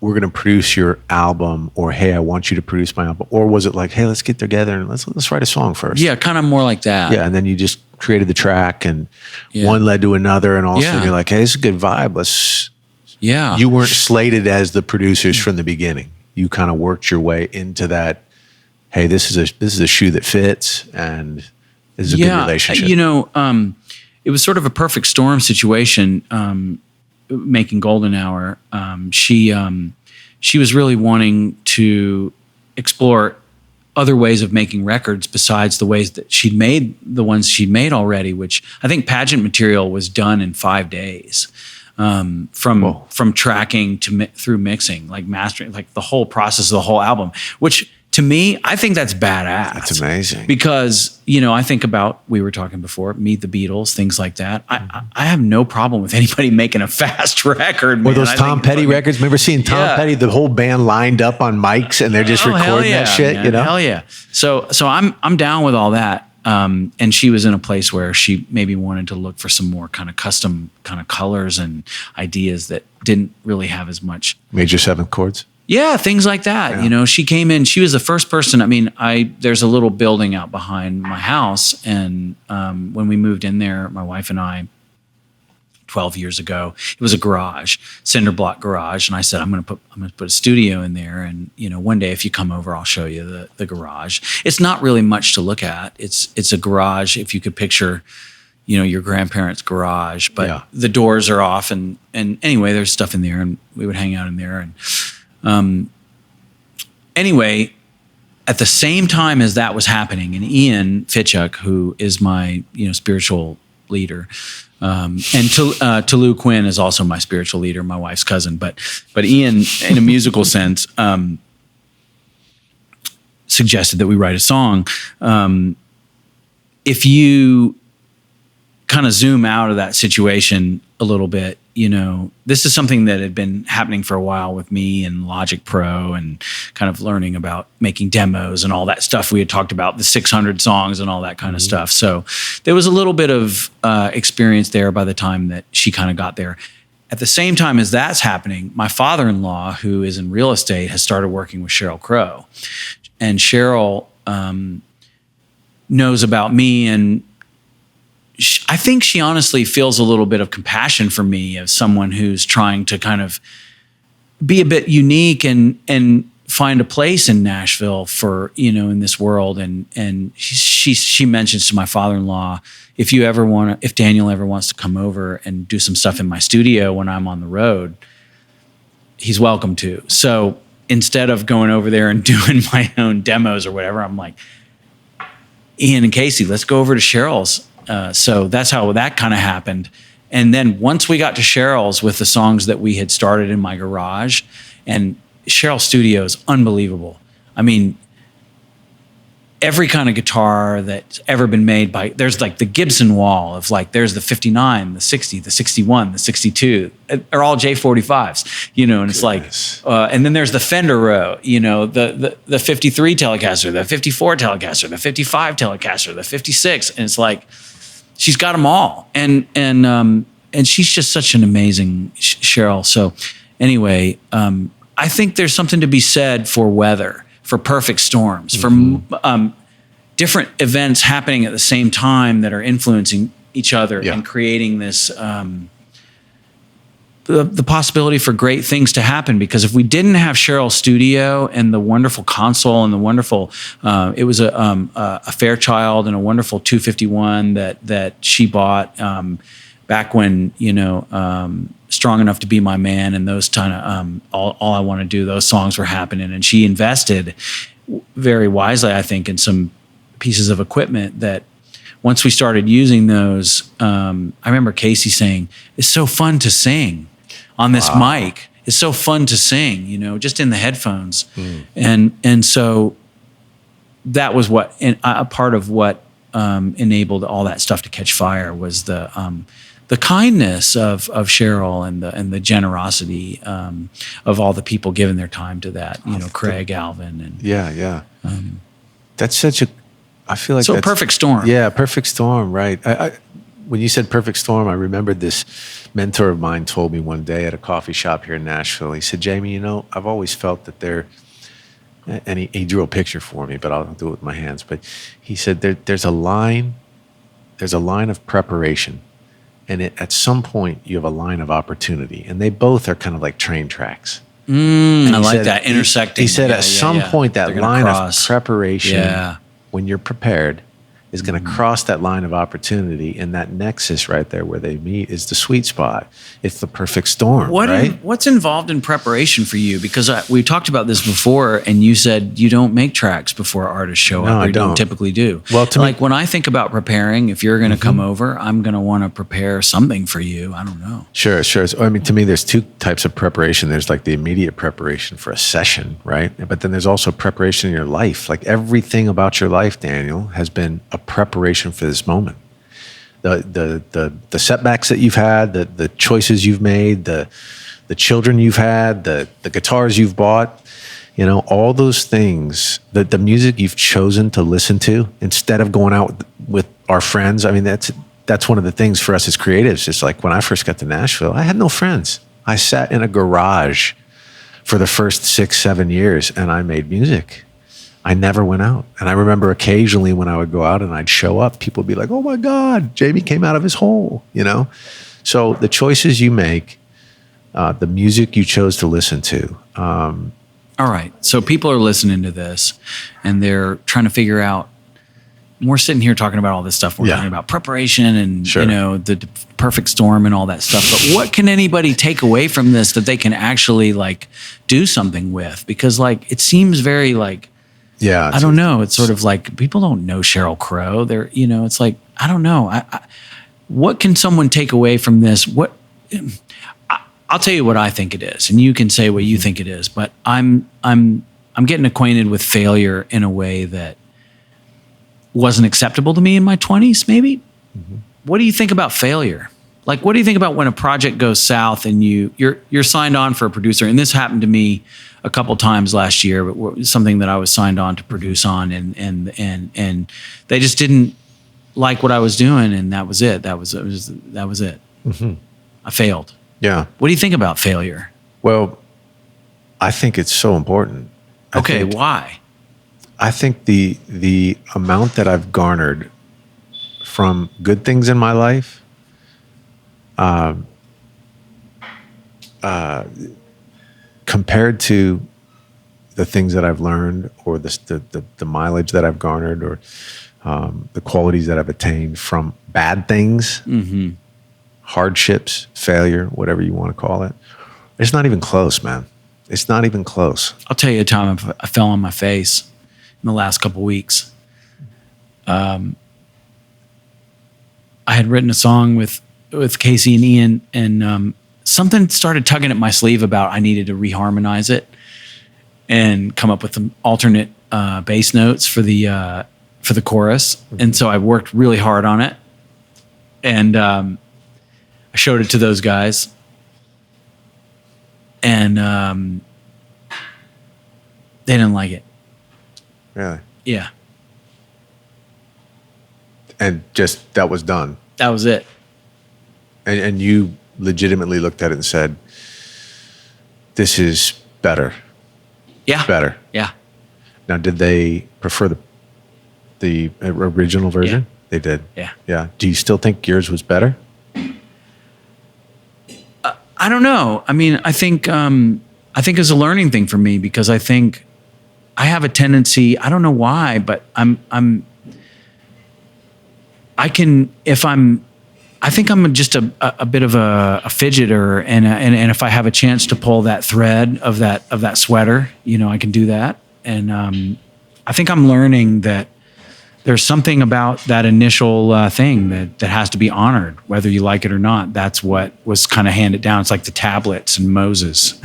S1: we're going to produce your album, or hey, I want you to produce my album? Or was it like, hey, let's get together and let's write a song first?
S2: Yeah, kind of more like that.
S1: Yeah, and then you just created the track, and
S2: Yeah.
S1: one led to another, and all of a
S2: Yeah.
S1: sudden you're like, hey, this is a good vibe.
S2: Yeah.
S1: You weren't slated as the producers from the beginning. You kind of worked your way into that. Hey, this is a shoe that fits, and this is a good relationship.
S2: You know, it was sort of a perfect storm situation. Making Golden Hour, she was really wanting to explore other ways of making records besides the ways that the ones she'd made already, which I think pageant material was done in 5 days. From tracking through mixing, like mastering, like the whole process of the whole album, which to me, I think that's badass.
S1: That's amazing.
S2: Because, you know, I think about, we were talking before, Meet the Beatles, things like that. I have no problem with anybody making a fast record, man.
S1: Or those Tom Petty records. Remember seeing Tom Petty, the whole band lined up on mics and they're just recording that shit,
S2: man.
S1: you know?
S2: Hell yeah. So I'm down with all that. And she was in a place where she maybe wanted to look for some more kind of custom kind of colors and ideas that didn't really have as much
S1: major seventh chords.
S2: Yeah, things like that. Yeah. You know, she came in, she was the first person. I mean, there's a little building out behind my house. And when we moved in there, my wife and I, 12 years ago, it was a garage, cinder block garage. And I said, I'm going to put a studio in there. And, you know, one day if you come over, I'll show you the garage. It's not really much to look at. It's a garage. If you could picture, you know, your grandparents' garage, but the doors are off. And anyway, there's stuff in there and we would hang out in there. And, anyway, at the same time as that was happening, and Ian Fitchuk, who is my, you know, spiritual leader, and Tolu Quinn is also my spiritual leader, my wife's cousin, but Ian, in a musical sense, suggested that we write a song. If you kind of zoom out of that situation a little bit, you know, this is something that had been happening for a while with me and Logic Pro and kind of learning about making demos and all that stuff. We had talked about the 600 songs and all that kind of stuff. So there was a little bit of experience there by the time that she kind of got there. At the same time as that's happening, my father-in-law, who is in real estate, has started working with Sheryl Crow. And Sheryl knows about me, and I think she honestly feels a little bit of compassion for me as someone who's trying to kind of be a bit unique and find a place in Nashville for, you know, in this world. And she mentions to my father-in-law, if Daniel ever wants to come over and do some stuff in my studio when I'm on the road, he's welcome to. So instead of going over there and doing my own demos or whatever, I'm like, Ian and Kacey, let's go over to Sheryl's. So that's how that kind of happened. And then once we got to Sheryl's with the songs that we had started in my garage, and Sheryl's studio is unbelievable. I mean, every kind of guitar that's ever been made there's like the Gibson wall of like, there's the 59, the 60, the 61, the 62, are all J45s, you know, and it's like, and then there's the Fender row, you know, the 53 Telecaster, the 54 Telecaster, the 55 Telecaster, the 56. And it's like, she's got them all. And she's just such an amazing Sheryl. So anyway, I think there's something to be said for weather, for perfect storms, for different events happening at the same time that are influencing each other and creating this the possibility for great things to happen. Because if we didn't have Sheryl's studio and the wonderful console and the wonderful, it was a Fairchild and a wonderful 251 that she bought back when, you know, Strong Enough to Be My Man and those kind of all I Want to Do, those songs were happening, and she invested very wisely, I think, in some pieces of equipment that once we started using those, I remember Kacey saying, it's so fun to sing on this mic. It's so fun to sing, you know, just in the headphones. And so that was what, a part of what enabled all that stuff to catch fire was the kindness of Sheryl and the generosity of all the people giving their time to that, you know, Craig, Alvin. And
S1: that's such a, I feel like
S2: so a perfect storm.
S1: Yeah, perfect storm, right. when you said perfect storm, I remembered this mentor of mine told me one day at a coffee shop here in Nashville. He said, Jamie, I've always felt that and he drew a picture for me, but I'll do it with my hands. But he said there's a line of preparation, and at some point you have a line of opportunity, and they both are kind of like train tracks.
S2: I like that intersecting.
S1: He said at some point that line of preparation, when you're prepared, is going to cross that line of opportunity, and that nexus right there where they meet is the sweet spot. It's the perfect storm, right?
S2: What's involved in preparation for you? Because we talked about this before, and you said you don't make tracks before artists show up.
S1: I
S2: don't typically do.
S1: Well,
S2: when I think about preparing, if you're going to come over, I'm going to want to prepare something for you. I don't know.
S1: Sure. So, to me, there's two types of preparation. There's like the immediate preparation for a session, right? But then there's also preparation in your life. Like everything about your life, Daniel, has been a preparation for this moment. The setbacks that you've had, the choices you've made, the children you've had, the guitars you've bought, all those things, the music you've chosen to listen to instead of going out with our friends. I mean, that's one of the things for us as creatives. It's like when I first got to Nashville, I had no friends. I sat in a garage for the first 6-7 years and I made music. I never went out. And I remember occasionally when I would go out and I'd show up, people would be like, oh my God, Jamie came out of his hole, So the choices you make, the music you chose to listen to.
S2: All right. So people are listening to this and they're trying to figure out, we're sitting here talking about all this stuff. We're talking about preparation and, the perfect storm and all that stuff. But what can anybody take away from this that they can actually do something with? Because it seems very I don't know. It's sort of like people don't know Sheryl Crow. They're, it's like, I don't know. What can someone take away from this? I'll tell you what I think it is, and you can say what you think it is. But I'm getting acquainted with failure in a way that wasn't acceptable to me in my 20s, maybe. Mm-hmm. What do you think about failure? What do you think about when a project goes south and you're signed on for a producer? And this happened to me a couple times last year, but something that I was signed on to produce on, and they just didn't like what I was doing, and that was it. That was it. Mm-hmm. I failed.
S1: Yeah.
S2: What do you think about failure?
S1: Well, I think it's so important.
S2: Why?
S1: I think the amount that I've garnered from good things in my life, compared to the things that I've learned, or the mileage that I've garnered, or the qualities that I've attained from bad things, hardships, failure, whatever you want to call it, it's not even close, man. It's not even close.
S2: I'll tell you a time I fell on my face in the last couple weeks. I had written a song with Kacey and Ian, and something started tugging at my sleeve about I needed to reharmonize it and come up with some alternate bass notes for the chorus. Mm-hmm. And so I worked really hard on it, and I showed it to those guys, and they didn't like it.
S1: Really?
S2: Yeah.
S1: And just that was done.
S2: That was it.
S1: And you legitimately looked at it and said, this is better.
S2: Yeah.
S1: Better.
S2: Yeah.
S1: Now, did they prefer the original version?
S2: Yeah.
S1: They did.
S2: Yeah.
S1: Yeah. Do you still think yours was better?
S2: I don't know. I mean, I think it's a learning thing for me, because I think I have a tendency, I don't know why, but I think I'm just a bit of a fidgeter, and if I have a chance to pull that thread of that sweater, I can do that. And I think I'm learning that there's something about that initial thing that has to be honored, whether you like it or not. That's what was kind of handed down. It's like the tablets and Moses.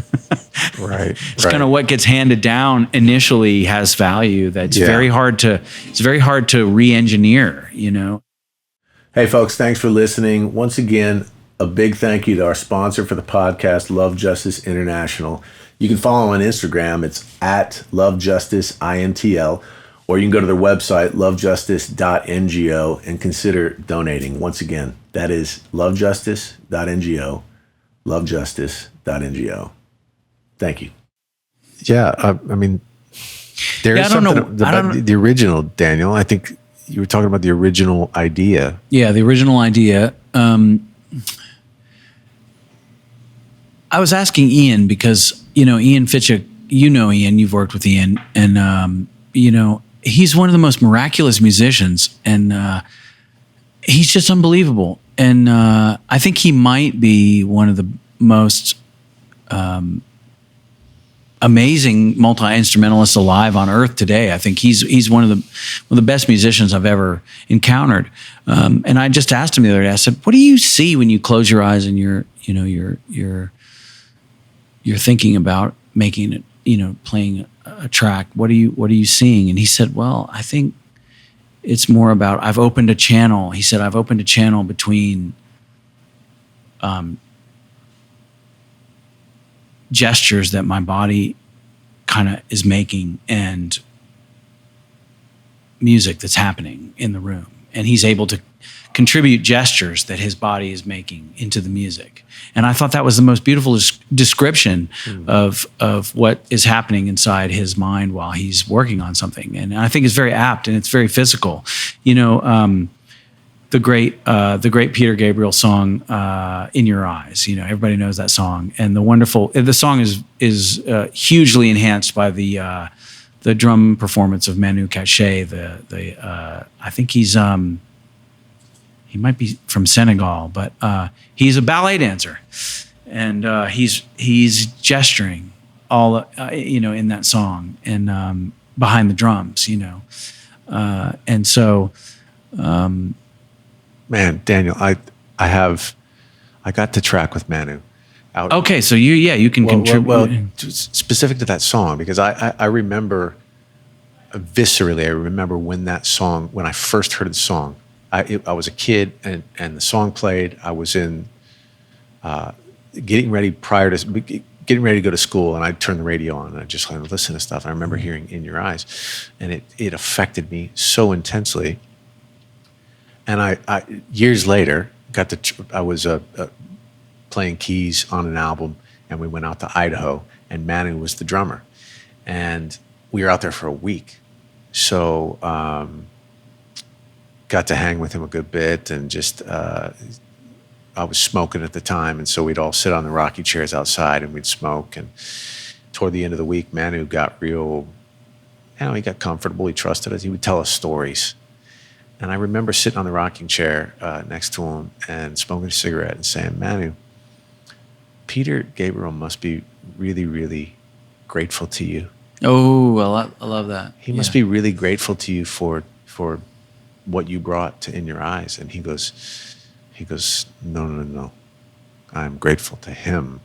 S1: Right.
S2: It's kind of what gets handed down initially has value. That's very hard to re-engineer,
S1: Hey, folks, thanks for listening. Once again, a big thank you to our sponsor for the podcast, Love Justice International. You can follow them on Instagram. It's at LoveJusticeINTL, or you can go to their website, lovejustice.ngo, and consider donating. Once again, thank That is lovejustice.ngo, lovejustice.ngo. Thank you. Yeah, I mean, there's something about the original, Daniel. I think you were talking about the original idea.
S2: Yeah, the original idea. I was asking Ian because, Ian Fitchuk, Ian, you've worked with Ian, and, he's one of the most miraculous musicians, and he's just unbelievable. And I think he might be one of the most amazing multi-instrumentalists alive on earth today. I think he's one of the best musicians I've ever encountered. And I just asked him the other day, I said, what do you see when you close your eyes and you're thinking about making it, playing a track? What are you seeing? And he said, well, I think it's more about, I've opened a channel. He said, I've opened a channel between gestures that my body kind of is making and music that's happening in the room. And he's able to contribute gestures that his body is making into the music. And I thought that was the most beautiful description of what is happening inside his mind while he's working on something. And I think it's very apt and it's very physical. The great Peter Gabriel song, "In Your Eyes." Everybody knows that song, and the song is hugely enhanced by the drum performance of Manu Katché. I think he might be from Senegal, but he's a ballet dancer, and he's gesturing all in that song and behind the drums, and so.
S1: Man, Daniel, I got to track with Manu.
S2: Okay, so you can contribute.
S1: Well, specific to that song, because I remember viscerally. I remember when I first heard the song. I was a kid, and the song played. I was in getting ready to go to school, and I'd turn the radio on and I'd just listen to stuff. And I remember hearing "In Your Eyes," and it affected me so intensely. And I years later I was playing keys on an album, and we went out to Idaho, and Manu was the drummer, and we were out there for a week. So got to hang with him a good bit, and just I was smoking at the time, and so we'd all sit on the rocky chairs outside and we'd smoke. And toward the end of the week, Manu got real, he got comfortable. He trusted us. He would tell us stories. And I remember sitting on the rocking chair next to him and smoking a cigarette and saying, Manu, Peter Gabriel must be really, really grateful to you.
S2: Oh, I love that.
S1: He must be really grateful to you for what you brought to In Your Eyes. And he goes, no. I'm grateful to him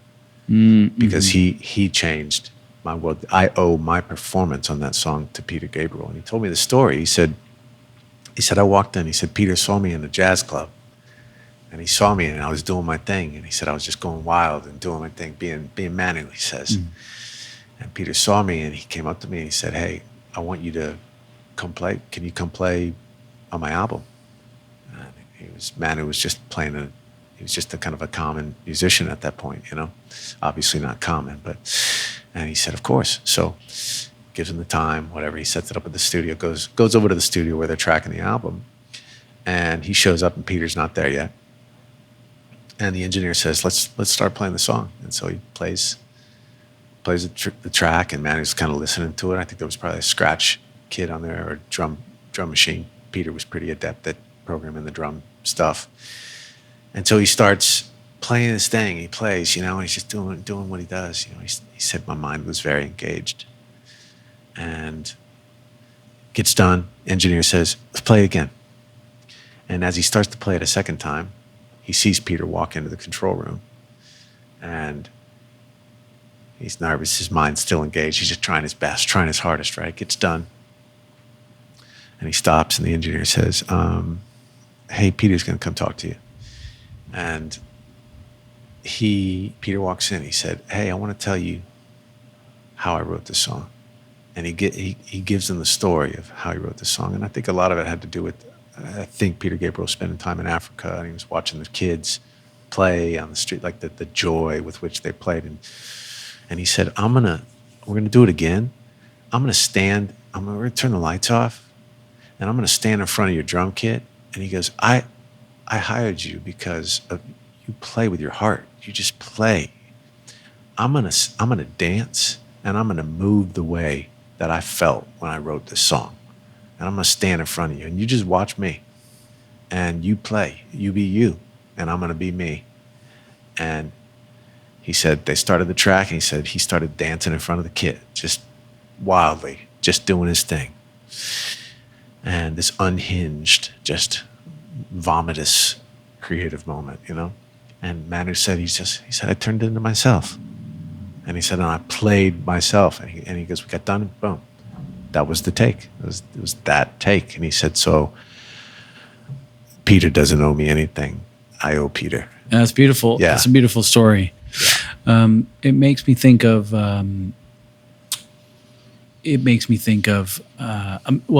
S1: because he changed my world. I owe my performance on that song to Peter Gabriel. And he told me the story. He said, I walked in, he said, Peter saw me in a jazz club, and he saw me and I was doing my thing. And he said, I was just going wild and doing my thing, being Manu, he says. And Peter saw me and he came up to me and he said, hey, I want you to come play. Can you come play on my album? And Manu was just playing he was just a kind of a common musician at that point, obviously not common, and he said, of course. So gives him the time, whatever. He sets it up at the studio, goes over to the studio where they're tracking the album, and he shows up and Peter's not there yet. And the engineer says, let's start playing the song. And so he plays the track, and Manu's kind of listening to it. I think there was probably a scratch kit on there, or drum machine. Peter was pretty adept at programming the drum stuff. And so he starts playing his thing. He plays, and he's just doing what he does. He said my mind was very engaged. And gets done. Engineer says, let's play it again. And as he starts to play it a second time, he sees Peter walk into the control room. And he's nervous. His mind's still engaged. He's just trying his best, trying his hardest, right? Gets done. And he stops, and the engineer says, hey, Peter's going to come talk to you. And Peter walks in. He said, hey, I want to tell you how I wrote this song. And he gives them the story of how he wrote the song. And I think a lot of it had to do with I think Peter Gabriel was spending time in Africa, and he was watching the kids play on the street, like the joy with which they played. And he said, we're gonna do it again. We're gonna turn the lights off, and I'm gonna stand in front of your drum kit. And he goes, I hired you because you play with your heart. You just play. I'm gonna dance, and I'm gonna move the way that I felt when I wrote this song. And I'm gonna stand in front of you, and you just watch me. And you play. You be you, and I'm gonna be me. And he said they started the track, and he said he started dancing in front of the kid, just wildly, just doing his thing. And this unhinged, just vomitous creative moment, And Manu said, he said, I turned it into myself. And he said, and I played myself. And he goes, we got done, and boom. That was the take. It was that take. And he said, so Peter doesn't owe me anything. I owe Peter.
S2: And that's beautiful.
S1: Yeah.
S2: That's a beautiful story. Yeah. It makes me think of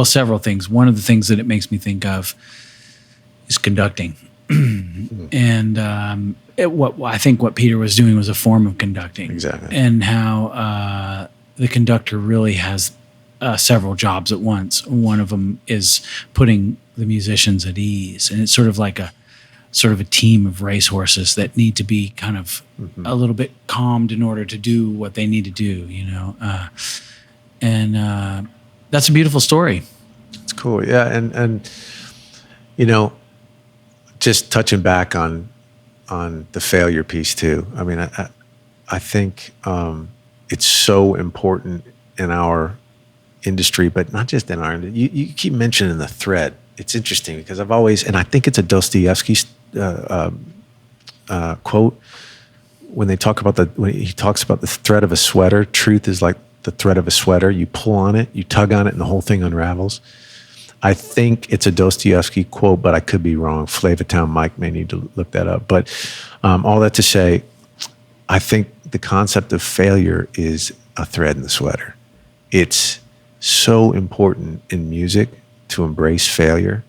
S2: several things. One of the things that it makes me think of is conducting. And I think what Peter was doing was a form of conducting.
S1: Exactly.
S2: And how the conductor really has several jobs at once. One of them is putting the musicians at ease. And it's sort of like a team of racehorses that need to be kind of a little bit calmed in order to do what they need to do, and that's a beautiful story.
S1: It's cool. Yeah. And just touching back on the failure piece too. I mean, I think it's so important in our industry, but not just in our industry. You keep mentioning the thread. It's interesting because I've always, and I think it's a Dostoevsky quote when he talks about the thread of a sweater. Truth is like the thread of a sweater. You pull on it, you tug on it, and the whole thing unravels. I think it's a Dostoevsky quote, but I could be wrong. Flavortown Mike may need to look that up. But all that to say, I think the concept of failure is a thread in the sweater. It's so important in music to embrace failure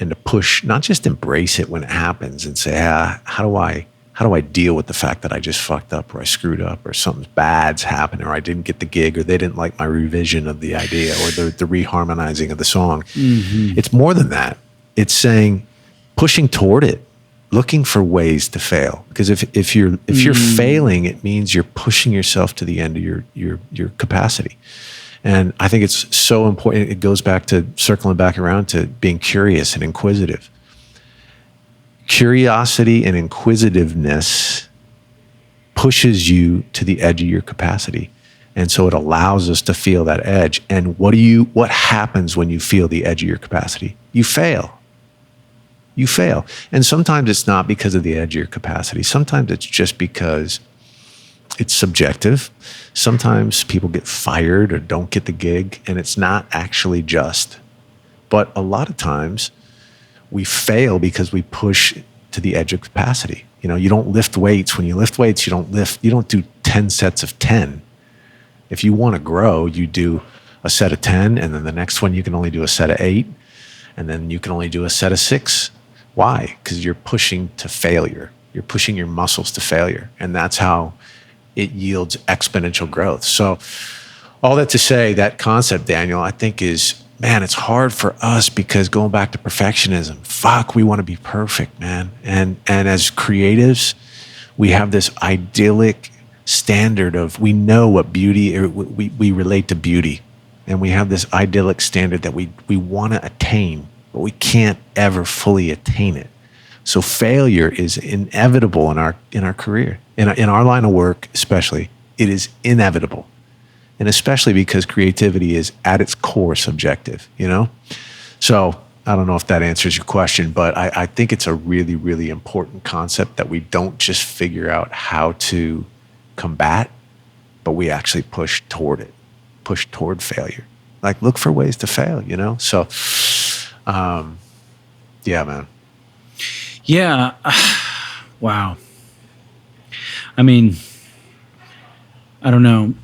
S1: and to push, not just embrace it when it happens and say, how do I deal with the fact that I just fucked up or I screwed up or something bad's happened or I didn't get the gig or they didn't like my revision of the idea or the reharmonizing of the song. Mm-hmm. It's more than that. It's saying, pushing toward it, looking for ways to fail. Because if you're failing, it means you're pushing yourself to the end of your capacity. And I think it's so important. It goes back to circling back around to being curious and inquisitive. Curiosity and inquisitiveness pushes you to the edge of your capacity. And so it allows us to feel that edge. And what happens when you feel the edge of your capacity? You fail. You fail. And sometimes it's not because of the edge of your capacity. Sometimes it's just because it's subjective. Sometimes people get fired or don't get the gig, and it's not actually just. But a lot of times we fail because we push to the edge of capacity. You don't lift weights. When you lift weights, you don't do 10 sets of 10. If you want to grow, you do a set of 10, and then the next one you can only do a set of 8, and then you can only do a set of 6. Why? Because you're pushing to failure. You're pushing your muscles to failure, and that's how it yields exponential growth. So all that to say, that concept, Daniel, I think is, man, it's hard for us because going back to perfectionism, we want to be perfect, man. And as creatives, we have this idyllic standard of, we know what beauty, or we relate to beauty. And we have this idyllic standard that we want to attain, but we can't ever fully attain it. So failure is inevitable in our career. In our line of work, especially, it is inevitable. And especially because creativity is at its core subjective, So I don't know if that answers your question, but I think it's a really, really important concept that we don't just figure out how to combat, but we actually push toward it, push toward failure. Like, look for ways to fail, So, yeah, man.
S2: Yeah. Wow. I mean, I don't know.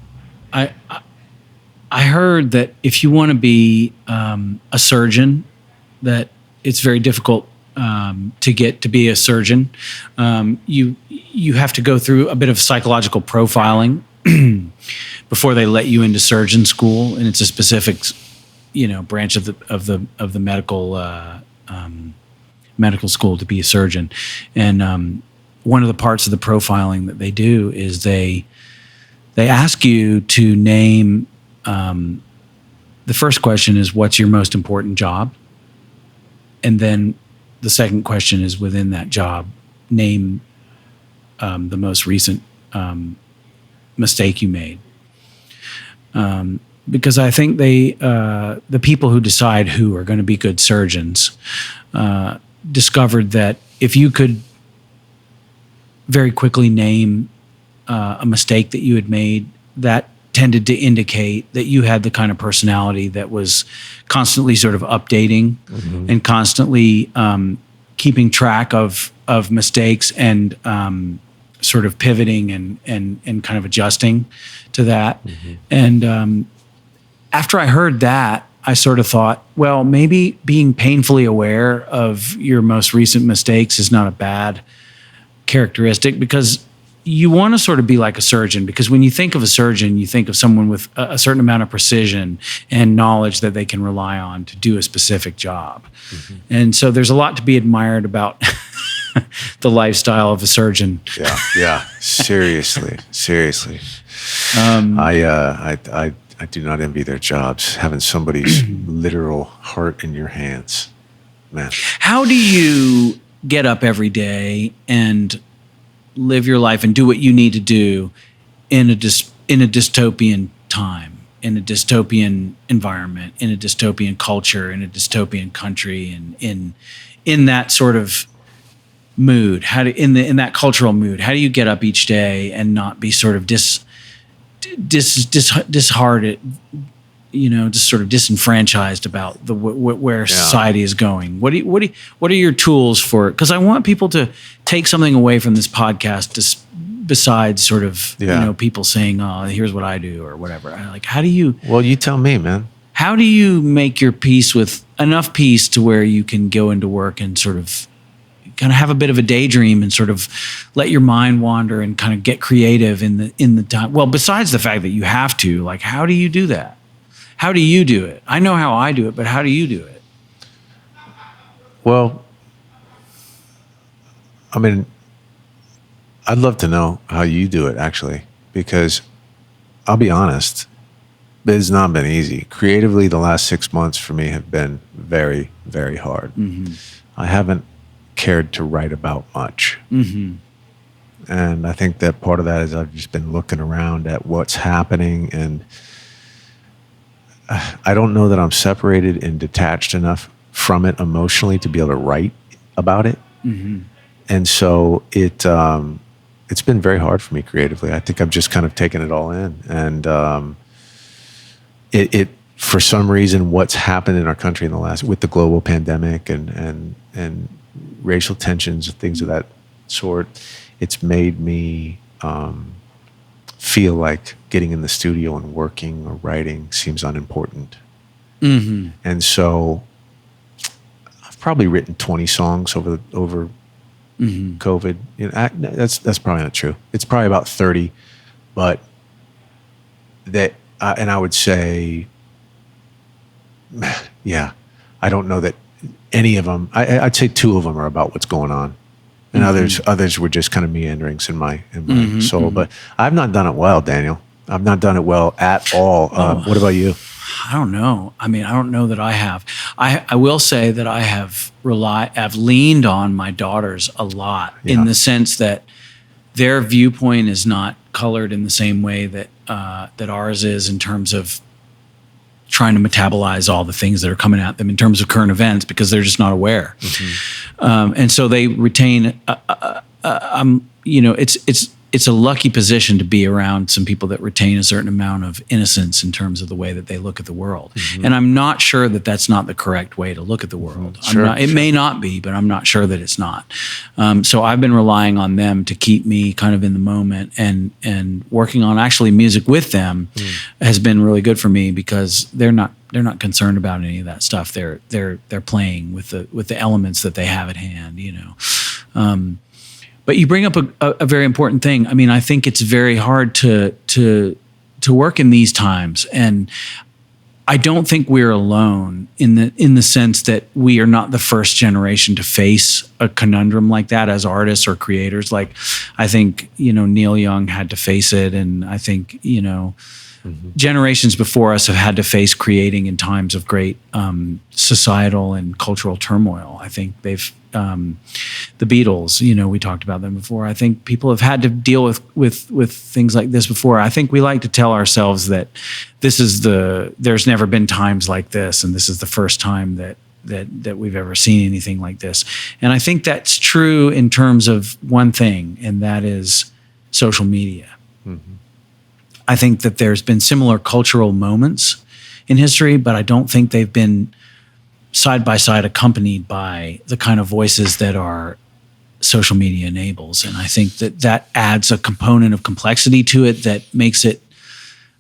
S2: I heard that if you want to be a surgeon, that it's very difficult to get to be a surgeon. You have to go through a bit of psychological profiling before they let you into surgeon school, and it's a specific, branch of the medical school to be a surgeon. And one of the parts of the profiling that they do is they ask you to name. The first question is, what's your most important job? And then the second question is, within that job, name the most recent mistake you made. Because I think the people who decide who are going to be good surgeons discovered that if you could very quickly name a mistake that you had made, that tended to indicate that you had the kind of personality that was constantly sort of updating and constantly keeping track of mistakes and sort of pivoting and kind of adjusting to that. And after I heard that, I sort of thought, well, maybe being painfully aware of your most recent mistakes is not a bad characteristic, because you want to sort of be like a surgeon, because when you think of a surgeon, you think of someone with a certain amount of precision and knowledge that they can rely on to do a specific job. And so there's a lot to be admired about the lifestyle of a surgeon.
S1: Yeah. Seriously. I do not envy their jobs, having somebody's literal heart in your hands, man.
S2: How do you get up every day and live your life and do what you need to do in a dystopian time, in a dystopian environment, in a dystopian culture, in a dystopian country, and in that sort of mood? In that cultural mood, how do you get up each day and not be sort of disheartened, just sort of disenfranchised about where society is going? What are your tools for it? Because I want people to take something away from this podcast, besides sort of people saying, "Oh, here's what I do" or whatever. Like, how do you?
S1: Well, you tell me, man.
S2: How do you make your peace with enough peace to where you can go into work and sort of kind of have a bit of a daydream and sort of let your mind wander and kind of get creative in the time? Well, besides the fact that you have to, like, how do you do that? How do you do it? I know how I do it, but how do you do it?
S1: Well, I mean, I'd love to know how you do it, actually, because I'll be honest, it's not been easy. Creatively, the last 6 months for me have been very, very hard. I haven't cared to write about much. And I think that part of that is I've just been looking around at what's happening, and I don't know that I'm separated and detached enough from it emotionally to be able to write about it. And so it's been very hard for me creatively. I think I've just kind of taken it all in. And it for some reason, what's happened in our country in the last, with the global pandemic and racial tensions and things of that sort, it's made me feel like getting in the studio and working or writing seems unimportant. And so I've probably written 20 songs over COVID. That's probably not true. It's probably about 30, but that, and I would say, I don't know that any of them. I'd say 2 of them are about what's going on, and others were just kind of meanderings in my soul. But I've not done it well, Daniel. I've not done it well at all. What about you?
S2: I don't know. I mean, I don't know that I have. I will say that I have leaned on my daughters a lot, in the sense that their viewpoint is not colored in the same way that ours is, in terms of trying to metabolize all the things that are coming at them in terms of current events, because they're just not aware. And so they retain, it's a lucky position to be around some people that retain a certain amount of innocence in terms of the way that they look at the world. And I'm not sure that that's not the correct way to look at the world. It may not be, but I'm not sure that it's not. So I've been relying on them to keep me kind of in the moment, and working on actually music with them has been really good for me, because they're not concerned about any of that stuff. They're playing with the elements that they have at hand, you know. But you bring up a very important thing. I mean, I think it's very hard to work in these times, and I don't think we're alone in the sense that we are not the first generation to face a conundrum like that as artists or creators. Like, I think, you know, Neil Young had to face it, and I think, you know, generations before us have had to face creating in times of great societal and cultural turmoil. I think they've the Beatles, you know, we talked about them before. I think people have had to deal with things like this before. I think we like to tell ourselves that there's never been times like this, and this is the first time that we've ever seen anything like this. And I think that's true in terms of one thing, and that is social media. I think that there's been similar cultural moments in history, but I don't think they've been side by side accompanied by the kind of voices that our social media enables. And I think that adds a component of complexity to it that makes it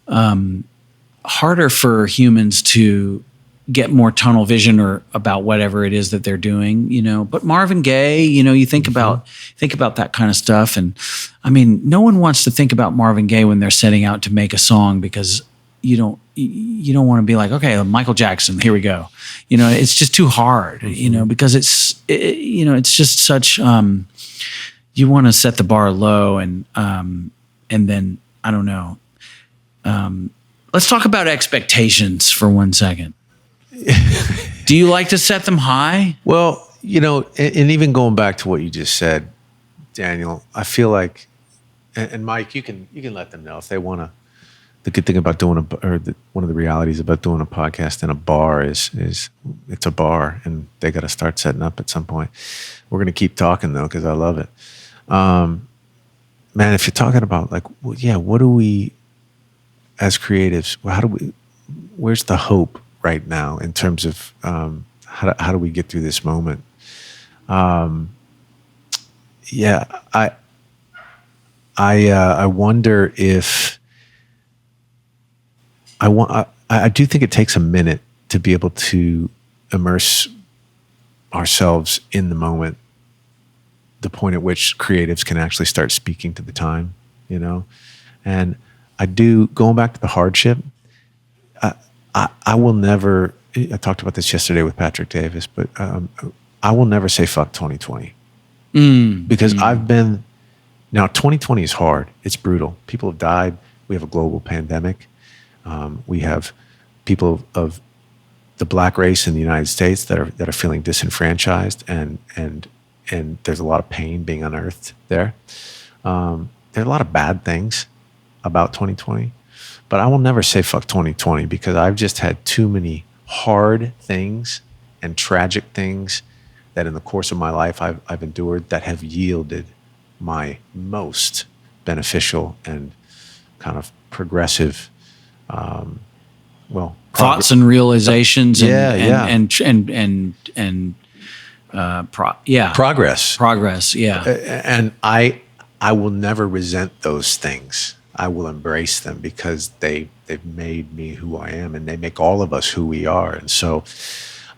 S2: harder for humans to get more tunnel vision or about whatever it is that they're doing, you know. But Marvin Gaye, you know, you think about that kind of stuff, and I mean, no one wants to think about Marvin Gaye when they're setting out to make a song, because you don't want to be like, okay, Michael Jackson, here we go. You know, it's just too hard, you know, because it's just such, you want to set the bar low, and then, I don't know. Let's talk about expectations for 1 second. Do you like to set them high?
S1: Well, you know, and even going back to what you just said, Daniel, I feel like, and Mike, you can let them know if they want to. The good thing about doing one of the realities about doing a podcast in a bar is it's a bar, and they got to start setting up at some point. We're going to keep talking though, because I love it. Man, if you're talking about like, well, yeah, what do we as creatives? Where's the hope right now in terms of how do we get through this moment? Yeah, I wonder if. I do think it takes a minute to be able to immerse ourselves in the moment, the point at which creatives can actually start speaking to the time, you know? And I do, going back to the hardship, I will never, I talked about this yesterday with Patrick Davis, but I will never say fuck 2020. Because I've been, now 2020 is hard. It's brutal. People have died. We have a global pandemic. We have people of the black race in the United States that are feeling disenfranchised, and there's a lot of pain being unearthed there. There are a lot of bad things about 2020, but I will never say fuck 2020, because I've just had too many hard things and tragic things that in the course of my life I've endured that have yielded my most beneficial and kind of progressive
S2: thoughts and realizations, progress. Yeah.
S1: And I will never resent those things. I will embrace them, because they've made me who I am, and they make all of us who we are. And so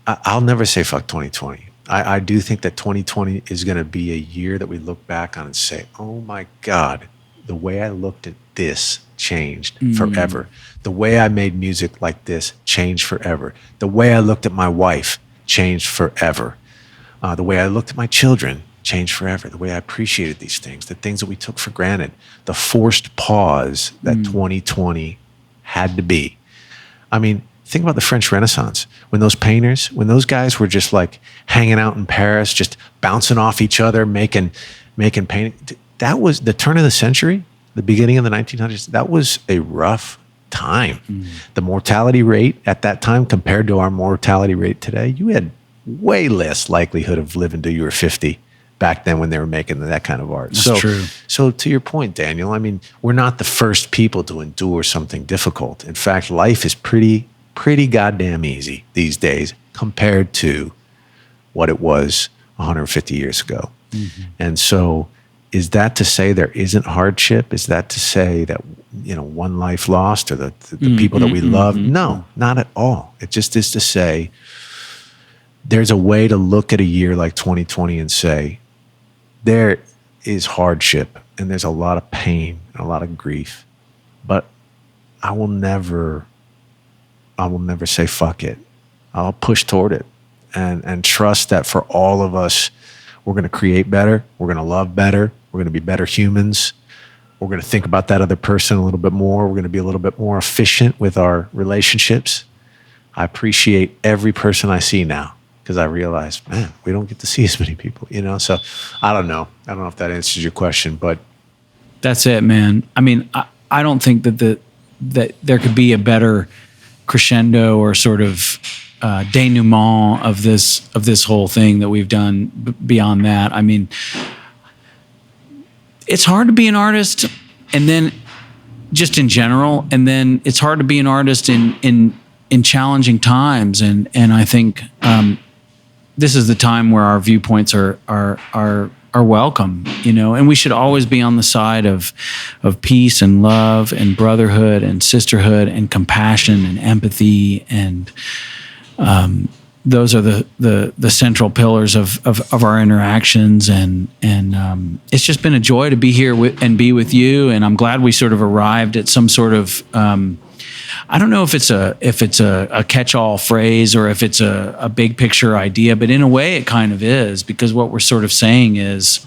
S1: I'll never say fuck 2020. I do think that 2020 is going to be a year that we look back on and say, oh my God, the way I looked at this changed forever. The way I made music like this changed forever. The way I looked at my wife changed forever. The way I looked at my children changed forever. The way I appreciated these things, the things that we took for granted, the forced pause that 2020 had to be. I mean, think about the French Renaissance. When those painters, when those guys were just like hanging out in Paris, just bouncing off each other, making painting. That was the turn of the century, the beginning of the 1900s. That was a rough time. The mortality rate at that time compared to our mortality rate today, you had way less likelihood of living till you were 50 back then when they were making that kind of art.
S2: That's true.
S1: So to your point, Daniel, I mean, we're not the first people to endure something difficult. In fact, life is pretty goddamn easy these days compared to what it was 150 years ago. Mm-hmm. And so is that to say there isn't hardship? Is that to say that, one life lost or the people that we love? No, not at all. It just is to say there's a way to look at a year like 2020 and say, there is hardship and there's a lot of pain and a lot of grief, but I will never say fuck it. I'll push toward it and trust that for all of us, we're going to create better. We're going to love better. We're going to be better humans. We're going to think about that other person a little bit more. We're going to be a little bit more efficient with our relationships. I appreciate every person I see now because I realize, man, we don't get to see as many people, So I don't know. I don't know if that answers your question, but
S2: that's it, man. I mean, I don't think that there could be a better crescendo or sort of denouement of this whole thing that we've done beyond that. I mean, it's hard to be an artist, and then just in general, and then it's hard to be an artist in challenging times, and I think this is the time where our viewpoints are welcome, and we should always be on the side of peace and love and brotherhood and sisterhood and compassion and empathy, and those are the central pillars of our interactions, and it's just been a joy to be here and be with you, and I'm glad we sort of arrived at some sort of I don't know if it's a catch-all phrase or if it's a big picture idea, but in a way it kind of is, because what we're sort of saying is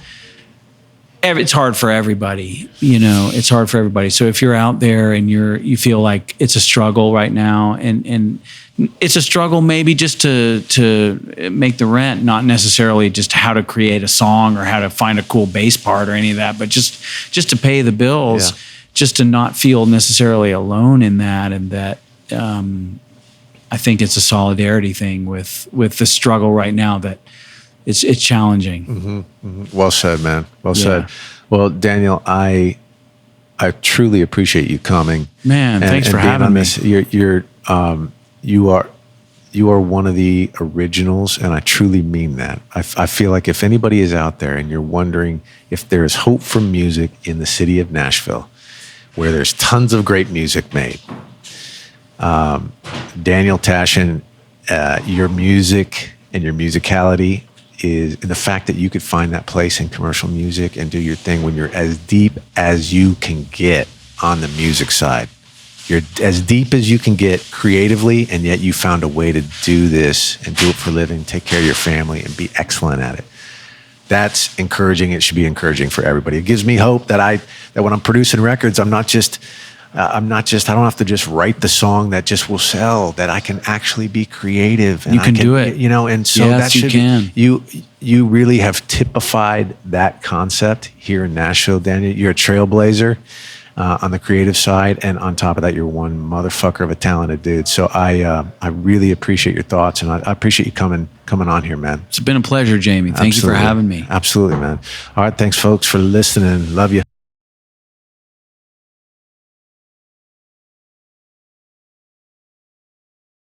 S2: it's hard for everybody, it's hard for everybody. So if you're out there and you feel like it's a struggle right now, and it's a struggle maybe just to make the rent, not necessarily just how to create a song or how to find a cool bass part or any of that, but just to pay the bills. Yeah. Just to not feel necessarily alone in that, and that I think it's a solidarity thing with the struggle right now that it's challenging. Mm-hmm,
S1: mm-hmm. Well said, man. Well said. Well, Daniel, I truly appreciate you coming.
S2: Man, thanks for having me.
S1: You are one of the originals, and I truly mean that. I feel like if anybody is out there and you're wondering if there is hope for music in the city of Nashville, where there's tons of great music made. Daniel Tashian, your music and your musicality is the fact that you could find that place in commercial music and do your thing when you're as deep as you can get on the music side. You're as deep as you can get creatively, and yet you found a way to do this and do it for a living, take care of your family, and be excellent at it. That's encouraging. It should be encouraging for everybody. It gives me hope that when I'm producing records, I don't have to just write the song that just will sell, that I can actually be creative. And
S2: you can do it.
S1: And so
S2: yes,
S1: that should, you really have typified that concept here in Nashville, Daniel. You're a trailblazer on the creative side, and on top of that, you're one motherfucker of a talented dude. So I really appreciate your thoughts, and I appreciate you coming on here, man.
S2: It's been a pleasure, Jamie. Thank you for having me.
S1: Absolutely, man. All right, thanks, folks, for listening. Love you.